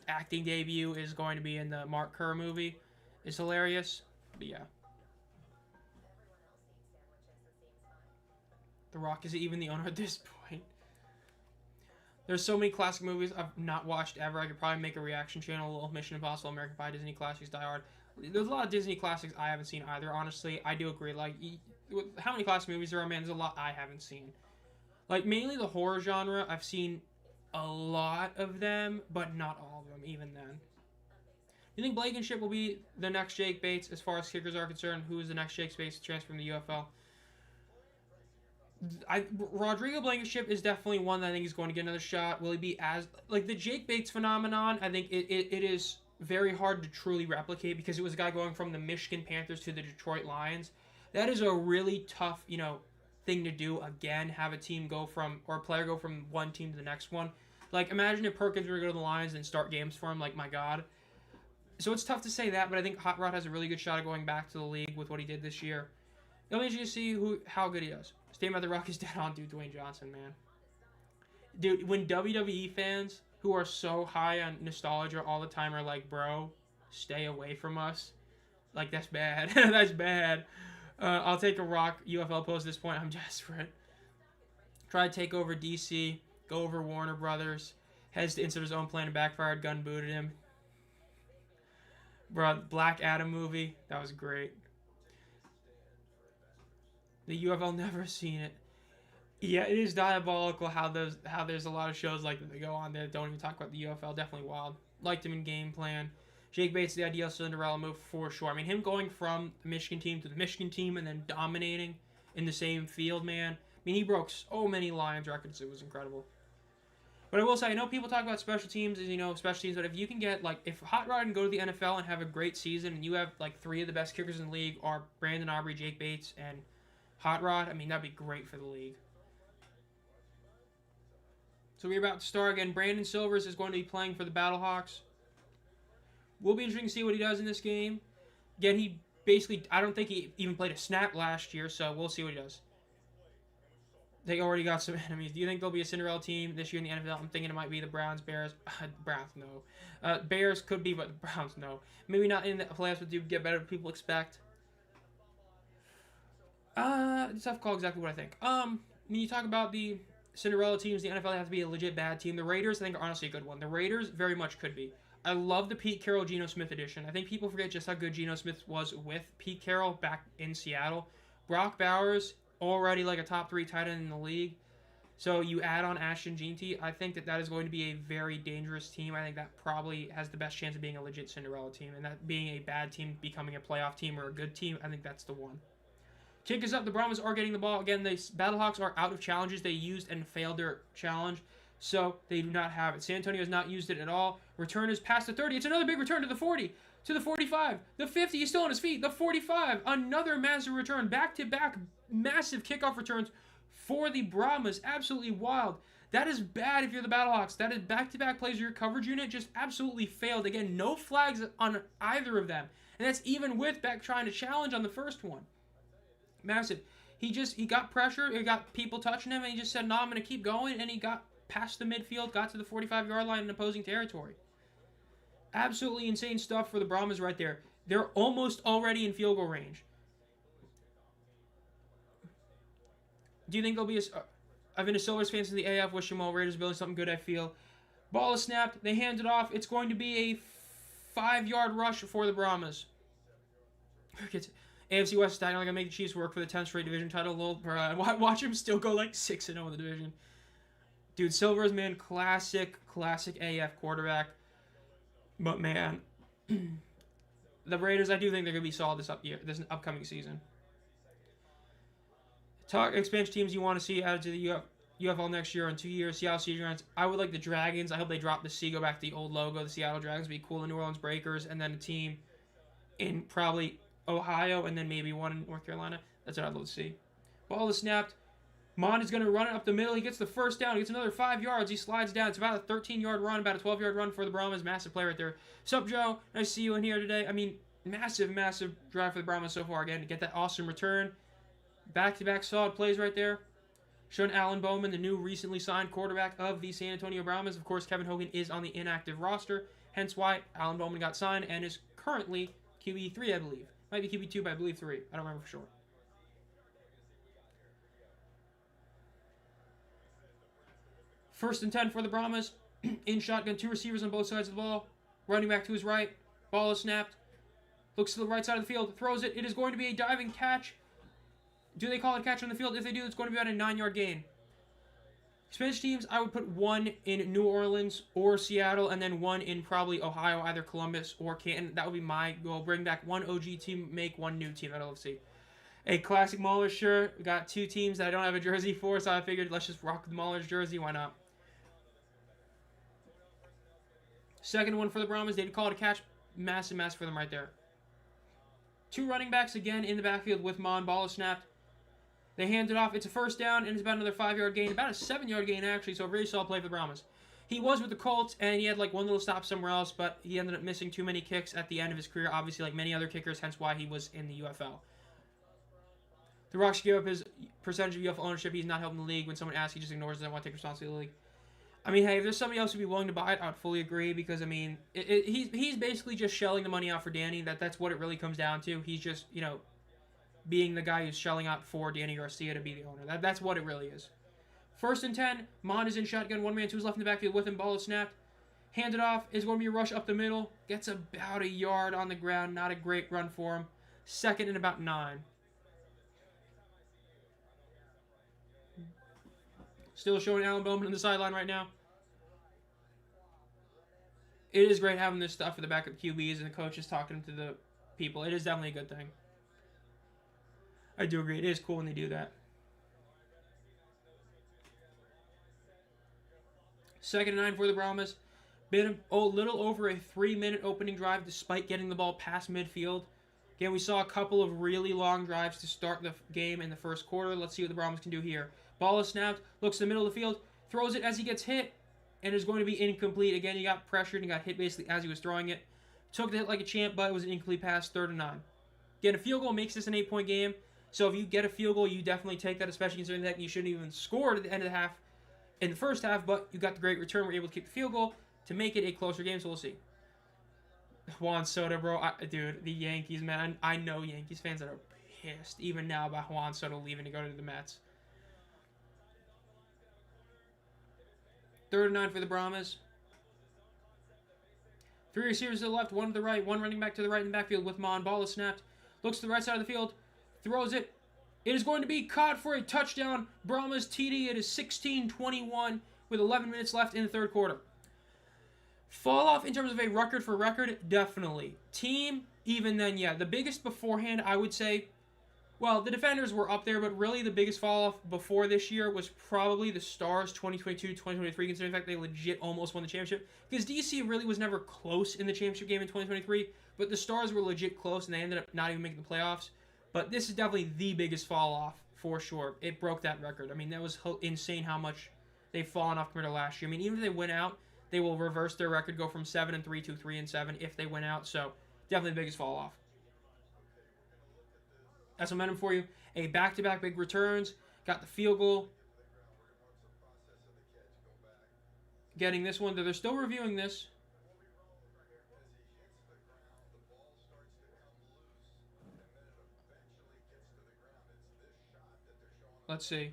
acting debut is going to be in the Mark Kerr movie is hilarious. But yeah. The Rock is even the owner at this point. There's so many classic movies I've not watched ever. I could probably make a reaction channel. A little Mission Impossible, American Pie, Disney classics, Die Hard. There's a lot of Disney classics I haven't seen either, honestly. I do agree. Like, how many classic movies there are, man? There's a lot I haven't seen. Like, mainly the horror genre. I've seen a lot of them, but not all of them, even then. Do you think Blankenship will be the next Jake Bates as far as kickers are concerned? Who is the next Jake Bates to transfer from the UFL? Rodrigo Blankenship is definitely one that I think is going to get another shot. Will he be as... Like, the Jake Bates phenomenon, I think it is very hard to truly replicate because it was a guy going from the Michigan Panthers to the Detroit Lions. That is a really tough, thing to do. Again, have a team go from... Or a player go from one team to the next one. Like, imagine if Perkins were to go to the Lions and start games for him. Like, my God. So it's tough to say that, but I think Hot Rod has a really good shot at going back to the league with what he did this year. It'll be interesting to see how good he does. Statement about The Rock is dead on, dude. Dwayne Johnson, man. Dude, when WWE fans who are so high on nostalgia all the time are like, bro, stay away from us. Like, that's bad. That's bad. I'll take a Rock UFL post at this point. I'm desperate. Try to take over DC. Go over Warner Brothers. Heads to insert his own plan and backfired. Gun booted him. Bro, Black Adam movie. That was great. The UFL never seen it. Yeah, it is diabolical how there's a lot of shows like that they go on that don't even talk about the UFL. Definitely wild. Liked him in Game Plan. Jake Bates, the ideal Cinderella move for sure. I mean, him going from the Michigan team to the Michigan team and then dominating in the same field, man. I mean, he broke so many Lions records. It was incredible. But I will say, I know people talk about special teams as, special teams, but if you can get, like, if Hot Rod can go to the NFL and have a great season and you have, like, 3 of the best kickers in the league are Brandon Aubrey, Jake Bates, and Hot Rod, I mean, that'd be great for the league. So we're about to start again. Brandon Silvers is going to be playing for the Battlehawks. Will be interesting to see what he does in this game. Again, he basically, I don't think he even played a snap last year, so we'll see what he does. They already got some enemies. Do you think there'll be a Cinderella team this year in the NFL? I'm thinking it might be the Browns, Bears. Browns, no. Bears could be, but the Browns, no. Maybe not in the playoffs, but do get better than people expect. It's tough to call exactly what I think. When you talk about the Cinderella teams, the NFL has to be a legit bad team. The Raiders, I think, are honestly a good one. The Raiders very much could be. I love the Pete Carroll, Geno Smith edition. I think people forget just how good Geno Smith was with Pete Carroll back in Seattle. Brock Bowers, already like a top 3 tight end in the league. So you add on Ashton Jeanty, I think that is going to be a very dangerous team. I think that probably has the best chance of being a legit Cinderella team. And that being a bad team becoming a playoff team or a good team, I think that's the one. Kick is up. The Brahmas are getting the ball. Again, the Battlehawks are out of challenges. They used and failed their challenge, so they do not have it. San Antonio has not used it at all. Return is past the 30. It's another big return to the 40, to the 45. The 50, he's still on his feet. The 45, another massive return. Back-to-back massive kickoff returns for the Brahmas. Absolutely wild. That is bad if you're the Battlehawks. That is back-to-back plays where your coverage unit just absolutely failed. Again, no flags on either of them. And that's even with Beck trying to challenge on the first one. Massive. He got pressure. He got people touching him, and he just said, no, I'm going to keep going. And he got past the midfield, got to the 45-yard line in opposing territory. Absolutely insane stuff for the Brahmas right there. They're almost already in field goal range. Do you think there'll be I've been a Silvers fan since the AF. Wish them all. Raiders building something good, I feel. Ball is snapped. They hand it off. It's going to be a 5-yard rush for the Brahmas. AFC West is not going to make the Chiefs work for the 10th straight division title. Watch him still go like 6-0 in the division. Dude, Silvers, man, classic AF quarterback. But man, the Raiders, I do think they're going to be solid this upcoming season. Talk expansion teams you want to see added to the UFL next year in 2 years. Seattle Seahawks. I would like the Dragons. I hope they drop the C, go back to the old logo. The Seattle Dragons would be cool. The New Orleans Breakers, and then a team in probably Ohio, and then maybe one in North Carolina. That's what I'd love to see. Ball is snapped. Mond is going to run it up the middle. He gets the first down. He gets another 5 yards. He slides down. It's about a 13-yard run, about a 12-yard run for the Brahmas. Massive play right there. Sup, Joe? Nice to see you in here today. I mean, massive drive for the Brahmas so far. Again, to get that awesome return. Back-to-back solid plays right there. Showing Alan Bowman, the new recently signed quarterback of the San Antonio Brahmas. Of course, Kevin Hogan is on the inactive roster. Hence why Alan Bowman got signed and is currently QB3, I believe. Might be QB2, but I believe 3. I don't remember for sure. First and 10 for the Brahmas. In shotgun, 2 receivers on both sides of the ball. Running back to his right. Ball is snapped. Looks to the right side of the field. Throws it. It is going to be a diving catch. Do they call it a catch on the field? If they do, it's going to be about a 9-yard gain. Spanish teams, I would put 1 in New Orleans or Seattle, and then 1 in probably Ohio, either Columbus or Canton. That would be my goal. Bring back 1 OG team, make 1 new team. I'd love to see. A classic Maulers shirt. We got 2 teams that I don't have a jersey for, so I figured let's just rock the Maulers jersey. Why not? Second one for the Brahmas. They did call it a catch. Massive for them right there. 2 running backs again in the backfield with Mon. Ball is snapped. They hand it off. It's a first down, and it's about another 5-yard gain. About a 7-yard gain, actually, so a very solid play for the Brahmas. He was with the Colts, and he had like 1 little stop somewhere else, but he ended up missing too many kicks at the end of his career, obviously like many other kickers, hence why he was in the UFL. The Rock should give up his percentage of UFL ownership. He's not helping the league. When someone asks, he just ignores it. Doesn't want to take responsibility of the league. I mean, hey, if there's somebody else who'd be willing to buy it, I would fully agree because, I mean, he's basically just shelling the money out for Danny. That's what it really comes down to. He's just, being the guy who's shelling out for Danny Garcia to be the owner. That's what it really is. First and 10. Mond is in shotgun. 1 man, 2 is left in the backfield with him. Ball is snapped. Handed off. Is going to be a rush up the middle. Gets about a yard on the ground. Not a great run for him. Second and about 9. Still showing Alan Bowman on the sideline right now. It is great having this stuff for the backup QBs and the coaches talking to the people. It is definitely a good thing. I do agree. It is cool when they do that. Second and 9 for the Brahmas. Been a little over a 3-minute opening drive despite getting the ball past midfield. Again, we saw a couple of really long drives to start the game in the first quarter. Let's see what the Brahmas can do here. Ball is snapped. Looks to the middle of the field. Throws it as he gets hit. And is going to be incomplete. Again, he got pressured and got hit basically as he was throwing it. Took the hit like a champ, but it was an incomplete pass. 3rd and 9. Again, a field goal makes this an 8-point game. So if you get a field goal, you definitely take that, especially considering that you shouldn't even score at the end of the half in the first half, but you got the great return. We're able to keep the field goal to make it a closer game, so we'll see. Juan Soto, bro. Dude, the Yankees, man. I know Yankees fans that are pissed even now about Juan Soto leaving to go to the Mets. 3rd and 9 for the Brahmas. 3 receivers to the left, 1 to the right, 1 running back to the right in the backfield with Mon. Ball is snapped. Looks to the right side of the field. Throws it. It is going to be caught for a touchdown. Brahmas TD. It is 16-21 with 11 minutes left in the 3rd quarter. Fall off in terms of a record for record? Definitely. Team? Even then, yeah. The biggest beforehand, I would say, well, the Defenders were up there, but really the biggest fall off before this year was probably the Stars 2022-2023, considering the fact they legit almost won the championship. Because DC really was never close in the championship game in 2023, but the Stars were legit close, and they ended up not even making the playoffs. But this is definitely the biggest fall off, for sure. It broke that record. I mean, that was insane how much they've fallen off compared to last year. I mean, even if they win out, they will reverse their record, go from 7-3 to 3-7 if they win out. So, definitely the biggest fall off. That's momentum for you. A back-to-back big returns. Got the field goal. Getting this one. They're still reviewing this. Let's see.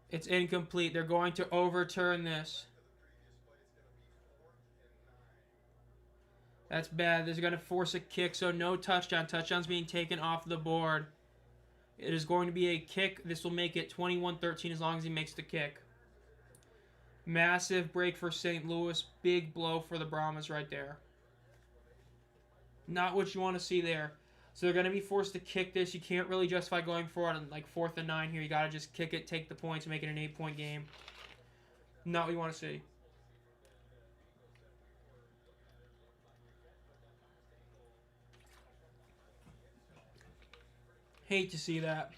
It's incomplete. They're going to overturn this. That's bad. They're going to force a kick, so no touchdown. Touchdown's being taken off the board. It is going to be a kick. This will make it 21-13 as long as he makes the kick. Massive break for St. Louis. Big blow for the Brahmas right there. Not what you want to see there. So they're going to be forced to kick this. You can't really justify going for it on like 4th and 9 here. You got to just kick it, take the points, make it an 8-point game. Not what you want to see. Hate to see that.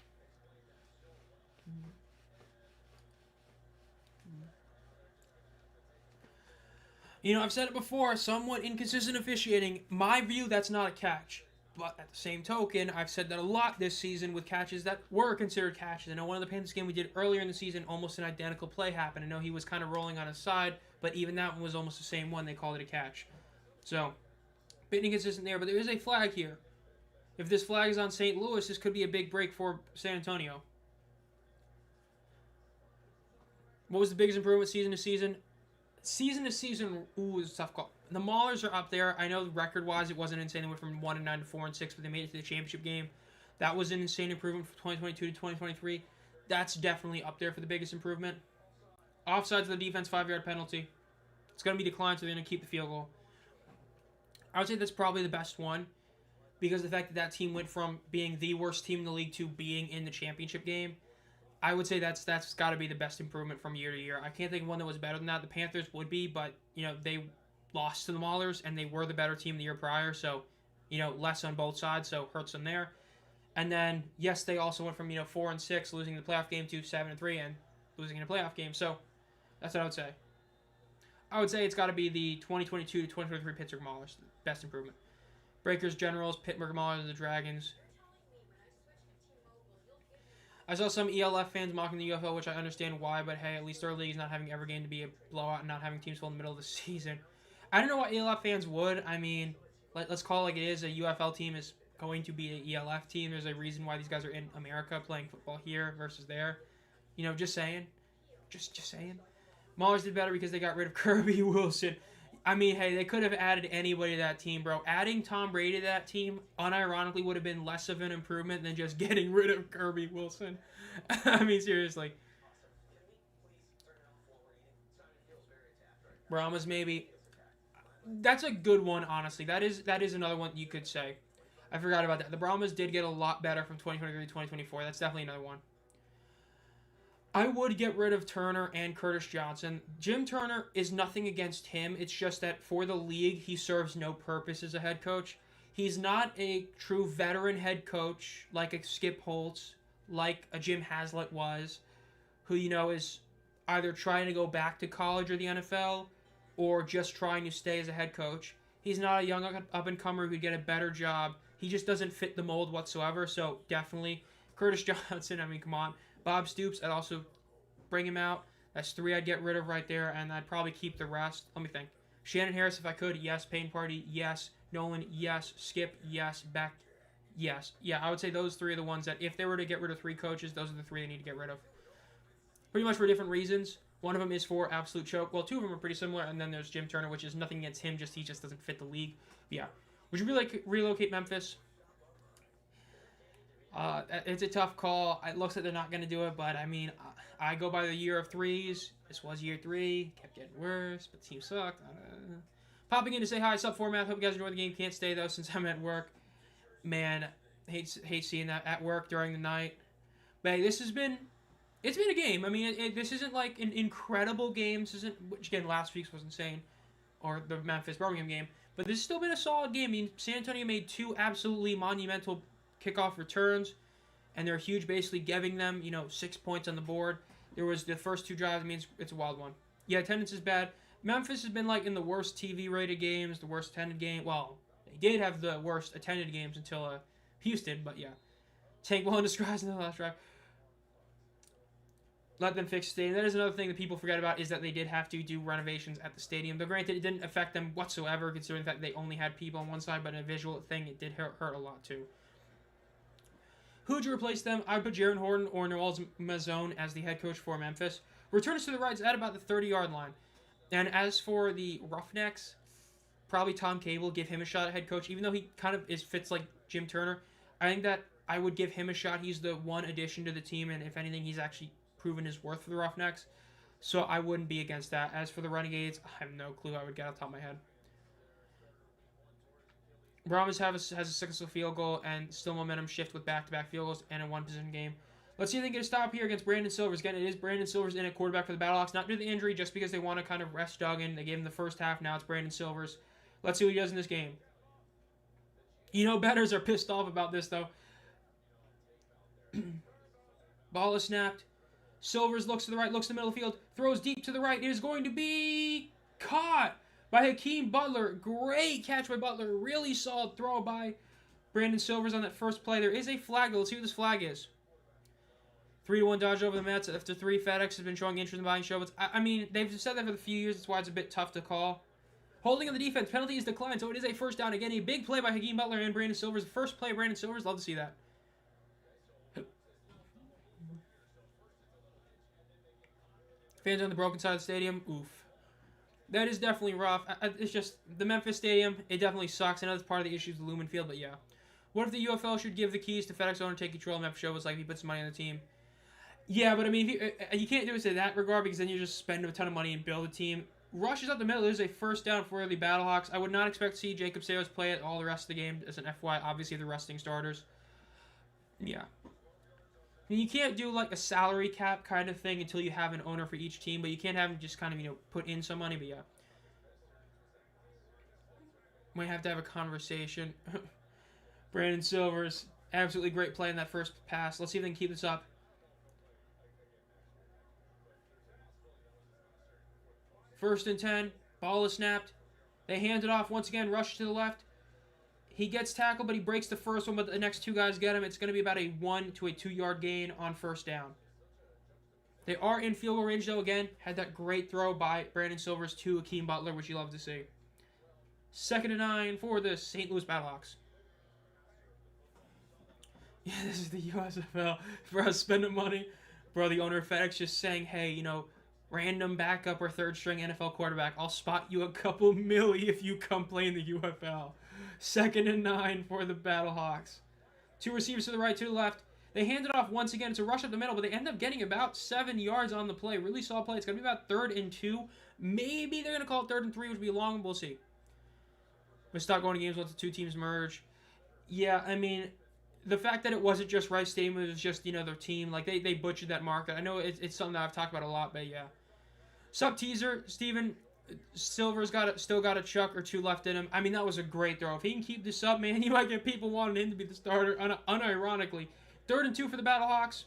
You know, I've said it before, somewhat inconsistent officiating. My view, that's not a catch. But at the same token, I've said that a lot this season with catches that were considered catches. I know one of the Panthers game we did earlier in the season, almost an identical play happened. I know he was kind of rolling on his side, but even that one was almost the same one. They called it a catch. So, a bit inconsistent there, but there is a flag here. If this flag is on St. Louis, this could be a big break for San Antonio. What was the biggest improvement season to season? Season to season, ooh, it's a tough call. The Maulers are up there. I know record-wise it wasn't insane. They went from 1-9 to 4-6, but they made it to the championship game. That was an insane improvement from 2022 to 2023. That's definitely up there for the biggest improvement. Offsides of the defense, 5-yard penalty. It's going to be declined, so they're going to keep the field goal. I would say that's probably the best one, because the fact that that team went from being the worst team in the league to being in the championship game, I would say that's got to be the best improvement from year to year. I can't think of one that was better than that. The Panthers would be, but, you know, they lost to the Maulers, and they were the better team the year prior, so, you know, less on both sides, so hurts them there. And then, yes, they also went from, 4-6, losing the playoff game, to 7-3, and losing in a playoff game, so that's what I would say. I would say it's got to be the 2022 to 2023 Pittsburgh Maulers, best improvement. Breakers, Generals, Pittsburgh Maulers, the Dragons. I saw some ELF fans mocking the UFL, which I understand why, but hey, at least our league is not having every game to be a blowout and not having teams fall in the middle of the season. I don't know why ELF fans would. I mean, let's call it like it is. A UFL team is going to be an ELF team. There's a reason why these guys are in America playing football here versus there. Just saying. Just saying. Maulers did better because they got rid of Kirby Wilson. I mean, hey, they could have added anybody to that team, bro. Adding Tom Brady to that team, unironically, would have been less of an improvement than just getting rid of Kirby Wilson. I mean, seriously. Brahmas, maybe. That's a good one, honestly. That is another one you could say. I forgot about that. The Brahmas did get a lot better from 2023 to 2024. That's definitely another one. I would get rid of Turner and Curtis Johnson. Jim Turner is nothing against him. It's just that for the league, he serves no purpose as a head coach. He's not a true veteran head coach like a Skip Holtz, like a Jim Haslett was, who, is either trying to go back to college or the NFL or just trying to stay as a head coach. He's not a young up-and-comer who'd get a better job. He just doesn't fit the mold whatsoever, so definitely. Curtis Johnson, I mean, come on. Bob Stoops, I'd also bring him out. That's 3 I'd get rid of right there, and I'd probably keep the rest. Let me think. Shannon Harris, if I could, yes. Payne Party, yes. Nolan, yes. Skip, yes. Beck, yes. Yeah, I would say those 3 are the ones that, if they were to get rid of 3 coaches, those are the 3 they need to get rid of. Pretty much for different reasons. One of them is for absolute choke. Well, 2 of them are pretty similar, and then there's Jim Turner, which is nothing against him, he just doesn't fit the league. But yeah. Would you really relocate Memphis? It's a tough call. It looks like they're not going to do it, but I mean, I go by the year of 3s. This was year 3. Kept getting worse, but the team sucked. Popping in to say hi, sub format. Hope you guys enjoy the game. Can't stay though since I'm at work. Man, hate seeing that at work during the night. But hey, it's been a game. I mean, this isn't like an incredible game. This isn't, which again, last week's was insane, or the Memphis-Birmingham game. But this has still been a solid game. I mean, San Antonio made 2 absolutely monumental kickoff returns, and they're huge, basically giving them, 6 points on the board. There was the first 2 drives. I mean, it's a wild one. Yeah, attendance is bad. Memphis has been like in the worst TV rated games, the worst attended game. Well, they did have the worst attended games until Houston, but yeah. Tank well in disguise in the last drive. Let them fix the stadium. That is another thing that people forget about, is that they did have to do renovations at the stadium. Though granted, it didn't affect them whatsoever, considering the fact that they only had people on one side, but in a visual thing, it did hurt a lot too. Who would you replace them? I would put Jaron Horton or Noel Mazzone as the head coach for Memphis. Returns to the rights at about the 30-yard line. And as for the Roughnecks, probably Tom Cable, give him a shot at head coach, even though he kind of fits like Jim Turner. I think that I would give him a shot. He's the one addition to the team, and if anything, he's actually proven his worth for the Roughnecks. So I wouldn't be against that. As for the Renegades, I have no clue. I would get off the top of my head. Brahmas has a successful field goal and still momentum shift with back-to-back field goals and a one-position game. Let's see if they can get a stop here against Brandon Silvers. Again, it is Brandon Silvers in at quarterback for the Battlehawks. Not due to the injury, just because they want to kind of rest Duggan. They gave him the first half. Now it's Brandon Silvers. Let's see what he does in this game. You know, bettors are pissed off about this, though. Ball is snapped. Silvers looks to the right, looks to the middle of the field, throws deep to the right. It is going to be caught by Hakeem Butler. Great catch by Butler. Really solid throw by Brandon Silvers on that first play. There is a flag. Let's see what this flag is. 3-1 dodge over the Mets. After 3, FedEx has been showing interest in buying Showboats. I mean, they've said that for a few years. That's why it's a bit tough to call. Holding on the defense. Penalty is declined, so it is a first down. Again, a big play by Hakeem Butler and Brandon Silvers. First play of Brandon Silvers. Love to see that. Fans on the broken side of the stadium. Oof. That is definitely rough. It's just the Memphis Stadium. It definitely sucks. I know that's part of the issues with Lumen Field, but yeah. What if the UFL should give the keys to FedEx owner and take control of Memphis Showboats like he puts money on the team? Yeah, but I mean, you can't do it in that regard because then you just spend a ton of money and build a team. Rushes up the middle. There's a first down for the Battlehawks. I would not expect to see Jacob Sayers play it all the rest of the game as an FY. Obviously, the resting starters. Yeah. I mean, you can't do like a salary cap kind of thing until you have an owner for each team, but you can't have them just kind of, put in some money, but yeah. Might have to have a conversation. Brandon Silvers, absolutely great play in that first pass. Let's see if they can keep this up. First and 10, ball is snapped. They hand it off once again, rush to the left. He gets tackled, but he breaks the first one, but the next 2 guys get him. It's going to be about a 1 to a 2 yard gain on first down. They are in field goal range, though. Again, had that great throw by Brandon Silvers to Hakeem Butler, which you love to see. 2nd and 9 for the St. Louis Battlehawks. Yeah, this is the USFL. Bro, spending money. Bro, the owner of FedEx just saying, hey, random backup or third string NFL quarterback, I'll spot you a couple milli if you come play in the UFL. 2nd and 9 for the Battlehawks. 2 receivers to the right, 2 to the left. They hand it off once again. It's a rush up the middle, but they end up getting about 7 yards on the play. Really solid play. It's going to be about 3rd and 2. Maybe they're going to call it 3rd and 3, which will be long. We'll see. We start going to games once the 2 teams merge. Yeah, I mean, the fact that it wasn't just Rice Stadium, it was just, their team. Like, they butchered that market. I know it's something that I've talked about a lot, but yeah. Sup, teaser, Steven. Silver's still got a chuck or 2 left in him. I mean, that was a great throw. If he can keep this up, man, you might get people wanting him to be the starter, unironically. 3rd and 2 for the Battlehawks.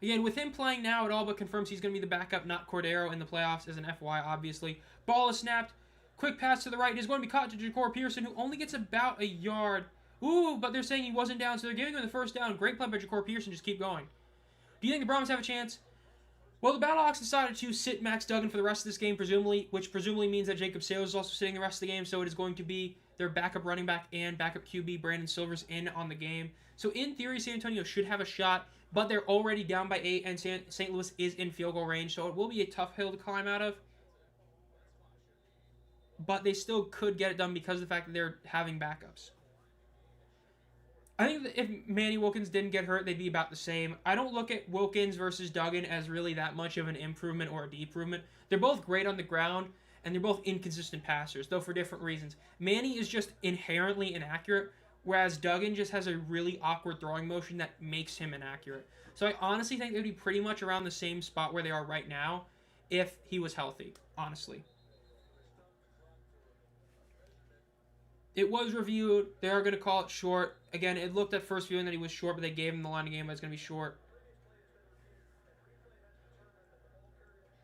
Again, with him playing now, it all but confirms he's going to be the backup, not Cordero, in the playoffs as an FY, obviously. Ball is snapped. Quick pass to the right. It is going to be caught to Ja'Cory Pearson, who only gets about a yard. Ooh, but they're saying he wasn't down, so they're giving him the first down. Great play by Ja'Cory Pearson. Just keep going. Do you think the Brahmas have a chance? Well, the Battlehawks decided to sit Max Duggan for the rest of this game, which presumably means that Jacob Sayers is also sitting the rest of the game, so it is going to be their backup running back and backup QB, Brandon Silvers, in on the game. So in theory, San Antonio should have a shot, but they're already down by 8, and St. Louis is in field goal range, so it will be a tough hill to climb out of. But they still could get it done because of the fact that they're having backups. I think that if Manny Wilkins didn't get hurt, they'd be about the same. I don't look at Wilkins versus Duggan as really that much of an improvement or a deprovement. They're both great on the ground, and they're both inconsistent passers, though for different reasons. Manny is just inherently inaccurate, whereas Duggan just has a really awkward throwing motion that makes him inaccurate. So I honestly think they'd be pretty much around the same spot where they are right now if he was healthy, honestly. It was reviewed. They are going to call it short. Again, it looked at first viewing that he was short, but they gave him the line of game, but it's going to be short.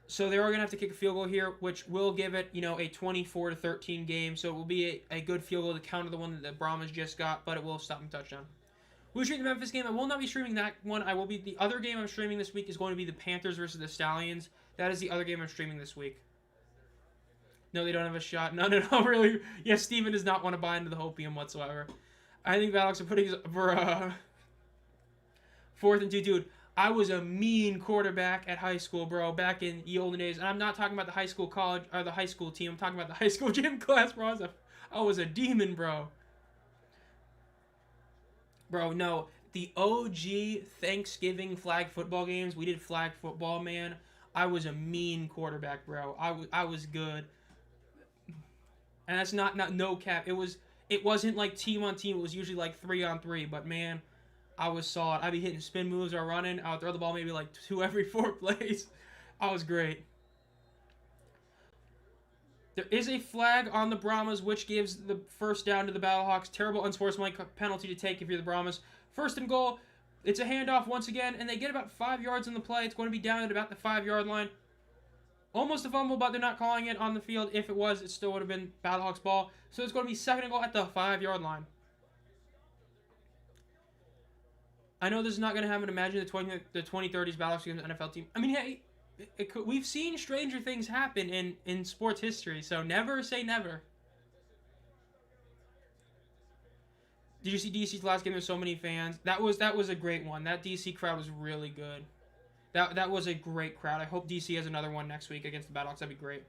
So they are going to have to kick a field goal here, which will give it, a 24-13 game. So it will be a good field goal to counter the one that the Brahmas just got, but it will stop in touchdown. We'll stream the Memphis game. I will not be streaming that one. The other game I'm streaming this week is going to be the Panthers versus the Stallions. That is the other game I'm streaming this week. No, they don't have a shot. No, really. Yeah, Steven does not want to buy into the hopium whatsoever. I think Battlehawks are putting for 4th and 2. Dude, I was a mean quarterback at high school, bro, back in the olden days. And I'm not talking about the high school college or the high school team. I'm talking about the high school gym class, bro. I was a demon, bro. Bro, no. The OG Thanksgiving flag football games, we did flag football, man. I was a mean quarterback, bro. I was good. And that's not no cap. It wasn't like team on team. It was usually like 3-on-3, but man, I was solid. I'd be hitting spin moves or running. I would throw the ball maybe like 2 every 4 plays. I was great. There is a flag on the Brahmas, which gives the first down to the Battlehawks. Terrible unsportsmanlike penalty to take if you're the Brahmas. First and goal. It's a handoff once again, and they get about 5 yards in the play. It's going to be down at about the 5-yard line. Almost a fumble, but they're not calling it on the field. If it was, it still would have been Battlehawks ball. So it's going to be second and goal at the 5-yard line. I know this is not going to happen. Imagine the 2030s Battlehawks against an NFL team. I mean, hey, we've seen stranger things happen in sports history, so never say never. Did you see DC's last game? There's so many fans. That was a great one. That DC crowd was really good. That was a great crowd. I hope DC has another one next week against the Battlehawks. That'd be great.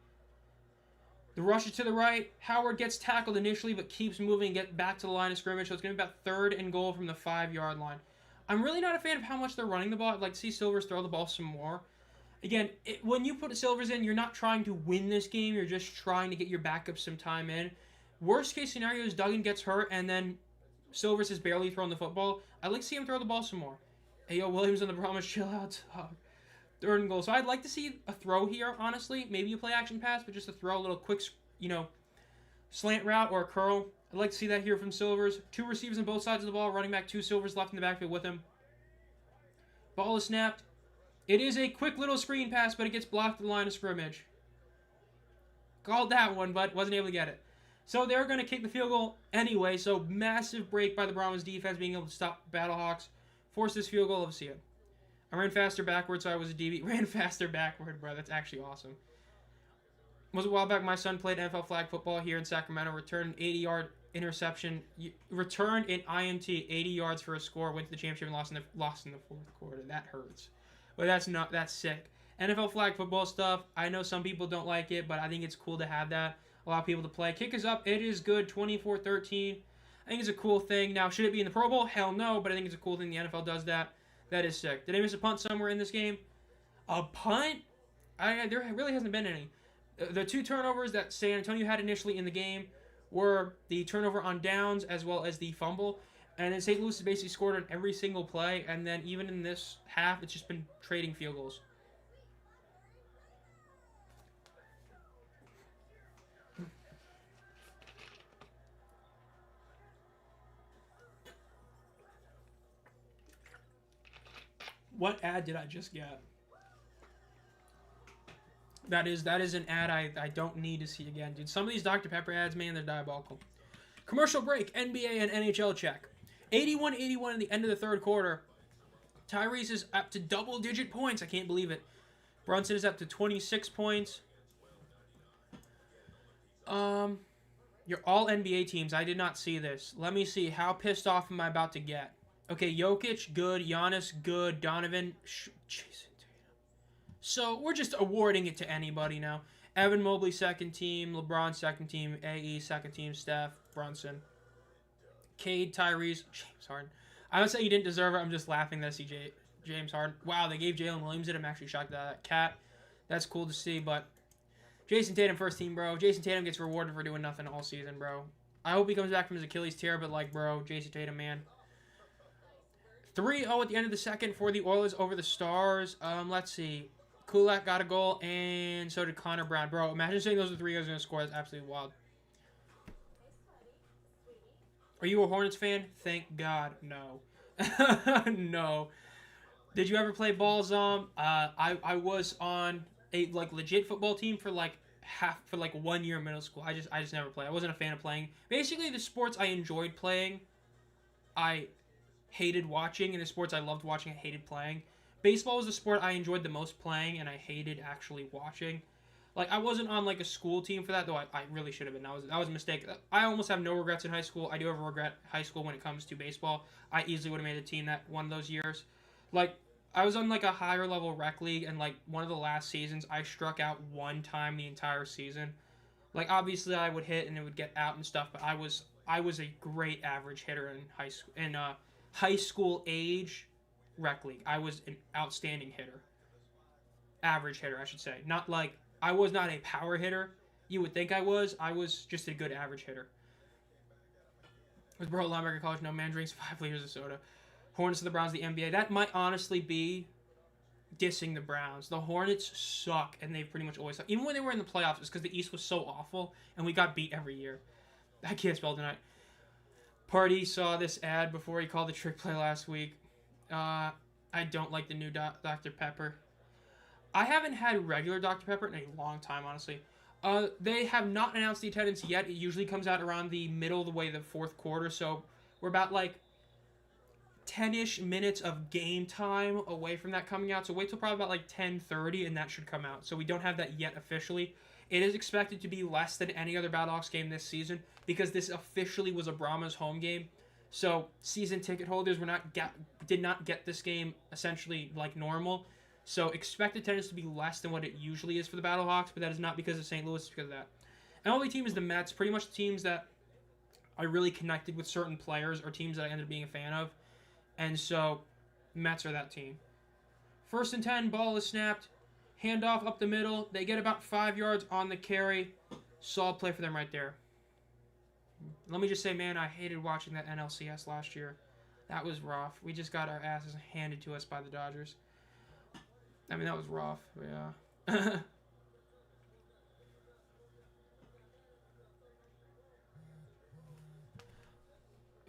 The rush is to the right. Howard gets tackled initially, but keeps moving and get back to the line of scrimmage. So it's going to be about third and goal from the 5-yard line. I'm really not a fan of how much they're running the ball. I'd like to see Silvers throw the ball some more. Again, when you put Silvers in, you're not trying to win this game. You're just trying to get your backup some time in. Worst case scenario is Duggan gets hurt, and then Silvers has barely thrown the football. I'd like to see him throw the ball some more. Hey, yo, Williams on the Brahmas, chill out. Third and goal. So I'd like to see a throw here, honestly. Maybe you play action pass, but just a throw, a little quick, slant route or a curl. I'd like to see that here from Silvers. 2 receivers on both sides of the ball. Running back, 2 Silvers left in the backfield with him. Ball is snapped. It is a quick little screen pass, but it gets blocked at the line of scrimmage. Called that one, but wasn't able to get it. So they're going to kick the field goal anyway. So massive break by the Brahmas defense, being able to stop Battlehawks. Force this field goal. Let's see it. I ran faster backwards, so I was a DB. Ran faster backward, bro. That's actually awesome. Was a while back. My son played NFL flag football here in Sacramento. Returned 80-yard interception. Returned an INT 80 yards for a score. Went to the championship and lost in the fourth quarter. That hurts. But that's sick. NFL flag football stuff. I know some people don't like it, but I think it's cool to have that. A lot of people to play. Kick is up. It is good. 24-13. I think it's a cool thing. Now, should it be in the Pro Bowl? Hell no, but I think it's a cool thing the NFL does that. That is sick. Did I miss a punt somewhere in this game? A punt? There really hasn't been any. The 2 turnovers that San Antonio had initially in the game were the turnover on downs as well as the fumble. And then St. Louis has basically scored on every single play. And then even in this half, it's just been trading field goals. What ad did I just get? That is an ad I don't need to see again, dude. Some of these Dr. Pepper ads, man, they're diabolical. Commercial break, NBA and NHL check. 81-81 in the end of the third quarter. Tyrese is up to double-digit points. I can't believe it. Brunson is up to 26 points. You're all NBA teams. I did not see this. Let me see. How pissed off am I about to get? Okay, Jokic, good. Giannis, good. Donovan, Jason Tatum. So, we're just awarding it to anybody now. Evan Mobley, second team. LeBron, second team. AE, second team. Steph, Brunson. Cade, Tyrese, James Harden. I would say you didn't deserve it. I'm just laughing that I see James Harden. Wow, they gave Jalen Williams it. I'm actually shocked at that. Cat, that's cool to see, but Jason Tatum, first team, bro. Jason Tatum gets rewarded for doing nothing all season, bro. I hope he comes back from his Achilles tear, but, bro, Jason Tatum, man. 3-0 at the end of the second for the Oilers over the Stars. Let's see. Kulak got a goal, and so did Connor Brown. Bro, imagine saying those are 3 guys going to score. That's absolutely wild. Are you a Hornets fan? Thank God, no. No. Did you ever play ball, Zomb? I was on a legit football team for 1 year in middle school. I just never played. I wasn't a fan of playing. Basically, the sports I enjoyed playing, I hated watching, and the sports I loved watching, I hated playing. Baseball was the sport I enjoyed the most playing, and I hated actually watching. I wasn't on, a school team for that, though I really should have been. That was a mistake. I almost have no regrets in high school. I do ever regret high school when it comes to baseball. I easily would have made a team that won those years. I was on like a higher level rec league, and like one of the last seasons, I struck out one time the entire season. Like obviously I would hit and it would get out and stuff, but I was a great average hitter in high school age rec league. I was an outstanding hitter, average hitter I should say. Not like I was not a power hitter. You would think I was. I was just a good average hitter. With Bro Linebacker College, no man drinks 5 liters of soda. Hornets of the Browns, the NBA. That might honestly be dissing the Browns. The Hornets suck, and they've pretty much always sucked. Even when they were in the playoffs, it's because the East was so awful, and we got beat every year. I can't spell tonight. Party saw this ad before he called the trick play last week. I don't like the new Dr. Pepper. I haven't had regular Dr. Pepper in a long time, honestly. They have not announced the attendance yet. It usually comes out around the middle of the way, the fourth quarter, so we're about like 10-ish minutes of game time away from that coming out. So wait till probably about like 10:30 and that should come out. So we don't have that yet officially. It is expected to be less than any other Battlehawks game this season because this officially was a Brahmas home game. So season ticket holders did not get this game essentially like normal. So expect attendance to be less than what it usually is for the Battlehawks, but that is not because of St. Louis, it's because of that. And only team is the Mets. Pretty much the teams that I really connected with certain players or teams that I ended up being a fan of. And so, Mets are that team. 1st and 10, ball is snapped. Handoff up the middle. They get about 5 yards on the carry. Solid play for them right there. Let me just say, man, I hated watching that NLCS last year. That was rough. We just got our asses handed to us by the Dodgers. I mean, that was rough. Yeah.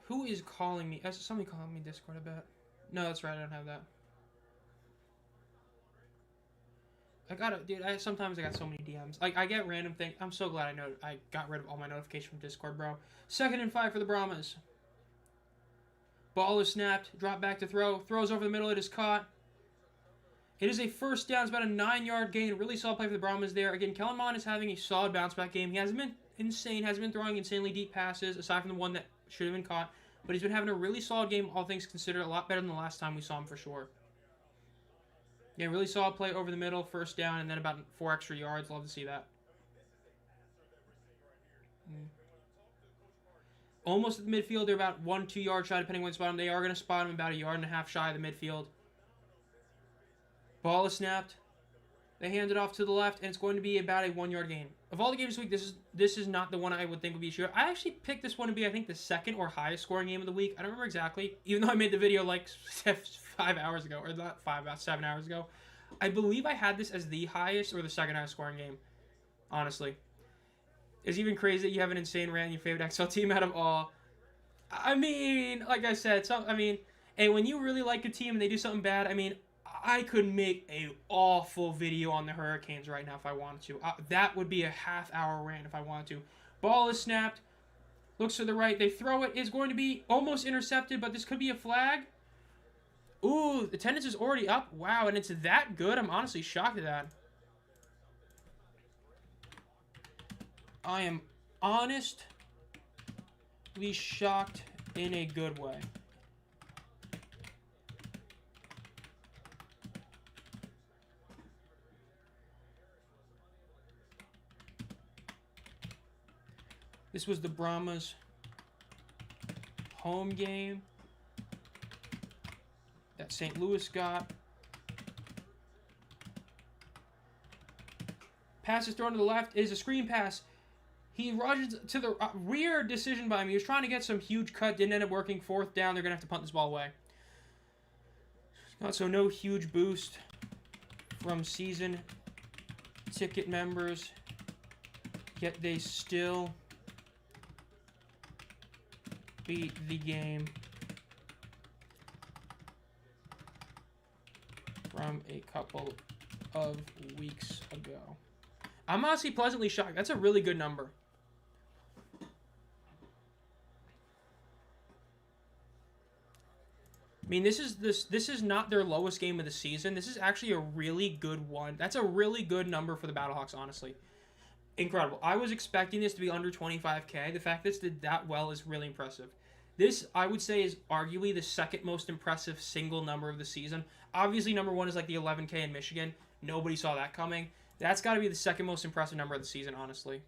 Who is calling me? Is somebody calling me Discord, I bet. No, that's right. I don't have that. Dude, sometimes I got so many DMs. Like, I get random things. I'm so glad I got rid of all my notifications from Discord, bro. 2nd and 5 for the Brahmas. Ball is snapped. Drop back to throw. Throws over the middle. It is caught. It is a first down. It's about a 9-yard gain. Really solid play for the Brahmas there. Again, Kellen Mond is having a solid bounce back game. He hasn't been insane. Hasn't been throwing insanely deep passes, aside from the one that should have been caught. But he's been having a really solid game, all things considered. A lot better than the last time we saw him for sure. Yeah, really solid play over the middle, first down, and then about 4 extra yards. Love to see that. Almost at the midfield. They're about 1-2 yards shy, depending on when they spot him. They are going to spot him about 1.5 yards shy of the midfield. Ball is snapped. They hand it off to the left, and it's going to be about a 1-yard gain. Of all the games this week, this is not the one I would think would be a shootout. I actually picked this one to be, I think, the second or highest scoring game of the week. I don't remember exactly, even though I made the video like 5 hours ago, or not 5, about 7 hours ago. I believe I had this as the highest or the second highest scoring game, honestly. It's even crazy that you have an insane rant in your favorite XL team out of all. I mean, like I said, hey, when you really like a team and they do something bad, I mean, I could make a awful video on the Hurricanes right now if I wanted to. That would be a half-hour rant if I wanted to. Ball is snapped. Looks to the right. They throw it. It's going to be almost intercepted, but this could be a flag. Ooh, the attendance is already up. Wow, and it's that good? I'm honestly shocked at that. I am honestly shocked in a good way. This was the Brahmas home game that St. Louis got. Pass is thrown to the left. It is a screen pass. He rushes to the weird decision by him. He was trying to get some huge cut. Didn't end up working. 4th down. They're going to have to punt this ball away. So no huge boost from season ticket members. Yet they still beat the game from a couple of weeks ago. I'm honestly pleasantly shocked. That's a really good number. I mean, this is not their lowest game of the season. This is actually a really good one. That's a really good number for the Battlehawks, honestly. Incredible. I was expecting this to be under 25K. The fact that this did that well is really impressive. This, I would say, is arguably the second most impressive single number of the season. Obviously, number one is like the 11K in Michigan. Nobody saw that coming. That's got to be the second most impressive number of the season, honestly.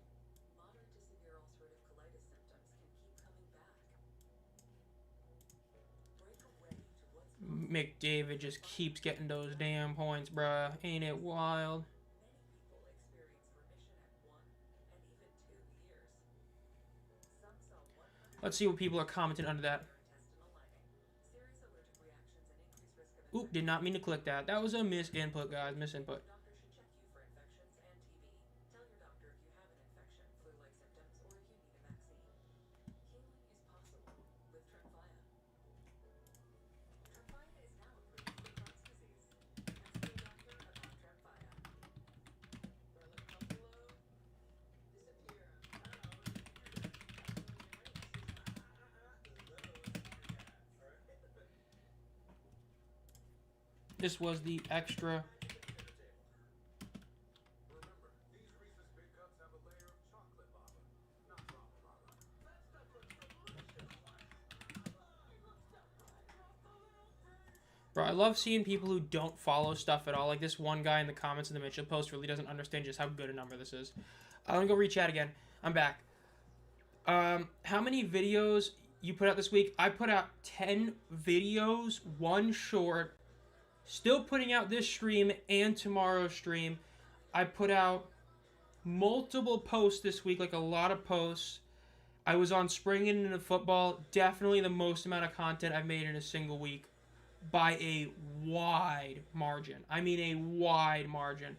McDavid just keeps getting those damn points, bruh. Ain't it wild? Let's see what people are commenting under that. Oop, did not mean to click that. That was a misinput, guys. Misinput. This was the extra. Bro, I love seeing people who don't follow stuff at all. Like this one guy in the comments in the Mitchell post really doesn't understand just how good a number this is. I'm going to go re-chat again. I'm back. How many videos you put out this week? I put out 10 videos, 1 short. Still putting out this stream and tomorrow's stream. I put out multiple posts this week, like a lot of posts. I was on spring and into football. Definitely the most amount of content I've made in a single week by a wide margin. I mean a wide margin,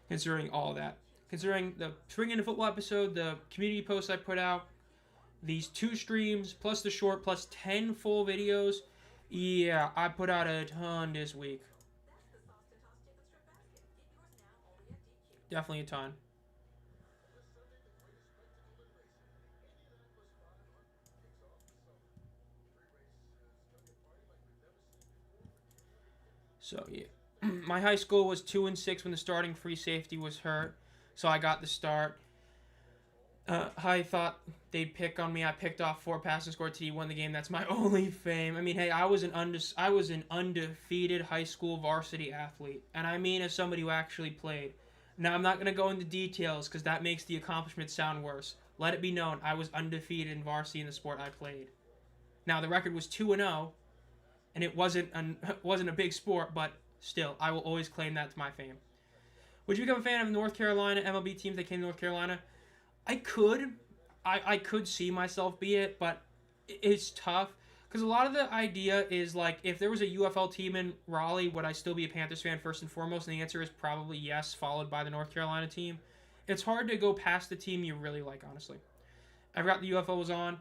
considering all that. Considering the spring into football episode, the community posts I put out, these 2 streams, plus the short, plus 10 full videos. Yeah, I put out a ton this week. Definitely a ton. So, yeah. My high school was 2-6 when the starting free safety was hurt. So I got the start. I thought they'd pick on me. I picked off 4 passes, scored TD, won the game. That's my only fame. I mean, hey, I was an undefeated high school varsity athlete, and I mean as somebody who actually played. Now I'm not gonna go into details because that makes the accomplishment sound worse. Let it be known, I was undefeated in varsity in the sport I played. Now the record was 2-0, and it wasn't a big sport, but still, I will always claim that to my fame. Would you become a fan of North Carolina MLB teams that came to North Carolina? I could see myself be it, but it's tough. Because a lot of the idea is, like, if there was a UFL team in Raleigh, would I still be a Panthers fan first and foremost? And the answer is probably yes, followed by the North Carolina team. It's hard to go past the team you really like, honestly. I forgot the UFL was on.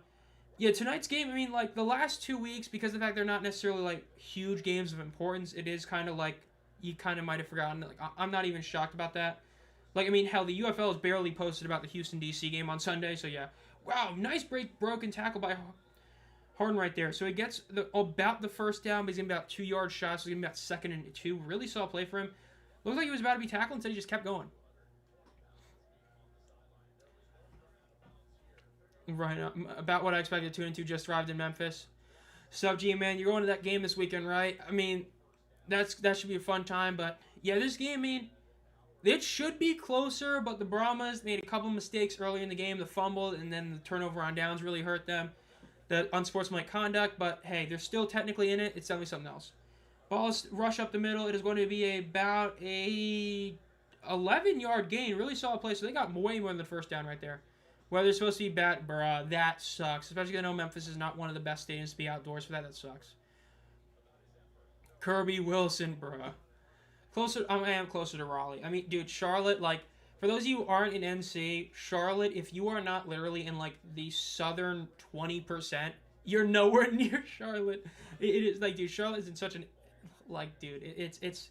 Yeah, tonight's game, I mean, like, the last 2 weeks, because of the fact they're not necessarily, like, huge games of importance, it is kind of like, you kind of might have forgotten. Like, I'm not even shocked about that. Like, I mean, hell, the UFL has barely posted about the Houston-DC game on Sunday, so yeah. Wow, nice broken tackle by Harden right there. So he gets about the first down, but he's going to be about 2 yards shy, so he's going to be about 2nd and 2. Really saw play for him. Looked like he was about to be tackled, instead he just kept going. Right, about what I expected. 2-2 just arrived in Memphis. Sup, G, man, you're going to that game this weekend, right? I mean, that should be a fun time, but yeah, this game, I mean, it should be closer, but the Brahmas made a couple mistakes early in the game. The fumble and then the turnover on downs really hurt them. The unsportsmanlike conduct, but hey, they're still technically in it. It's definitely something else. Ball rush up the middle. It is going to be about a 11-yard gain. Really solid play. So they got way more than the first down right there. Whether it's supposed to be bad, bruh, that sucks. Especially because I know Memphis is not one of the best stadiums to be outdoors for that. That sucks. Kirby Wilson, bruh. I am closer to Raleigh. I mean, dude, Charlotte, like, for those of you who aren't in NC, Charlotte, if you are not literally in, like, the southern 20%, you're nowhere near Charlotte. It is, like, dude, Charlotte is in such an, like, dude, it's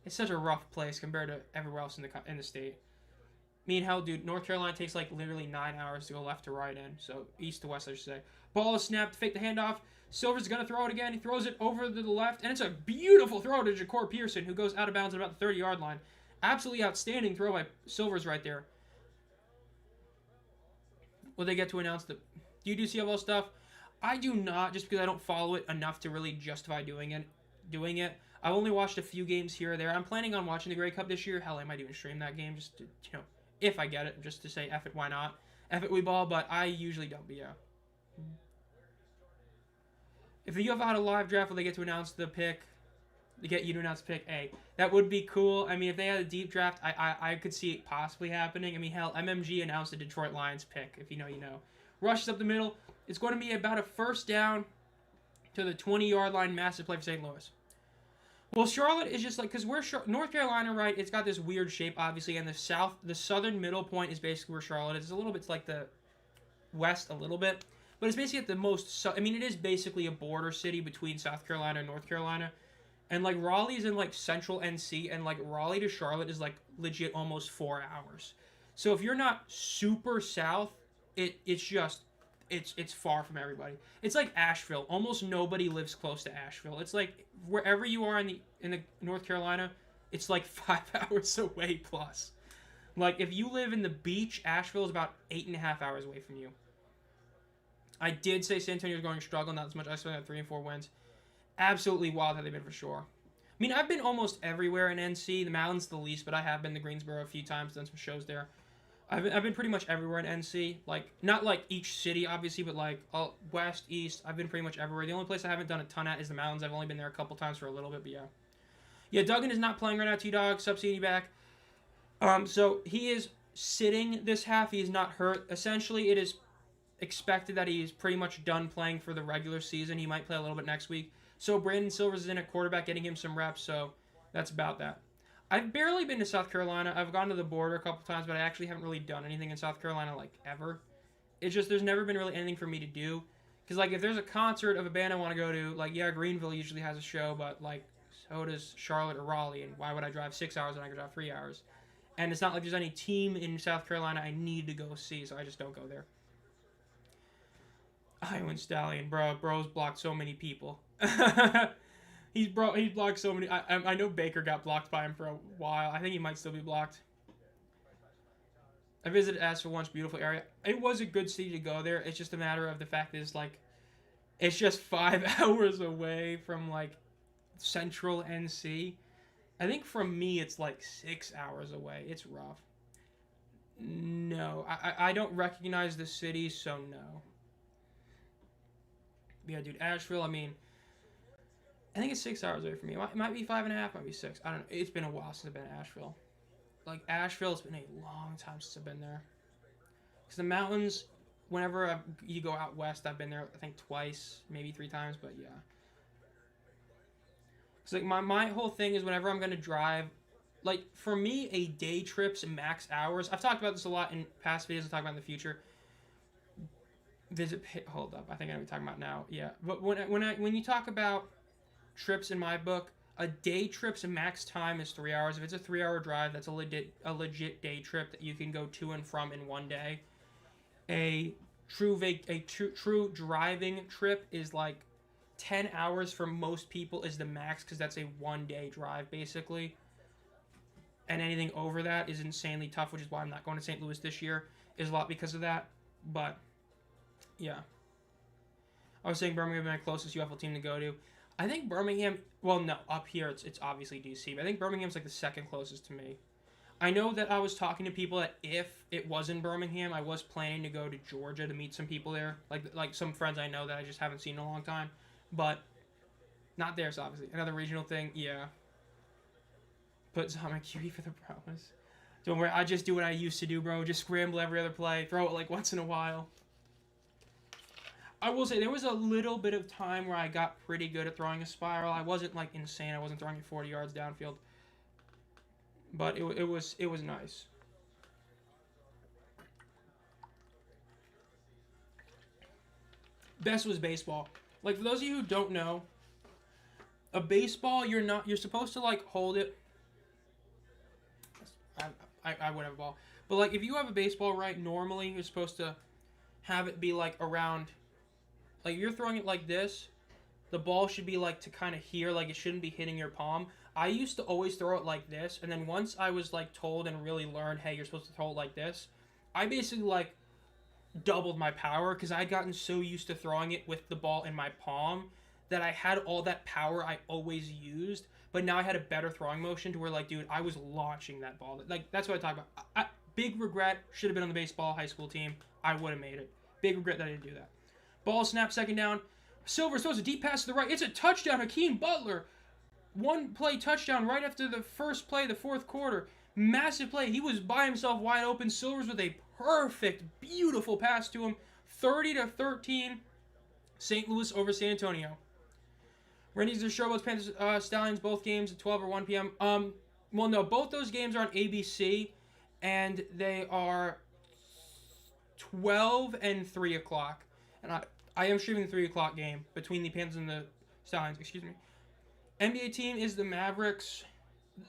such a rough place compared to everywhere else in the state. I mean, hell, dude, North Carolina takes, like, literally 9 hours to go left to right in, so east to west, I should say. Ball is snapped, fake the handoff. Silver's going to throw it again. He throws it over to the left, and it's a beautiful throw to Ja'Cour Pearson, who goes out of bounds at about the 30-yard line. Absolutely outstanding throw by Silvers right there. Will they get to announce the... Do you do CFL stuff? I do not, just because I don't follow it enough to really justify doing it. I've only watched a few games here or there. I'm planning on watching the Grey Cup this year. Hell, I might even stream that game just to, if I get it, just to say F it, why not? F it, we ball, but I usually don't, but yeah. If the UFL had a live draft where they get to announce the pick, they get you to announce pick A, that would be cool. I mean, if they had a deep draft, I could see it possibly happening. I mean, hell, MMG announced the Detroit Lions pick, if you know, you know. Rushes up the middle. It's going to be about a first down to the 20-yard line, massive play for St. Louis. Well, Charlotte is just like, because we're North Carolina, right? It's got this weird shape, obviously, and the southern middle point is basically where Charlotte is. It's a little bit like the west, a little bit, but it's basically at the most. I mean, it is basically a border city between South Carolina and North Carolina, and like Raleigh's in like central NC, and like Raleigh to Charlotte is like legit almost 4 hours. So if you're not super south, it's just. It's far from everybody. It's like Asheville. Almost nobody lives close to Asheville. It's like wherever you are in the North Carolina, it's like 5 hours away plus. Like if you live in the beach, Asheville is about 8.5 hours away from you. I did say San Antonio's going to struggle, not as much. I still have 3 and 4 wins. Absolutely wild how they've been for sure. I mean, I've been almost everywhere in NC. The Mountains the least, but I have been to Greensboro a few times, done some shows there. I've been pretty much everywhere in NC. Like, not like each city, obviously, but like west, east. I've been pretty much everywhere. The only place I haven't done a ton at is the mountains. I've only been there a couple times for a little bit, but yeah. Yeah, Duggan is not playing right now, T-Dog. Subsidy back. So he is sitting this half. He is not hurt. Essentially, it is expected that he is pretty much done playing for the regular season. He might play a little bit next week. So Brandon Silvers is in at quarterback, getting him some reps, so that's about that. I've barely been to South Carolina. I've gone to the border a couple times, but I actually haven't really done anything in South Carolina, like, ever. It's just, there's never been really anything for me to do. Because, like, if there's a concert of a band I want to go to, like, yeah, Greenville usually has a show, but, like, so does Charlotte or Raleigh, and why would I drive 6 hours when I could drive 3 hours? And it's not like there's any team in South Carolina I need to go see, so I just don't go there. Iowa Stallion, bro's blocked so many people. He's blocked so many. I know Baker got blocked by him for a while. I think he might still be blocked. I visited Astor once, beautiful area. It was a good city to go there. It's just a matter of the fact is like, it's just 5 hours away from like central NC. I think from me it's like 6 hours away. It's rough. No, I don't recognize the city, so no. Yeah, dude, Asheville. I mean. I think it's 6 hours away from me. It might be 5.5, might be 6. I don't know. It's been a while since I've been to Asheville. Like, Asheville, it's been a long time since I've been there. Because the mountains, whenever you go out west, I've been there, I think, twice, maybe 3 times, but yeah. Because, like, my whole thing is whenever I'm going to drive, like, for me, a day trip's max hours. I've talked about this a lot in past videos. I'll talk about in the future. Hold up. I think I know what you're talking about now. Yeah. But when you talk about trips in my book, a day trip's max time is 3 hours. If it's a 3-hour drive, that's a legit day trip that you can go to and from in one day. A true driving trip is like 10 hours for most people is the max, because that's a 1-day drive basically. And anything over that is insanely tough, which is why I'm not going to St. Louis this year. Is a lot because of that. But yeah, I was saying Birmingham is my closest UFL team to go to. I think Birmingham, well, no, up here it's obviously DC, but I think Birmingham's like the second closest to me. I know that I was talking to people that if it was in Birmingham, I was planning to go to Georgia to meet some people there, like some friends I know that I just haven't seen in a long time, but not theirs, obviously. Another regional thing, yeah. Put Zomb QB for the Brahmas. Don't worry, I just do what I used to do, bro. Just scramble every other play, throw it like once in a while. I will say there was a little bit of time where I got pretty good at throwing a spiral. I wasn't like insane. I wasn't throwing it 40 yards downfield, but it was nice. Best was baseball. Like, for those of you who don't know, a baseball you're supposed to like hold it. I would have a ball, but like if you have a baseball right, normally you're supposed to have it be like around. Like, you're throwing it like this, the ball should be, like, to kind of here, like, it shouldn't be hitting your palm. I used to always throw it like this, and then once I was, like, told and really learned, hey, you're supposed to throw it like this, I basically, like, doubled my power because I'd gotten so used to throwing it with the ball in my palm that I had all that power I always used. But now I had a better throwing motion to where, like, dude, I was launching that ball. Like, that's what I talk about. Big regret. Should have been on the baseball high school team. I would have made it. Big regret that I didn't do that. Ball snap, second down. Silver throws a deep pass to the right. It's a touchdown. Hakeem Butler. One play touchdown right after the first play, the fourth quarter. Massive play. He was by himself wide open. Silvers with a perfect, beautiful pass to him. 30-13. St. Louis over San Antonio. Rennies, the Showboats, Panthers, Stallions, both games at 12 or 1 p.m. Well, no, both those games are on ABC, and they are 12 and 3 o'clock. And I am streaming the 3 o'clock game between the Panthers and the Stallions, excuse me. NBA team is the Mavericks.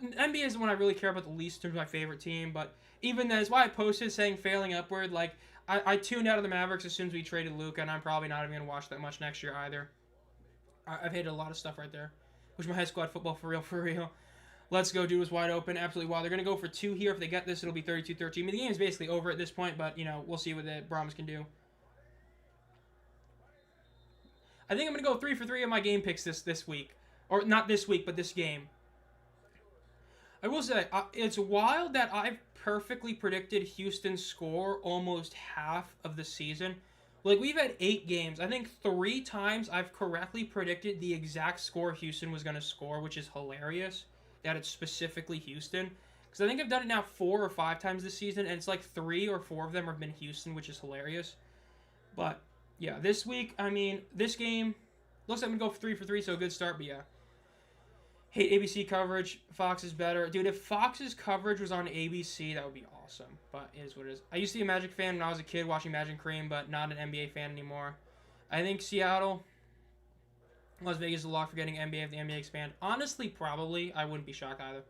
NBA is the one I really care about the least in terms of my favorite team, but even then, that's why I posted saying failing upward. Like, I tuned out of the Mavericks as soon as we traded Luka, and I'm probably not even going to watch that much next year either. I've hated a lot of stuff right there. Wish my high school had football for real, for real. Let's go, dude was wide open, absolutely wild. They're going to go for 2 here. If they get this, it'll be 32-13. I mean, the game is basically over at this point, but, you know, we'll see what the Brahmas can do. I think I'm going to go 3 for 3 on my game picks this week. Or not this week, but this game. I will say, it's wild that I've perfectly predicted Houston's score almost half of the season. Like, we've had 8 games. I think 3 times I've correctly predicted the exact score Houston was going to score, which is hilarious that it's specifically Houston. Because I think I've done it now 4 or 5 times this season, and it's like 3 or 4 of them have been Houston, which is hilarious. But, yeah, this week, I mean, this game looks like I'm going to go 3 for 3, so a good start, but yeah. Hate ABC coverage. Fox is better. Dude, if Fox's coverage was on ABC, that would be awesome. But it is what it is. I used to be a Magic fan when I was a kid watching Magic Cream, but not an NBA fan anymore. I think Seattle, Las Vegas is a lock for getting NBA if the NBA expand. Honestly, probably. I wouldn't be shocked either.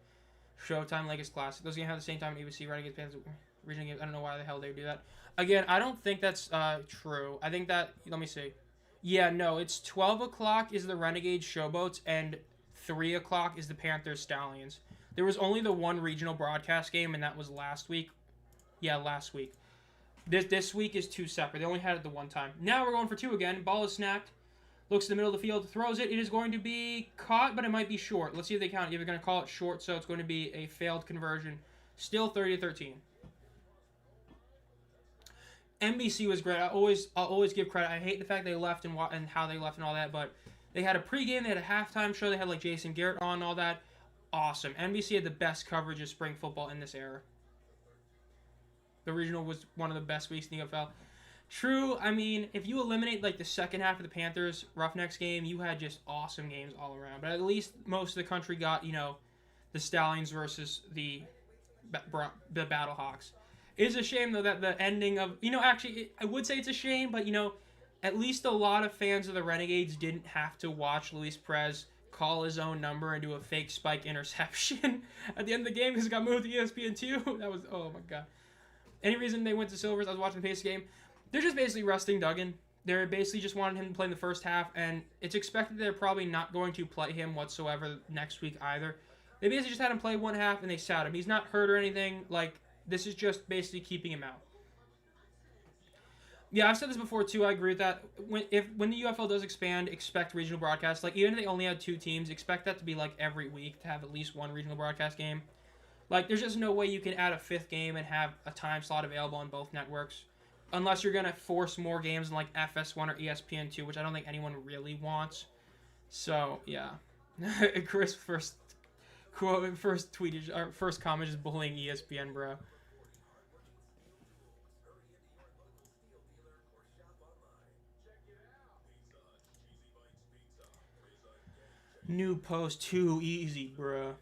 Showtime, Lakers Classic. Those games have the same time ABC. Renegades, Panthers, regional games. I don't know why the hell they would do that. Again, I don't think that's true. I think that, let me see. Yeah, no, it's 12 o'clock is the Renegades Showboats, and 3 o'clock is the Panthers Stallions. There was only the one regional broadcast game, and that was last week. Yeah, last week. This week is 2 separate. They only had it the one time. Now we're going for 2 again. Ball is snapped. Looks to the middle of the field. Throws it. It is going to be caught, but it might be short. Let's see if they count. If they're going to call it short, so it's going to be a failed conversion. Still 30-13. NBC was great. I'll always give credit. I hate the fact they left and how they left and all that, but they had a pregame, they had a halftime show, they had like Jason Garrett on and all that. Awesome. NBC had the best coverage of spring football in this era. The regional was one of the best weeks in the UFL. True, I mean, if you eliminate like the second half of the Panthers Roughnecks game, you had just awesome games all around. But at least most of the country got, you know, the Stallions versus the Battlehawks. It is a shame, though, that the ending of... You know, actually, I would say it's a shame, but, you know, at least a lot of fans of the Renegades didn't have to watch Luis Perez call his own number and do a fake spike interception at the end of the game because it got moved to ESPN2. That was... Oh, my God. Any reason they went to Silvers? I was watching the Pace game. They're just basically resting Duggan. They're basically just wanted him to play in the first half, and it's expected they're probably not going to play him whatsoever next week either. They basically just had him play one half, and they sat him. He's not hurt or anything. Like... This is just basically keeping him out. Yeah, I've said this before too. I agree with that. When the UFL does expand, expect regional broadcasts. Like even if they only had 2 teams, expect that to be like every week to have at least one regional broadcast game. Like there's just no way you can add a 5th game and have a time slot available on both networks, unless you're gonna force more games in like FS1 or ESPN2, which I don't think anyone really wants. So yeah, Chris first tweeted or first comment is bullying ESPN, bro. New post too easy, bruh.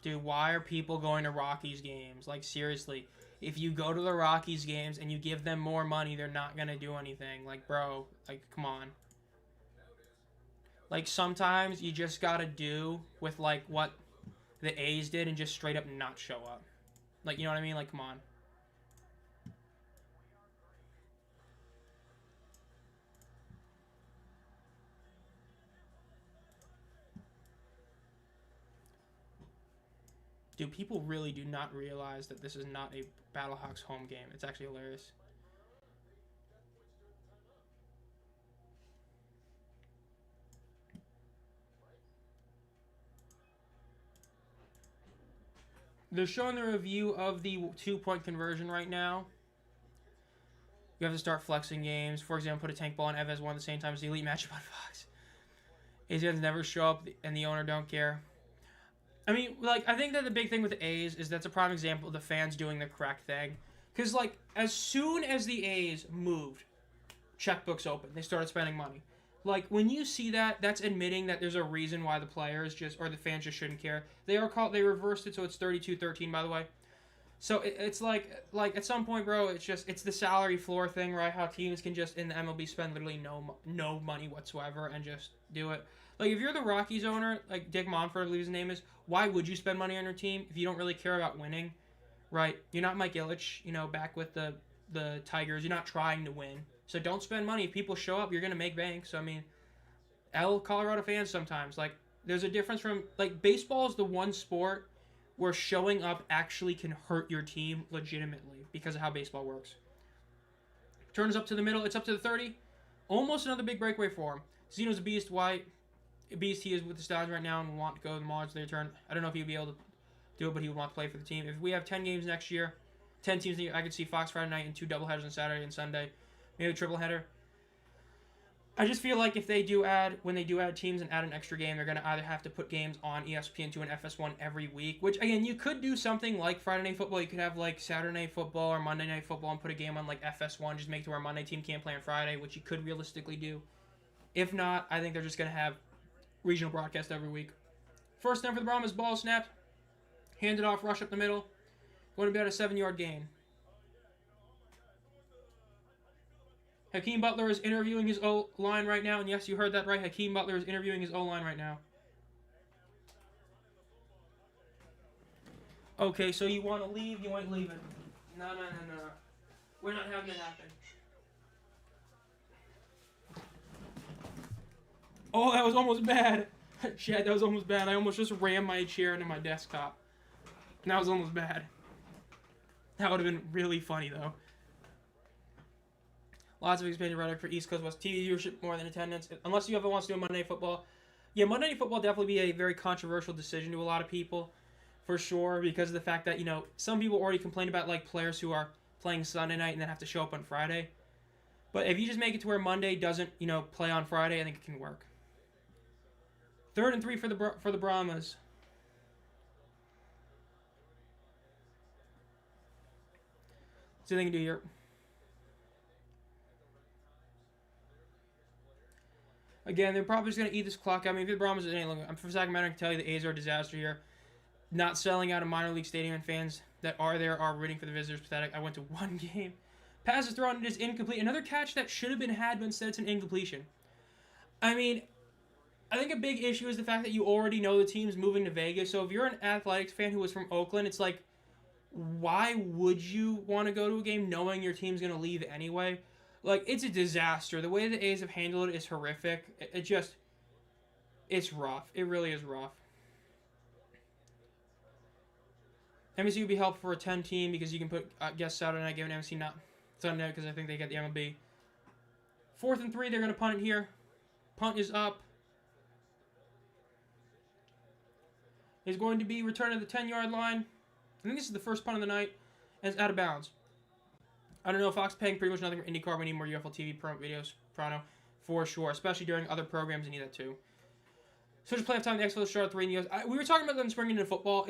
Dude, why are people going to Rockies games? Like, seriously. If you go to the Rockies games and you give them more money, they're not going to do anything. Like, bro, like, come on. Like, sometimes you just got to do with, like, what the A's did and just straight up not show up. Like, you know what I mean? Like, come on. Dude, people really do not realize that this is not a Battlehawks home game. It's actually hilarious. They're showing the review of the 2-point conversion right now. You have to start flexing games. For example, put a tank ball on Evez one at the same time as the elite matchup on Fox. Asians never show up, and the owner don't care. I mean, like, I think that the big thing with the A's is that's a prime example of the fans doing the correct thing. Because, like, as soon as the A's moved, checkbooks open. They started spending money. Like, when you see that, that's admitting that there's a reason why the players just, or the fans just shouldn't care. They reversed it, so it's 32-13, by the way. So it's like at some point, bro, it's the salary floor thing, right? How teams can just, in the MLB, spend literally no money whatsoever and just do it. Like, if you're the Rockies owner, like Dick Monfort, I believe his name is, why would you spend money on your team if you don't really care about winning, right? You're not Mike Ilitch, back with the Tigers. You're not trying to win. So don't spend money. If people show up, you're going to make bank. So, I mean, Colorado fans sometimes, like, there's a difference from, like, baseball is the one sport where showing up actually can hurt your team legitimately because of how baseball works. Turns up to the middle. It's up to the 30. Almost another big breakaway for him. Zeno's a beast. Beast he is with the Stallions right now and will want to go to the Marlins their turn. I don't know if he'll be able to do it, but he would want to play for the team. If we have 10 games next year, 10 teams, I could see Fox Friday night and 2 doubleheaders on Saturday and Sunday. Maybe a triple header. I just feel like when they do add teams and add an extra game, they're going to either have to put games on ESPN 2 and FS1 every week, which, again, you could do something like Friday Night Football. You could have, like, Saturday Night Football or Monday Night Football and put a game on, like, FS1, just make it to where Monday team can't play on Friday, which you could realistically do. If not, I think they're just going to have regional broadcast every week. First down for the Brahmas, ball snapped, handed off, rush up the middle, going to be at a 7-yard gain. Hakeem Butler is interviewing his O-line right now, and yes, you heard that right. Hakeem Butler is interviewing his O-line right now. Okay, so you want to leave? You ain't leaving. No. We're not having it happen. Oh, that was almost bad. Shit, that was almost bad. I almost just rammed my chair into my desktop. And that was almost bad. That would have been really funny, though. Lots of expanded rhetoric for East Coast West TV viewership more than attendance. Unless UFL wants to do a Monday Night Football. Yeah, Monday Night Football definitely be a very controversial decision to a lot of people, for sure, because of the fact that, some people already complain about, like, players who are playing Sunday night and then have to show up on Friday. But if you just make it to where Monday doesn't, play on Friday, I think it can work. 3rd and 3 for the Brahmas. What's the thing to do here? Again, they're probably just going to eat this clock. I mean, if the Brahmas is anything, for a second matter, I can tell you the A's are a disaster here. Not selling out a minor league stadium, and fans that are there are rooting for the visitors. Pathetic. I went to one game. Pass is thrown. It is incomplete. Another catch that should have been had, but instead it's an incompletion. I mean, I think a big issue is the fact that you already know the team's moving to Vegas. So if you're an Athletics fan who was from Oakland, it's like, why would you want to go to a game knowing your team's going to leave anyway? Like, it's a disaster. The way the A's have handled it is horrific. It's rough. It really is rough. MSC would be helpful for a 10 team because you can put guest Saturday night game and MSC not Sunday because I think they get the MLB. 4th and 3, they're going to punt it here. Punt is up. It's going to be returned to the 10-yard line. I think this is the first punt of the night, and it's out of bounds. I don't know, Fox paying pretty much nothing for IndyCar. We need more UFL TV videos, Prano, for sure, especially during other programs. You need that too. So just playoff time, the XFL start at 3 in the US. We were talking about them springing into football,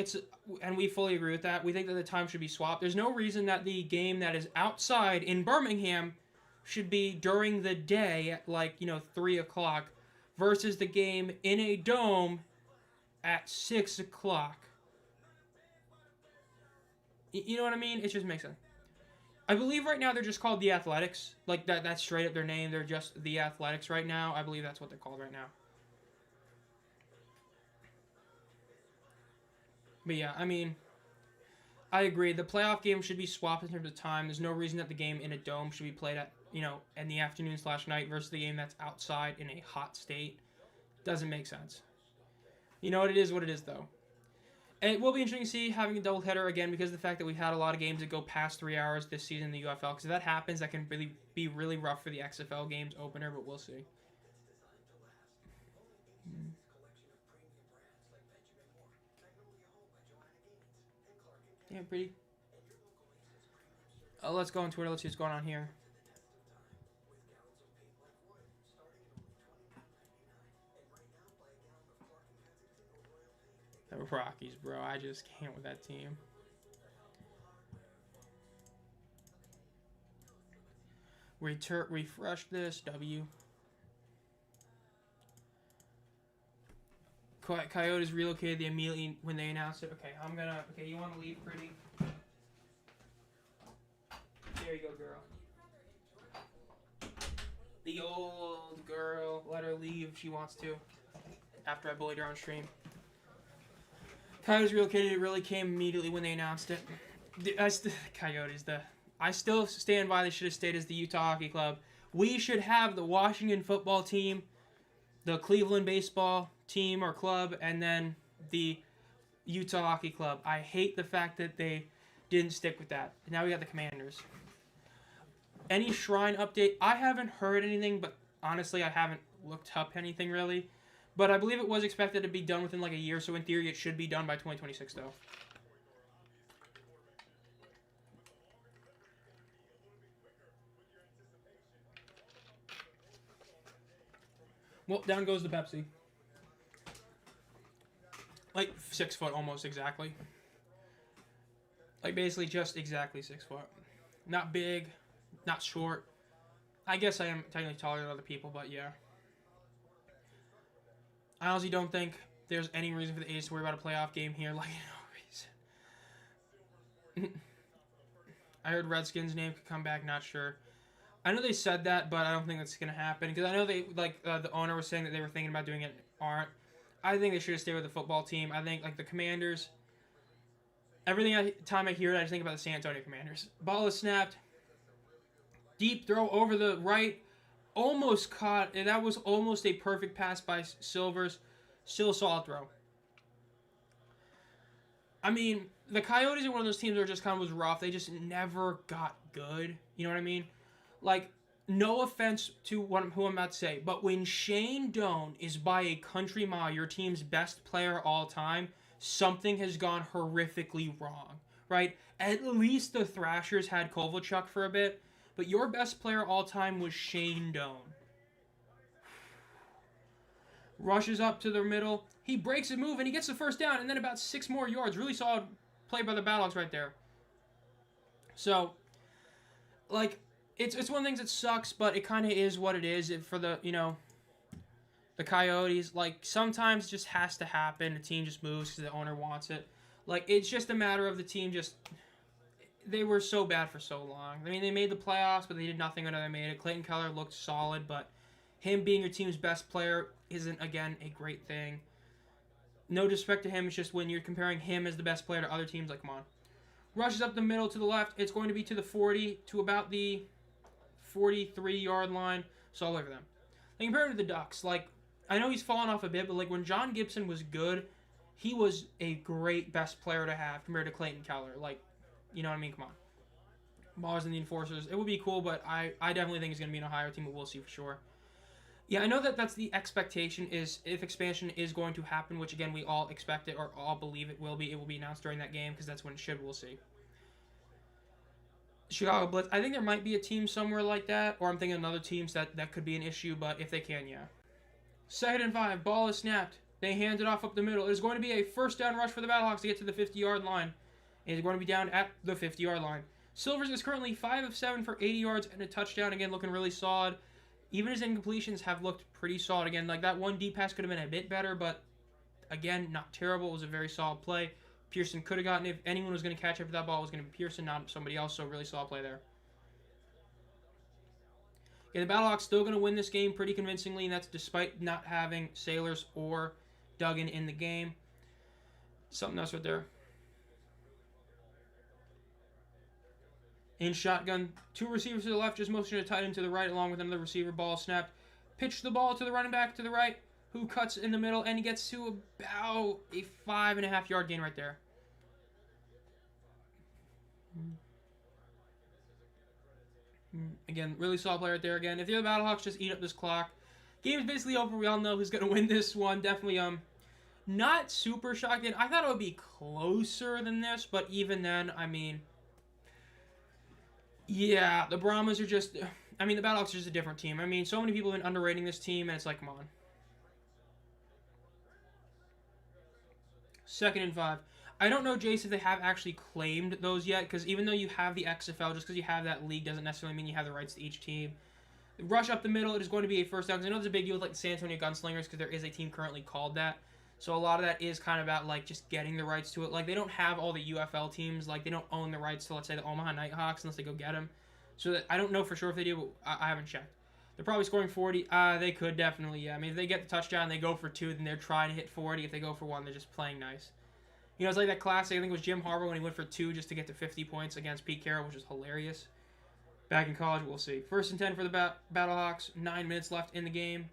and we fully agree with that. We think that the time should be swapped. There's no reason that the game that is outside in Birmingham should be during the day at 3 o'clock versus the game in a dome at 6 o'clock. You know what I mean? It just makes sense. I believe right now they're just called the Athletics. Like, that's straight up their name. They're just the Athletics right now. I believe that's what they're called right now. But yeah, I mean, I agree. The playoff game should be swapped in terms of time. There's no reason that the game in a dome should be played at, in the afternoon/night versus the game that's outside in a hot state. Doesn't make sense. You know what it is, though. And it will be interesting to see having a doubleheader again because of the fact that we've had a lot of games that go past 3 hours this season in the UFL. Because if that happens, that can really be really rough for the XFL games opener, but we'll see. Yeah, pretty. Let's go on Twitter. Let's see what's going on here. The Rockies, bro. I just can't with that team. Refresh this. W. Coyotes relocated the immediately when they announced it. Okay, I'm gonna. Okay, you want to leave, pretty? There you go, girl. The old girl. Let her leave if she wants to. After I bullied her on stream. Coyotes relocated. It really came immediately when they announced it. Coyotes. I still stand by they should have stayed as the Utah Hockey Club. We should have the Washington football team, the Cleveland baseball team or club, and then the Utah Hockey Club. I hate the fact that they didn't stick with that. Now we got the Commanders. Any Shrine update? I haven't heard anything, but honestly, I haven't looked up anything really. But I believe it was expected to be done within like a year, so in theory it should be done by 2026 though. Well, down goes the Pepsi. Like 6 foot almost exactly. Like basically just exactly 6 foot. Not big, not short. I guess I am technically taller than other people, but yeah. I honestly don't think there's any reason for the A's to worry about a playoff game here. Like, no reason. I heard Redskins' name could come back, not sure. I know they said that, but I don't think that's going to happen. Because I know they, the owner was saying that they were thinking about doing it, aren't. I think they should have stayed with the football team. I think, like, the Commanders, time I hear it, I just think about the San Antonio Commanders. Ball is snapped. Deep throw over the right. Almost caught, and that was almost a perfect pass by Silvers. Still a solid throw. I mean, the Coyotes are one of those teams that just kind of was rough. They just never got good. You know what I mean? Like, no offense to who I'm about to say, but when Shane Doan is by a country mile your team's best player all time, something has gone horrifically wrong, right? At least the Thrashers had Kovalchuk for a bit, but your best player all time was Shane Doan. Rushes up to the middle. He breaks a move, and he gets the first down, and then about 6 more yards. Really solid play by the Battlehawks right there. So, like, it's one of the things that sucks, but it kind of is what it is for the, the Coyotes. Like, sometimes it just has to happen. The team just moves because the owner wants it. Like, it's just a matter of the team just... They were so bad for so long. I mean, they made the playoffs, but they did nothing until they made it. Clayton Keller looked solid, but him being your team's best player isn't, again, a great thing. No disrespect to him. It's just when you're comparing him as the best player to other teams, like, come on. Rushes up the middle to the left. It's going to be to the 40, to about the 43-yard line. It's all over them. Like, compared to the Ducks, like, I know he's fallen off a bit, but, like, when John Gibson was good, he was a great best player to have compared to Clayton Keller. Like, you know what I mean? Come on. Ballers and the Enforcers. It would be cool, but I definitely think it's going to be an Ohio team, but we'll see for sure. Yeah, I know that's the expectation is if expansion is going to happen, which, again, we all expect it or all believe it will be announced during that game because that's when it should. We'll see. Chicago Blitz. I think there might be a team somewhere like that, or I'm thinking another teams that could be an issue, but if they can, yeah. 2nd and 5. Ball is snapped. They hand it off up the middle. It is going to be a first down rush for the Battlehawks to get to the 50-yard line. It is going to be down at the 50-yard line. Silvers is currently 5 of 7 for 80 yards and a touchdown. Again, looking really solid. Even his incompletions have looked pretty solid. Again, like that one deep pass could have been a bit better, but again, not terrible. It was a very solid play. Pearson could have gotten it. If anyone was going to catch after that ball, it was going to be Pearson, not somebody else. So really solid play there. Yeah, the Battlehawks still going to win this game pretty convincingly, and that's despite not having Sailors or Duggan in the game. Something else right there. In shotgun, 2 receivers to the left, just motion a tight end to the right, along with another receiver. Ball snapped. Pitch the ball to the running back to the right. who cuts in the middle, and he gets to about a 5.5-yard gain right there. Again, really solid play right there. Again, if you're the Battlehawks, just eat up this clock. Game's basically over. We all know who's going to win this one. Definitely, not super shocked. I thought it would be closer than this, but even then, I mean, yeah, the Brahmas are just, I mean, the Battlehawks are just a different team. I mean, so many people have been underrating this team, and it's like, come on. 2nd and 5. I don't know, Jace, if they have actually claimed those yet, because even though you have the XFL, just because you have that league doesn't necessarily mean you have the rights to each team. Rush up the middle, it is going to be a first down, because I know there's a big deal with like the San Antonio Gunslingers, because there is a team currently called that. So a lot of that is kind of about like just getting the rights to it. Like they don't have all the UFL teams, like they don't own the rights to, let's say, the Omaha Nighthawks unless they go get them. So that, I don't know for sure if they do, but I haven't checked. They're probably scoring 40. They could definitely, yeah. I mean, if they get the touchdown, they go for 2, then they're trying to hit 40. If they go for 1, they're just playing nice. You know, it's like that classic, I think it was Jim Harbaugh when he went for 2 just to get to 50 points against Pete Carroll, which is hilarious. Back in college, we'll see. 1st and 10 for the Battlehawks. 9 minutes left in the game.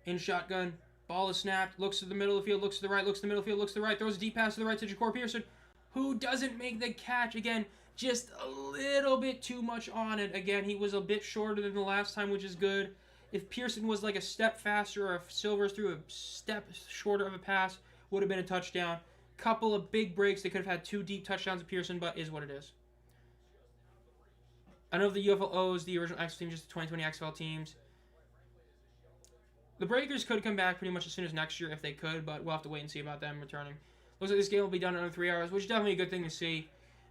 In shotgun. Ball is snapped. Looks to the middle of the field. Looks to the right. Looks to the middle of the field. Looks to the right. Throws a deep pass to the right to Ja'Cory Pearson, who doesn't make the catch. Again, just a little bit too much on it. Again, he was a bit shorter than the last time, which is good. If Pearson was like a step faster, or if Silvers threw a step shorter of a pass, would have been a touchdown. Couple of big breaks. They could have had 2 deep touchdowns of Pearson, but is what it is. I know the UFL owes the original XFL team, just the 2020 XFL teams. The Breakers could come back pretty much as soon as next year if they could, but we'll have to wait and see about them returning. Looks like this game will be done in under 3 hours, which is definitely a good thing to see.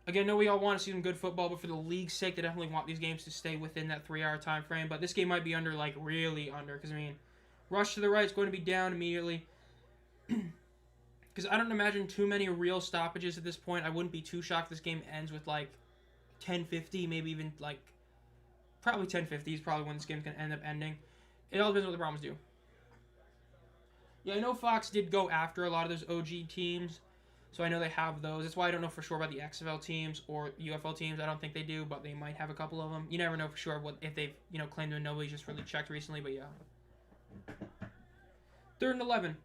Again, I know we all want to see some good football, but for the league's sake, they definitely want these games to stay within that 3-hour time frame. But this game might be under, like, really under, because, I mean, rush to the right is going to be down immediately. Because I don't imagine too many real stoppages at this point. I wouldn't be too shocked if this game ends with, like, 10:50, maybe even, like, probably 10:50 is probably when this game's going to end up ending. It all depends on what the Brahmas do. Yeah, I know Fox did go after a lot of those OG teams, so I know they have those. That's why I don't know for sure about the XFL teams or UFL teams. I don't think they do, but they might have a couple of them. You never know for sure if they've, claimed them. Nobody's just really checked recently, but yeah. 3rd and 11.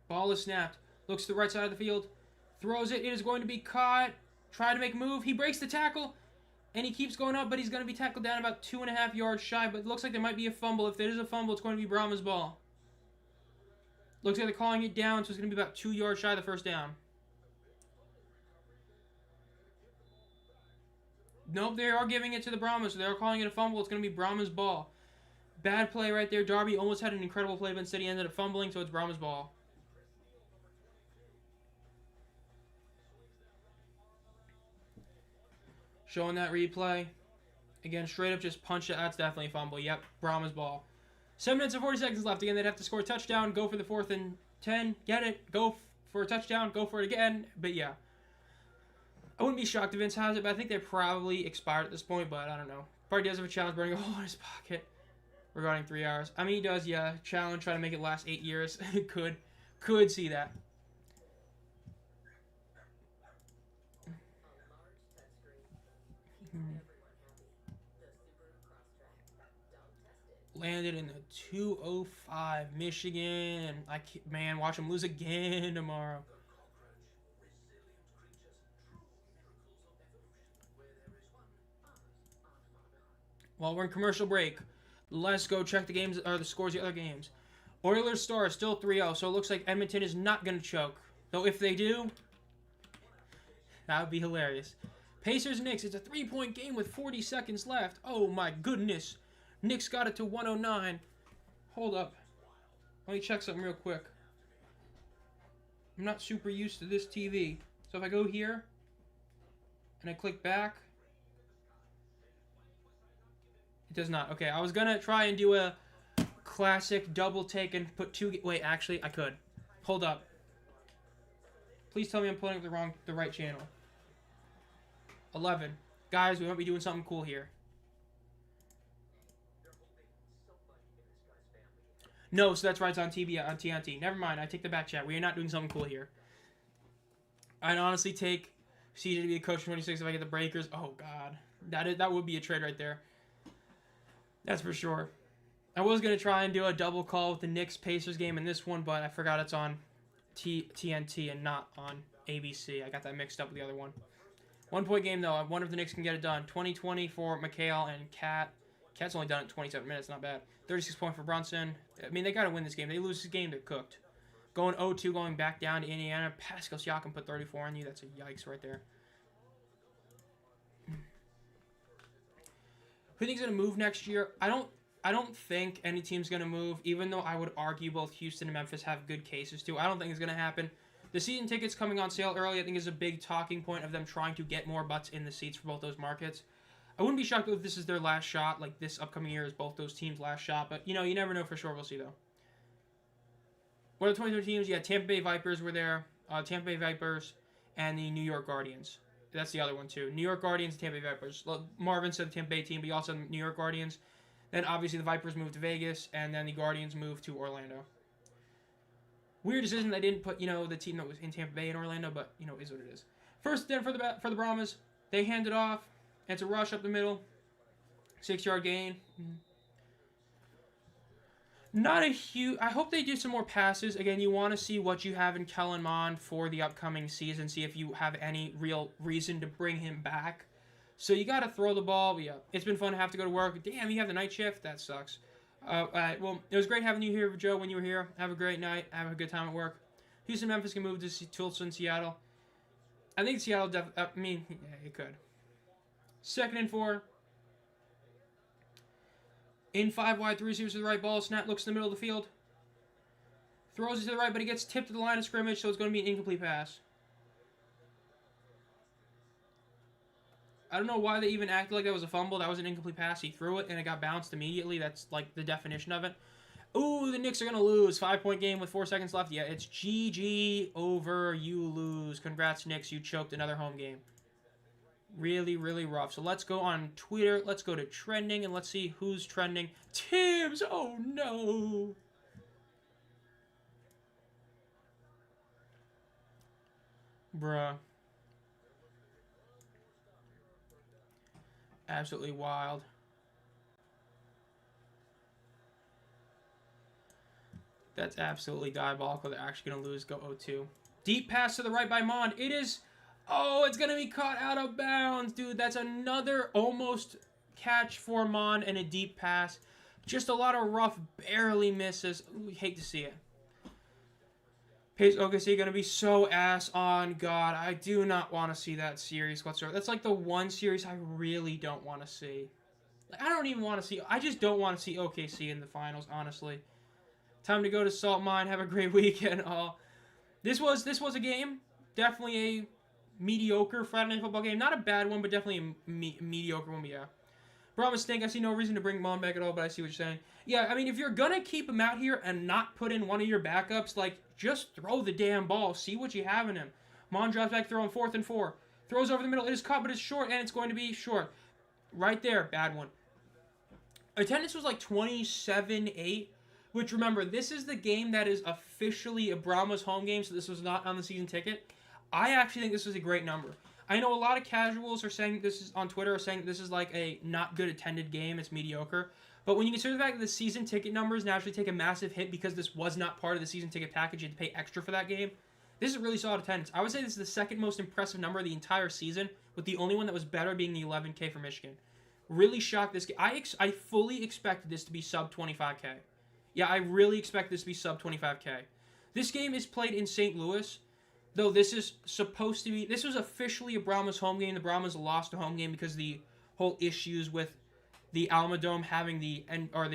Ball is snapped. Looks to the right side of the field. Throws it. It is going to be caught. Try to make a move. He breaks the tackle. And he keeps going up, but he's going to be tackled down about 2.5 yards shy. But it looks like there might be a fumble. If there is a fumble, it's going to be Brahmas' ball. Looks like they're calling it down, so it's going to be about 2 yards shy of the first down. Nope, they are giving it to the Brahmas, so they are calling it a fumble. It's going to be Brahmas' ball. Bad play right there. Darby almost had an incredible play, but instead he ended up fumbling, so it's Brahmas' ball. Showing that replay. Again, straight up just punch it. That's definitely a fumble. Yep, Brahmas' ball. 7 minutes and 40 seconds left. Again, they'd have to score a touchdown, go for the 4th and 10, get it, go for a touchdown, go for it again. But yeah. I wouldn't be shocked if Vince has it, but I think they're probably expired at this point, but I don't know. Probably does have a challenge burning a hole in his pocket regarding 3 hours. I mean, he does, yeah. Challenge, try to make it last 8 years. Could see that. Landed in the 205, Michigan. Man, watch them lose again tomorrow. Well, we're in commercial break. Let's go check the games or the scores of the other games. Oilers Stars still 3-0, so it looks like Edmonton is not going to choke. Though if they do, that would be hilarious. Pacers Knicks, it's a 3-point game with 40 seconds left. Oh my goodness. Knicks got it to 109. Hold up. Let me check something real quick. I'm not super used to this TV. So if I go here and I click back, it does not. Okay, I was going to try and do a classic double take and put two... Wait, actually, I could. Hold up. Please tell me I'm pulling up the right channel. 11. Guys, we might be doing something cool here. No, so that's right. It's on TB on TNT. Never mind. I take the back chat. We are not doing something cool here. I'd honestly take CJ to be a coach for 26 if I get the Breakers. Oh, God. That would be a trade right there. That's for sure. I was going to try and do a double call with the Knicks-Pacers game in this one, but I forgot it's on TNT and not on ABC. I got that mixed up with the other one. 1 point game, though. I wonder if the Knicks can get it done. 20-20 for Mikhail and Cat. Cat's only done it in 27 minutes. Not bad. 36 points for Brunson. I mean, they got to win this game. They lose this game, they're cooked. Going 0-2, going back down to Indiana. Pascal Siakam put 34 on you. That's a yikes right there. Who do you think's going to move next year? I don't think any team's going to move, even though I would argue both Houston and Memphis have good cases too. I don't think it's going to happen. The season tickets coming on sale early, I think, is a big talking point of them trying to get more butts in the seats for both those markets. I wouldn't be shocked if this is their last shot, like this upcoming year is both those teams' last shot, but, you know, you never know for sure. We'll see, though. What are the 23 teams? Yeah, Tampa Bay Vipers were there. Tampa Bay Vipers and the New York Guardians. That's the other one, too. New York Guardians and Tampa Bay Vipers. Marvin said the Tampa Bay team, but he also said New York Guardians. Then, obviously, the Vipers moved to Vegas, and then the Guardians moved to Orlando. Weird decision they didn't put, you know, the team that was in Tampa Bay in Orlando, but, you know, is what it is. First then for the Brahmas, they hand it off. And it's a rush up the middle. 6-yard gain. Not a huge... I hope they do some more passes. Again, you want to see what you have in Kellen Mond for the upcoming season. See if you have any real reason to bring him back. So you got to throw the ball. But yeah, it's been fun to have to go to work. Damn, you have the night shift? That sucks. All right, well, it was great having you here, Joe, when you were here. Have a great night. Have a good time at work. Houston, Memphis can move to Tulsa and Seattle. I think Seattle yeah, it could. 2nd and 4. In 5 wide, 3 receivers to the right. Ball snap, looks in the middle of the field. Throws it to the right, but he gets tipped to the line of scrimmage, so it's going to be an incomplete pass. I don't know why they even acted like that was a fumble. That was an incomplete pass. He threw it, and it got bounced immediately. That's like the definition of it. Ooh, the Knicks are going to lose. 5-point game with 4 seconds left. Yeah, it's GG over. You lose. Congrats, Knicks. You choked another home game. Really, really rough. So let's go on Twitter. Let's go to trending, and let's see who's trending. Tibbs! Oh, no! Bruh. Absolutely wild. That's absolutely diabolical. They're actually going to lose. Go 0-2. Deep pass to the right by Mond. It is... Oh, it's going to be caught out of bounds. Dude, that's another almost catch for Mond and a deep pass. Just a lot of rough, barely misses. Ooh, we hate to see it. Pace Okc going to be so ass on. God, I do not want to see that series whatsoever. That's like the one series I really don't want to see. Like, I don't even want to see... I just don't want to see OKC in the finals, honestly. Time to go to Salt Mine. Have a great weekend. This was a game. Definitely a mediocre Friday Night Football game. Not a bad one, but definitely a mediocre one. But yeah. Brahmas stink. I see no reason to bring Mon back at all, but I see what you're saying. Yeah, I mean, if you're going to keep him out here and not put in one of your backups, like, just throw the damn ball. See what you have in him. Mon drops back, throwing 4th and 4. Throws over the middle. It is caught, but it's short, and it's going to be short. Right there. Bad one. Attendance was like 27-8. Which, remember, this is the game that is officially a Brahmas home game, so this was not on the season ticket. I actually think this was a great number. I know a lot of casuals are saying this is on Twitter are saying this is like a not good attended game. It's mediocre. But when you consider the fact that the season ticket numbers naturally take a massive hit because this was not part of the season ticket package, you had to pay extra for that game. This is really solid attendance. I would say this is the second most impressive number of the entire season, with the only one that was better being the 11K for Michigan. Really shocked this game. I fully expected this to be sub 25K. Yeah, I really expect this to be sub 25K. This game is played in St. Louis, though this is supposed to be... This was officially a Brahmas home game. The Brahmas lost a home game because of the whole issues with the Alamodome having the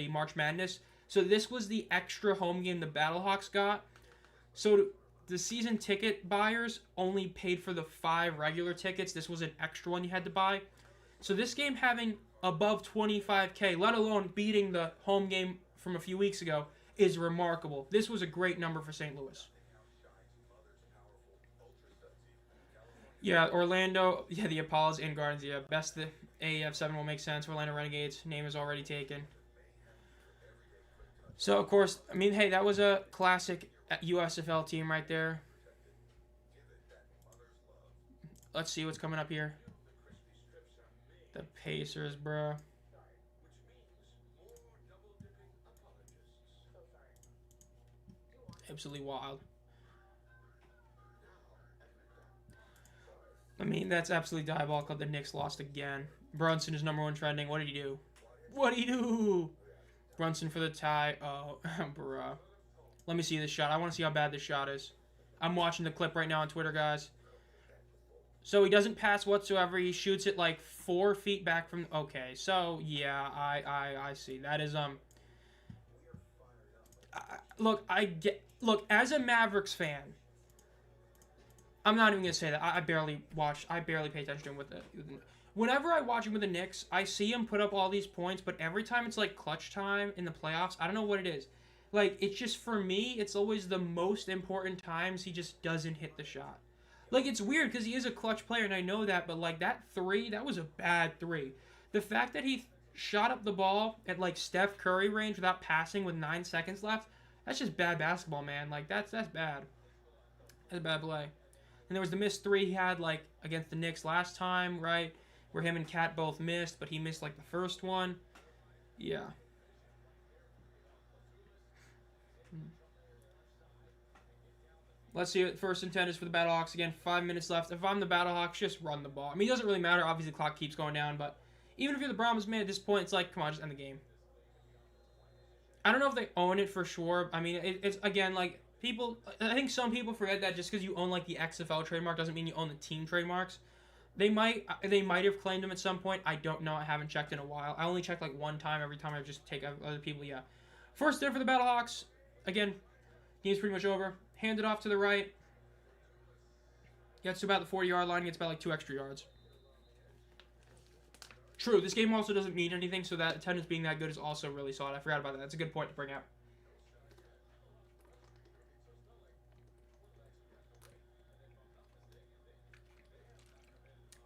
March Madness. So this was the extra home game the Battlehawks got. So the season ticket buyers only paid for the 5 regular tickets. This was an extra one you had to buy. So this game having above 25K, let alone beating the home game from a few weeks ago, is remarkable. This was a great number for St. Louis. Yeah, Orlando, yeah, the Apollos and Gardens, yeah, best the AAF 7 will make sense. Orlando Renegades, name is already taken. So, of course, I mean, hey, that was a classic USFL team right there. Let's see what's coming up here. The Pacers, bro. Absolutely wild. I mean, that's absolutely diabolical. The Knicks lost again. Brunson is number one trending. What did he do? What did he do? Brunson for the tie. Oh, bruh. Let me see this shot. I want to see how bad this shot is. I'm watching the clip right now on Twitter, guys. So he doesn't pass whatsoever. He shoots it like 4 feet back from... Okay, so yeah, I see. That is, look, Look, as a Mavericks fan, I'm not even going to say that. I barely pay attention to him with the... Whenever I watch him with the Knicks, I see him put up all these points, but every time it's like clutch time in the playoffs, I don't know what it is. Like, it's just, for me, it's always the most important times he just doesn't hit the shot. Like, it's weird because he is a clutch player, and I know that, but, like, that 3, that was a bad 3. The fact that he shot up the ball at, like, Steph Curry range without passing with 9 seconds left, that's just bad basketball, man. Like, that's bad. That's a bad play. And there was the missed 3 he had, like, against the Knicks last time, right? Where him and Cat both missed, but he missed, like, the first one. Yeah. Let's see what first and 10 is for the Battlehawks. Again, 5 minutes left. If I'm the Battlehawks, just run the ball. I mean, it doesn't really matter. Obviously, the clock keeps going down, but even if you're the Brahmas, man, at this point, it's like, come on, just end the game. I don't know if they own it for sure. I mean, it's, again, like, people... I think some people forget that just because you own, like, the XFL trademark doesn't mean you own the team trademarks. They might have claimed them at some point. I don't know. I haven't checked in a while. I only checked, like, one time every time I just take other people, yeah. First in for the Battlehawks. Again, game's pretty much over. Hand it off to the right. Gets to about the 40-yard line. Gets about like 2 extra yards. True, this game also doesn't mean anything, so that attendance being that good is also really solid. I forgot about that. That's a good point to bring up.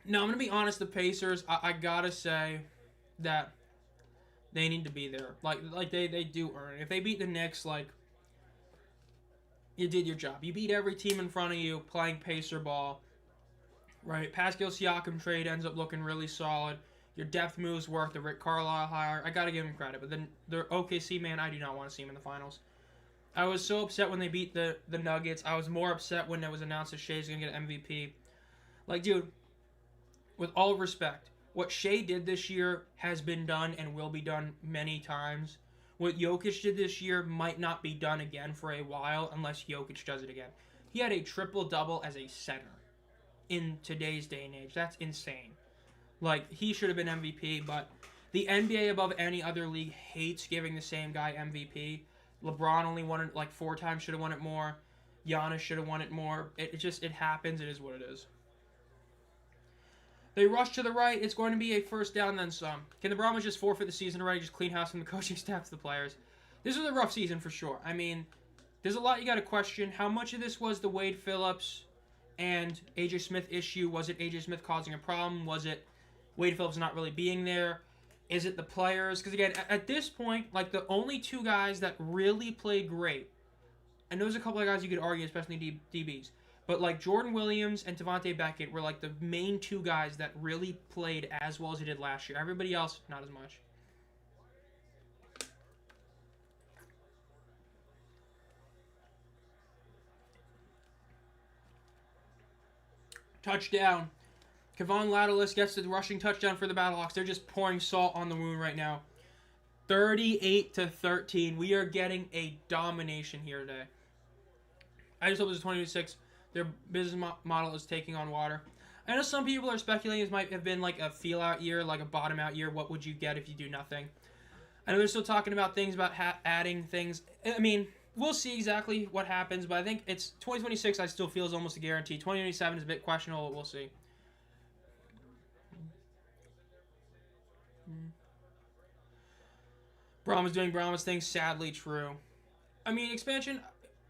Now, I'm going to be honest, the Pacers, I got to say that they need to be there. Like they do earn it. If they beat the Knicks, like, you did your job. You beat every team in front of you playing Pacer ball. Right? Pascal Siakam trade ends up looking really solid. Your depth moves work. The Rick Carlisle hire. I got to give him credit. But then the OKC, man, I do not want to see him in the finals. I was so upset when they beat the Nuggets. I was more upset when it was announced that Shea's going to get an MVP. Like, dude, with all respect, what Shea did this year has been done and will be done many times. What Jokic did this year might not be done again for a while unless Jokic does it again. He had a triple-double as a center in today's day and age. That's insane. Like, he should have been MVP, but the NBA above any other league hates giving the same guy MVP. LeBron only won it like 4 times, should have won it more. Giannis should have won it more. It happens. It is what it is. They rush to the right. It's going to be a first down, then some. Can the Brahmas just forfeit the season already? Just clean house from the coaching staff to the players. This was a rough season for sure. I mean, there's a lot you got to question. How much of this was the Wade Phillips and A.J. Smith issue? Was it A.J. Smith causing a problem? Was it Wade Phillips not really being there? Is it the players? Because, again, at this point, like, the only 2 guys that really played great, and there's a couple of guys you could argue, especially DBs, but, like, Jordan Williams and Devontae Beckett were, like, the main 2 guys that really played as well as they did last year. Everybody else, not as much. Touchdown. Kevon Lattilis gets the rushing touchdown for the Battlehawks. They're just pouring salt on the wound right now. 38-13. We are getting a domination here today. I just hope this is 2026. Their business model is taking on water. I know some people are speculating this might have been like a feel-out year, like a bottom-out year. What would you get if you do nothing? I know they're still talking about things about adding things. I mean, we'll see exactly what happens, but I think it's 2026 I still feel is almost a guarantee. 2027 is a bit questionable. We'll see. Brahmas doing Brahmas things, sadly true. I mean, expansion...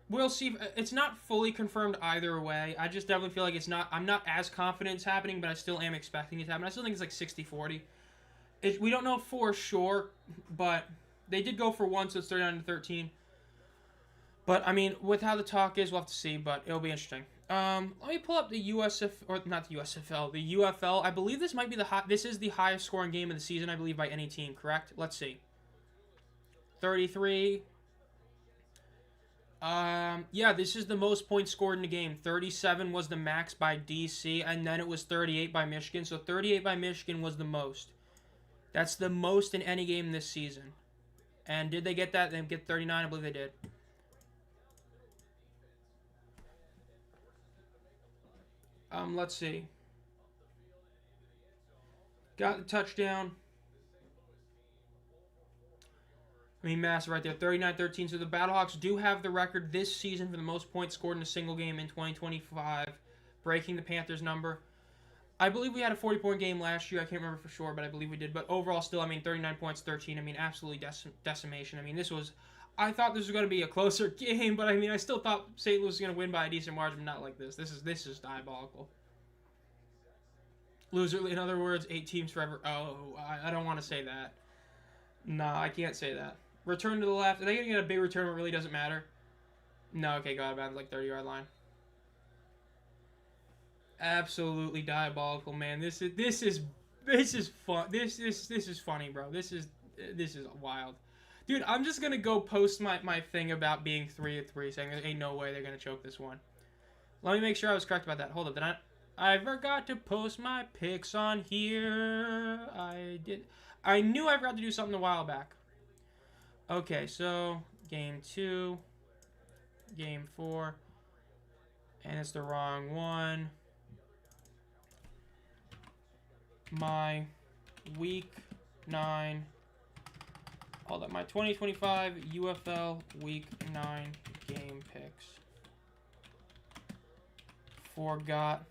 We'll see. It's not fully confirmed either way. I just definitely feel like it's not... I'm not as confident it's happening, but I still am expecting it to happen. I still think it's like 60-40. We don't know for sure, but they did go for 1, so it's 39-13. But I mean, with how the talk is, we'll have to see. But it'll be interesting. Let me pull up the USF or not the USFL, the UFL. I believe this might be this is the highest scoring game of the season, I believe, by any team. Correct? Let's see. 33. Yeah, this is the most points scored in the game. 37 was the max by DC, and then it was 38 by Michigan. So 38 by Michigan was the most. That's the most in any game this season. And did they get that? They get 39. I believe they did. Let's see. Got the touchdown. I mean, massive right there. 39-13. So the Battlehawks do have the record this season for the most points scored in a single game in 2025, breaking the Panthers' number. I believe we had a 40-point game last year. I can't remember for sure, but I believe we did. But overall, still, I mean, 39 points, 13. I mean, absolutely decimation. I mean, this was... I thought this was going to be a closer game, but I mean, I still thought St. Louis was going to win by a decent margin, but not like this. This is diabolical. Loser, in other words, 8 teams forever. Oh, I don't want to say that. Nah, I can't say that. Return to the left. Are they going to get a big return where it really doesn't matter? No, okay, got about like 30-yard line. Absolutely diabolical, man. This is fun. This is funny, bro. This is wild. Dude, I'm just going to go post my thing about being 3-3, saying there ain't no way they're going to choke this one. Let me make sure I was correct about that. Hold up, did I forgot to post my picks on here. I did. I knew I forgot to do something a while back. Okay, so game 2, game 4, and it's the wrong one. My week 9. Hold up, my 2025 UFL week 9 game picks. Forgot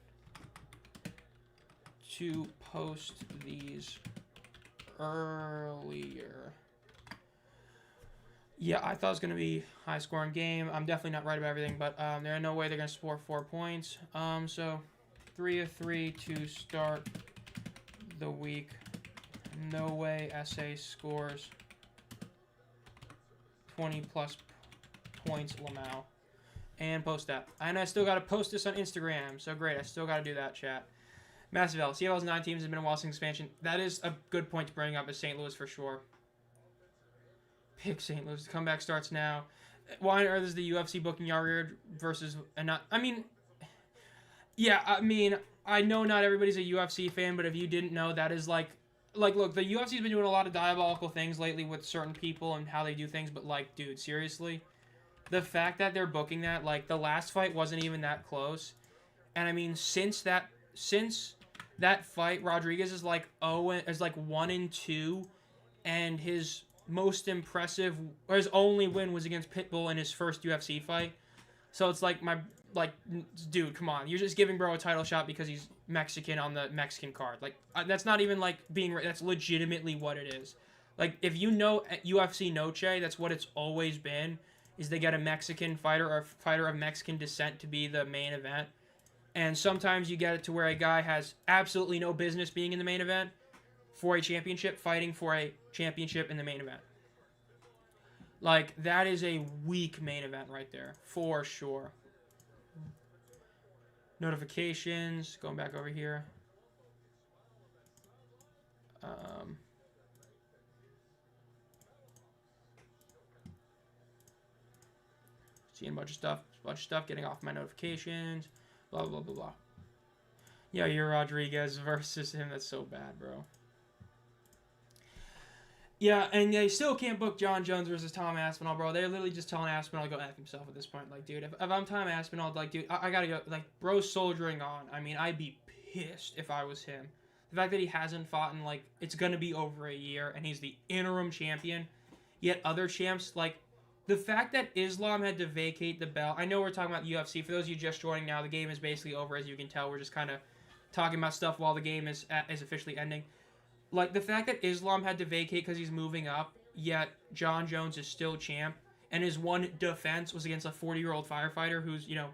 to post these earlier. Yeah, I thought it was going to be a high-scoring game. I'm definitely not right about everything, but there are no way they're going to score 4 points. So 3-3 to start the week. No way SA scores 20-plus points, Lamau. And post that. And I still got to post this on Instagram. So great, I still got to do that, chat. Massive L. CFL's 9 teams has been a while since expansion. That is a good point to bring up as St. Louis for sure. Pick St. Louis. The comeback starts now. Why on earth is the UFC booking Yared versus... I mean... Yeah, I mean, I know not everybody's a UFC fan, but if you didn't know, that is like, look, the UFC's been doing a lot of diabolical things lately with certain people and how they do things, but, like, dude, seriously? The fact that they're booking that, like, the last fight wasn't even that close. And, I mean, since that fight, Rodriguez is, like, 1-2, and his most impressive, or his only win was against Pitbull in his first UFC fight. So it's like, dude, come on. You're just giving bro a title shot because he's Mexican on the Mexican card. Like, that's not even, like, that's legitimately what it is. Like, if you know UFC Noche, that's what it's always been, is they get a Mexican fighter or a fighter of Mexican descent to be the main event. And sometimes you get it to where a guy has absolutely no business being in the main event for a championship, fighting for a championship in the main event. Like, that is a weak main event right there, for sure. Notifications, going back over here. Seeing a bunch of stuff, getting off my notifications, blah, blah, blah, blah. Yeah, you're Rodriguez versus him. That's so bad, bro. Yeah, and they still can't book John Jones versus Tom Aspinall, bro. They're literally just telling Aspinall to go F himself at this point. Like, dude, if I'm Tom Aspinall, like, dude, I gotta go. Like, bro's soldiering on. I mean, I'd be pissed if I was him. The fact that he hasn't fought in, like, it's gonna be over a year, and he's the interim champion. Yet other champs, like, the fact that Islam had to vacate the belt. I know we're talking about UFC. For those of you just joining now, the game is basically over, as you can tell. We're just kind of talking about stuff while the game is officially ending. Like, the fact that Islam had to vacate because he's moving up, yet John Jones is still champ, and his one defense was against a 40-year-old firefighter who's, you know,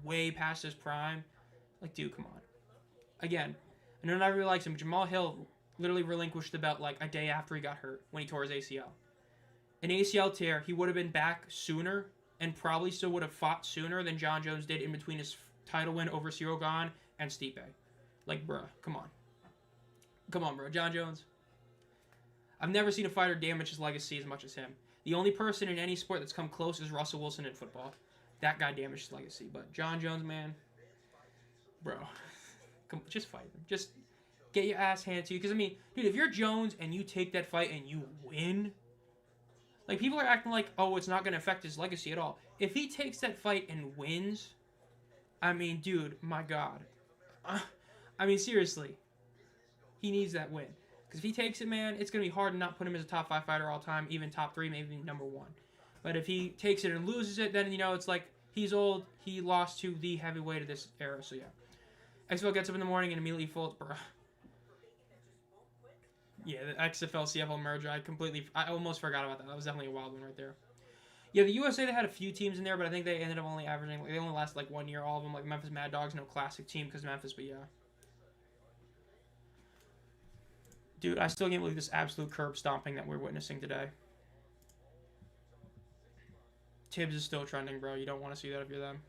way past his prime. Like, dude, come on. Again, I know not everybody likes him, but Jamal Hill literally relinquished the belt, like, a day after he got hurt when he tore his ACL. An ACL tear, he would have been back sooner, and probably still would have fought sooner than John Jones did in between his title win over Cyril Gane and Stipe. Like, bruh, come on. Come on, bro. John Jones. I've never seen a fighter damage his legacy as much as him. The only person in any sport that's come close is Russell Wilson in football. That guy damaged his legacy. But John Jones, man, bro, come, just fight him. Just get your ass handed to you. Because, I mean, dude, if you're Jones and you take that fight and you win, like, people are acting like, oh, it's not going to affect his legacy at all. If he takes that fight and wins, I mean, dude, my God. I mean, seriously. He needs that win. Because if he takes it, man, it's going to be hard to not put him as a top 5 fighter all time, even top 3, maybe number 1. But if he takes it and loses it, then, you know, it's like he's old. He lost to the heavyweight of this era. So, yeah. XFL gets up in the morning and immediately folds. Bruh. Yeah, the XFL CFL merger. I almost forgot about that. That was definitely a wild one right there. Yeah, the USA, they had a few teams in there, but I think they ended up only averaging, like, they only lasted like 1 year, all of them. Like Memphis Mad Dogs, no classic team because Memphis, but yeah. Dude, I still can't believe this absolute curb stomping that we're witnessing today. Tibbs is still trending, bro. You don't want to see that if you're them.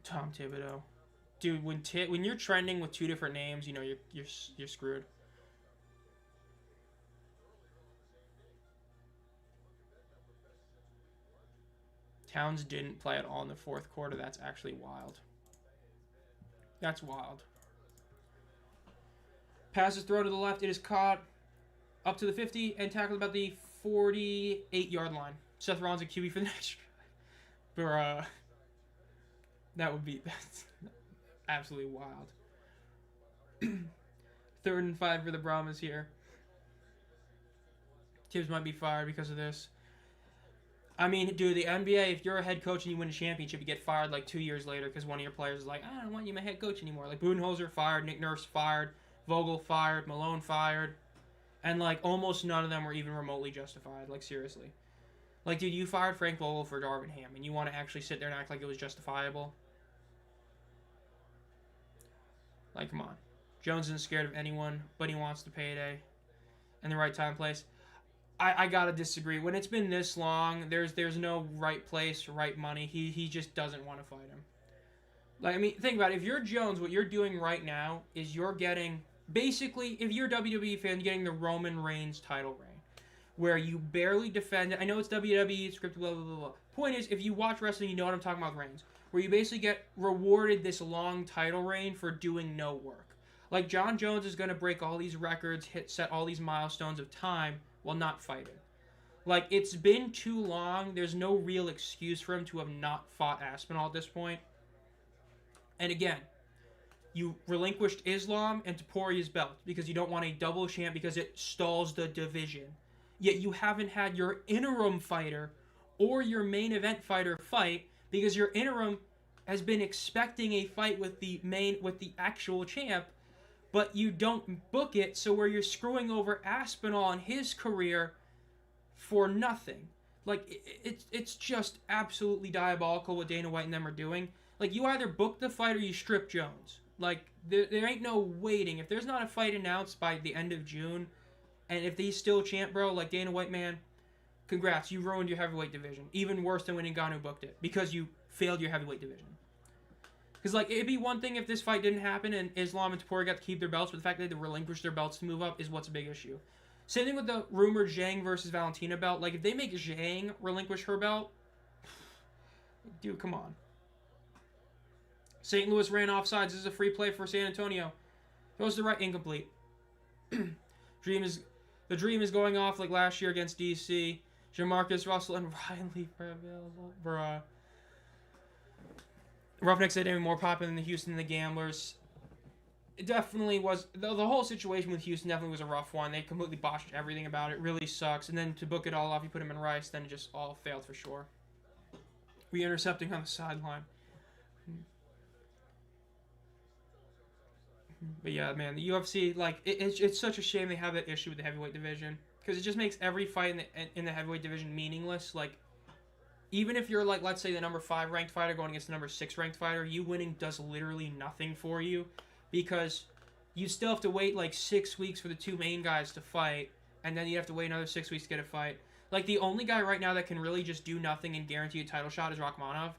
Tom Thibodeau. Dude, when you're trending with 2 different names, you know you're screwed. Towns didn't play at all in the 4th quarter. That's actually wild. That's wild. Pass is thrown to the left. It is caught up to the 50 and tackled about the 48-yard line. Seth Rollins a QB for the next drive. Bruh. That's absolutely wild. 3rd and 5 for the Brahmas here. Tibbs might be fired because of this. I mean, dude, the NBA, if you're a head coach and you win a championship, you get fired like 2 years later because one of your players is like, I don't want you my head coach anymore. Like, Budenholzer fired, Nick Nurse fired, Vogel fired, Malone fired. And, like, almost none of them were even remotely justified. Like, seriously. Like, dude, you fired Frank Vogel for Darvin Ham, and you want to actually sit there and act like it was justifiable? Like, come on. Jones isn't scared of anyone, but he wants the payday and the right time, place. I gotta disagree. When it's been this long, there's no right place, right money. He just doesn't want to fight him. Like, I mean, think about it. If you're Jones, what you're doing right now is you're getting, basically, if you're a WWE fan, you're getting the Roman Reigns title reign, where you barely defend it. I know it's WWE, scripted, blah, blah, blah, blah. Point is, if you watch wrestling, you know what I'm talking about with Reigns, where you basically get rewarded this long title reign for doing no work. Like, John Jones is going to break all these records, set all these milestones of time, while not fighting. Like, it's been too long. There's no real excuse for him to have not fought Aspinall at this point. And again, you relinquished Islam and Toporia's belt because you don't want a double champ because it stalls the division. Yet you haven't had your interim fighter or your main event fighter fight because your interim has been expecting a fight with the actual champ, but you don't book it, so where you're screwing over Aspinall and his career for nothing. Like, it's just absolutely diabolical what Dana White and them are doing. Like, you either book the fight or you strip Jones. Like, there ain't no waiting. If there's not a fight announced by the end of June, and if he's still champ, bro, like Dana White, man, congrats, you ruined your heavyweight division. Even worse than when Ngannou booked it, because you failed your heavyweight division. Because, like, it'd be one thing if this fight didn't happen and Islam and Topuria got to keep their belts, but the fact that they had to relinquish their belts to move up is what's a big issue. Same thing with the rumored Zhang versus Valentina belt. Like, if they make Zhang relinquish her belt, dude, come on. St. Louis ran offsides. This is a free play for San Antonio. Goes to the right, incomplete. The dream is going off like last year against DC. Jamarcus Russell and Riley are available. Bruh. Roughnecks said they were more popular than the Houston and the Gamblers. It definitely was. The whole situation with Houston definitely was a rough one. They completely botched everything about it. Really sucks. And then to book it all off, you put him in Rice, then it just all failed for sure. Re-intercepting on the sideline. But yeah, man, the UFC, like, it's such a shame they have that issue with the heavyweight division. Because it just makes every fight in the heavyweight division meaningless. Like, even if you're, like, let's say the number 5 ranked fighter going against the number 6 ranked fighter, you winning does literally nothing for you. Because you still have to wait, like, 6 weeks for the 2 main guys to fight. and then you have to wait another 6 weeks to get a fight. Like, the only guy right now that can really just do nothing and guarantee a title shot is Rachmanov,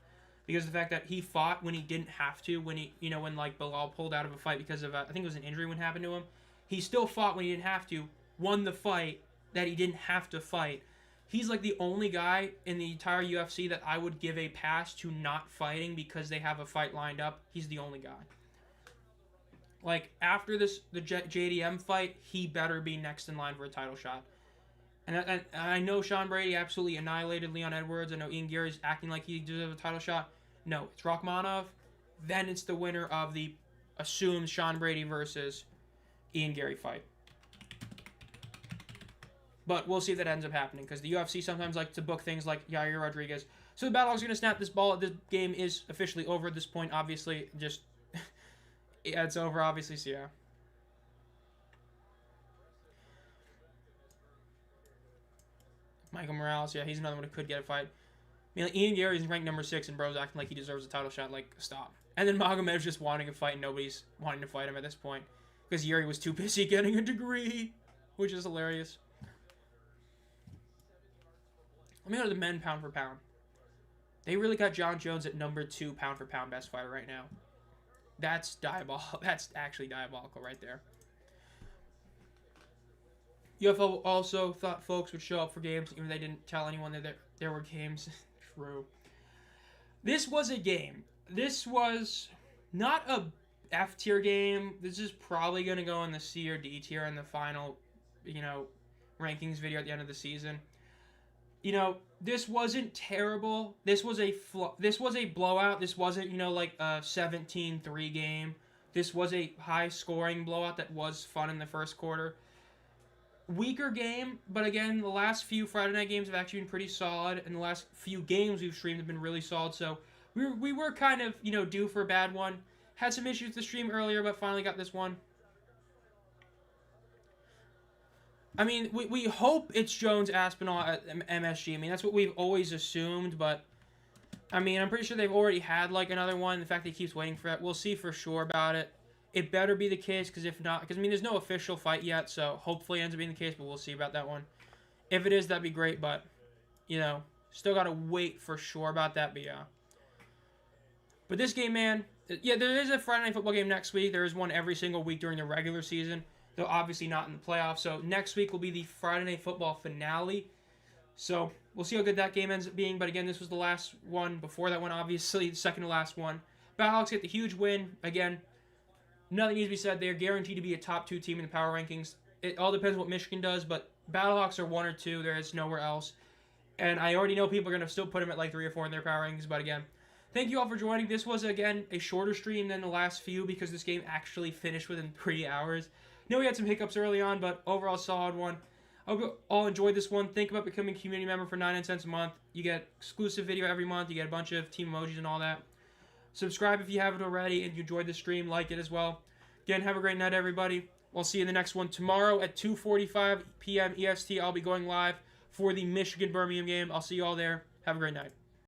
because of the fact that he fought when he didn't have to, when when like Bilal pulled out of a fight because of I think it was an injury when happened to him. He still fought when he didn't have to, won the fight that he didn't have to fight. He's like the only guy in the entire UFC that I would give a pass to not fighting because they have a fight lined up. He's the only guy. Like, after the JDM fight, he better be next in line for a title shot. And I know Sean Brady absolutely annihilated Leon Edwards. I know Ian Gary's acting like he deserves a title shot. No, it's Rachmanov. Then it's the winner of the assumed Sean Brady versus Ian Gary fight. But we'll see if that ends up happening, because the UFC sometimes like to book things like Yair Rodriguez. So the Battlehawks are going to snap this ball. This game is officially over at this point, obviously. Just, yeah, it's over, obviously, so yeah. Michael Morales, yeah, he's another one who could get a fight. I mean, like, Ian Gary's ranked number 6, and bro's acting like he deserves a title shot. Like, stop. And then Magomedov's just wanting a fight, and nobody's wanting to fight him at this point, because Yuri was too busy getting a degree, which is hilarious. Let me go to the men pound for pound. They really got John Jones at number 2 pound for pound best fighter right now. That's diabolical. That's actually diabolical right there. UFL also thought folks would show up for games, even though they didn't tell anyone that there were games. True. This was a game. This was not a F tier game. This is probably going to go in the C or D tier in the final, rankings video at the end of the season. This wasn't terrible. This was a blowout. This wasn't, like a 17-3 game. This was a high-scoring blowout that was fun in the first quarter. Weaker game, but again, the last few Friday night games have actually been pretty solid, and the last few games we've streamed have been really solid, so we were kind of, due for a bad one. Had some issues with the stream earlier, but finally got this one. I mean, we hope it's Jones Aspinall at MSG. I mean, that's what we've always assumed, but I mean, I'm pretty sure they've already had, like, another one. The fact that he keeps waiting for it, we'll see for sure about it. It better be the case, because if not, I mean, there's no official fight yet, so hopefully it ends up being the case, but we'll see about that one. If it is, that'd be great, but, still gotta wait for sure about that, but yeah. But this game, man, yeah, there is a Friday Night Football game next week. There is one every single week during the regular season, though obviously not in the playoffs. So next week will be the Friday Night Football finale. So we'll see how good that game ends up being, but again, this was the last one. Before that one, obviously, the second to last one. Battlehawks get the huge win. Again, nothing needs to be said. They're guaranteed to be a top 2 team in the power rankings. It all depends what Michigan does, but Battlehawks are 1 or 2. There is nowhere else. And I already know people are going to still put them at like 3 or 4 in their power rankings, but again, thank you all for joining. This was, again, a shorter stream than the last few because this game actually finished within 3 hours. I know we had some hiccups early on, but overall solid one. I hope you all enjoyed this one. Think about becoming a community member for 99 cents a month. You get exclusive video every month. You get a bunch of team emojis and all that. Subscribe if you haven't already and you enjoyed the stream. Like it as well. Again, have a great night, everybody. We'll see you in the next one tomorrow at 2:45 p.m. EST. I'll be going live for the Michigan-Birmingham game. I'll see you all there. Have a great night.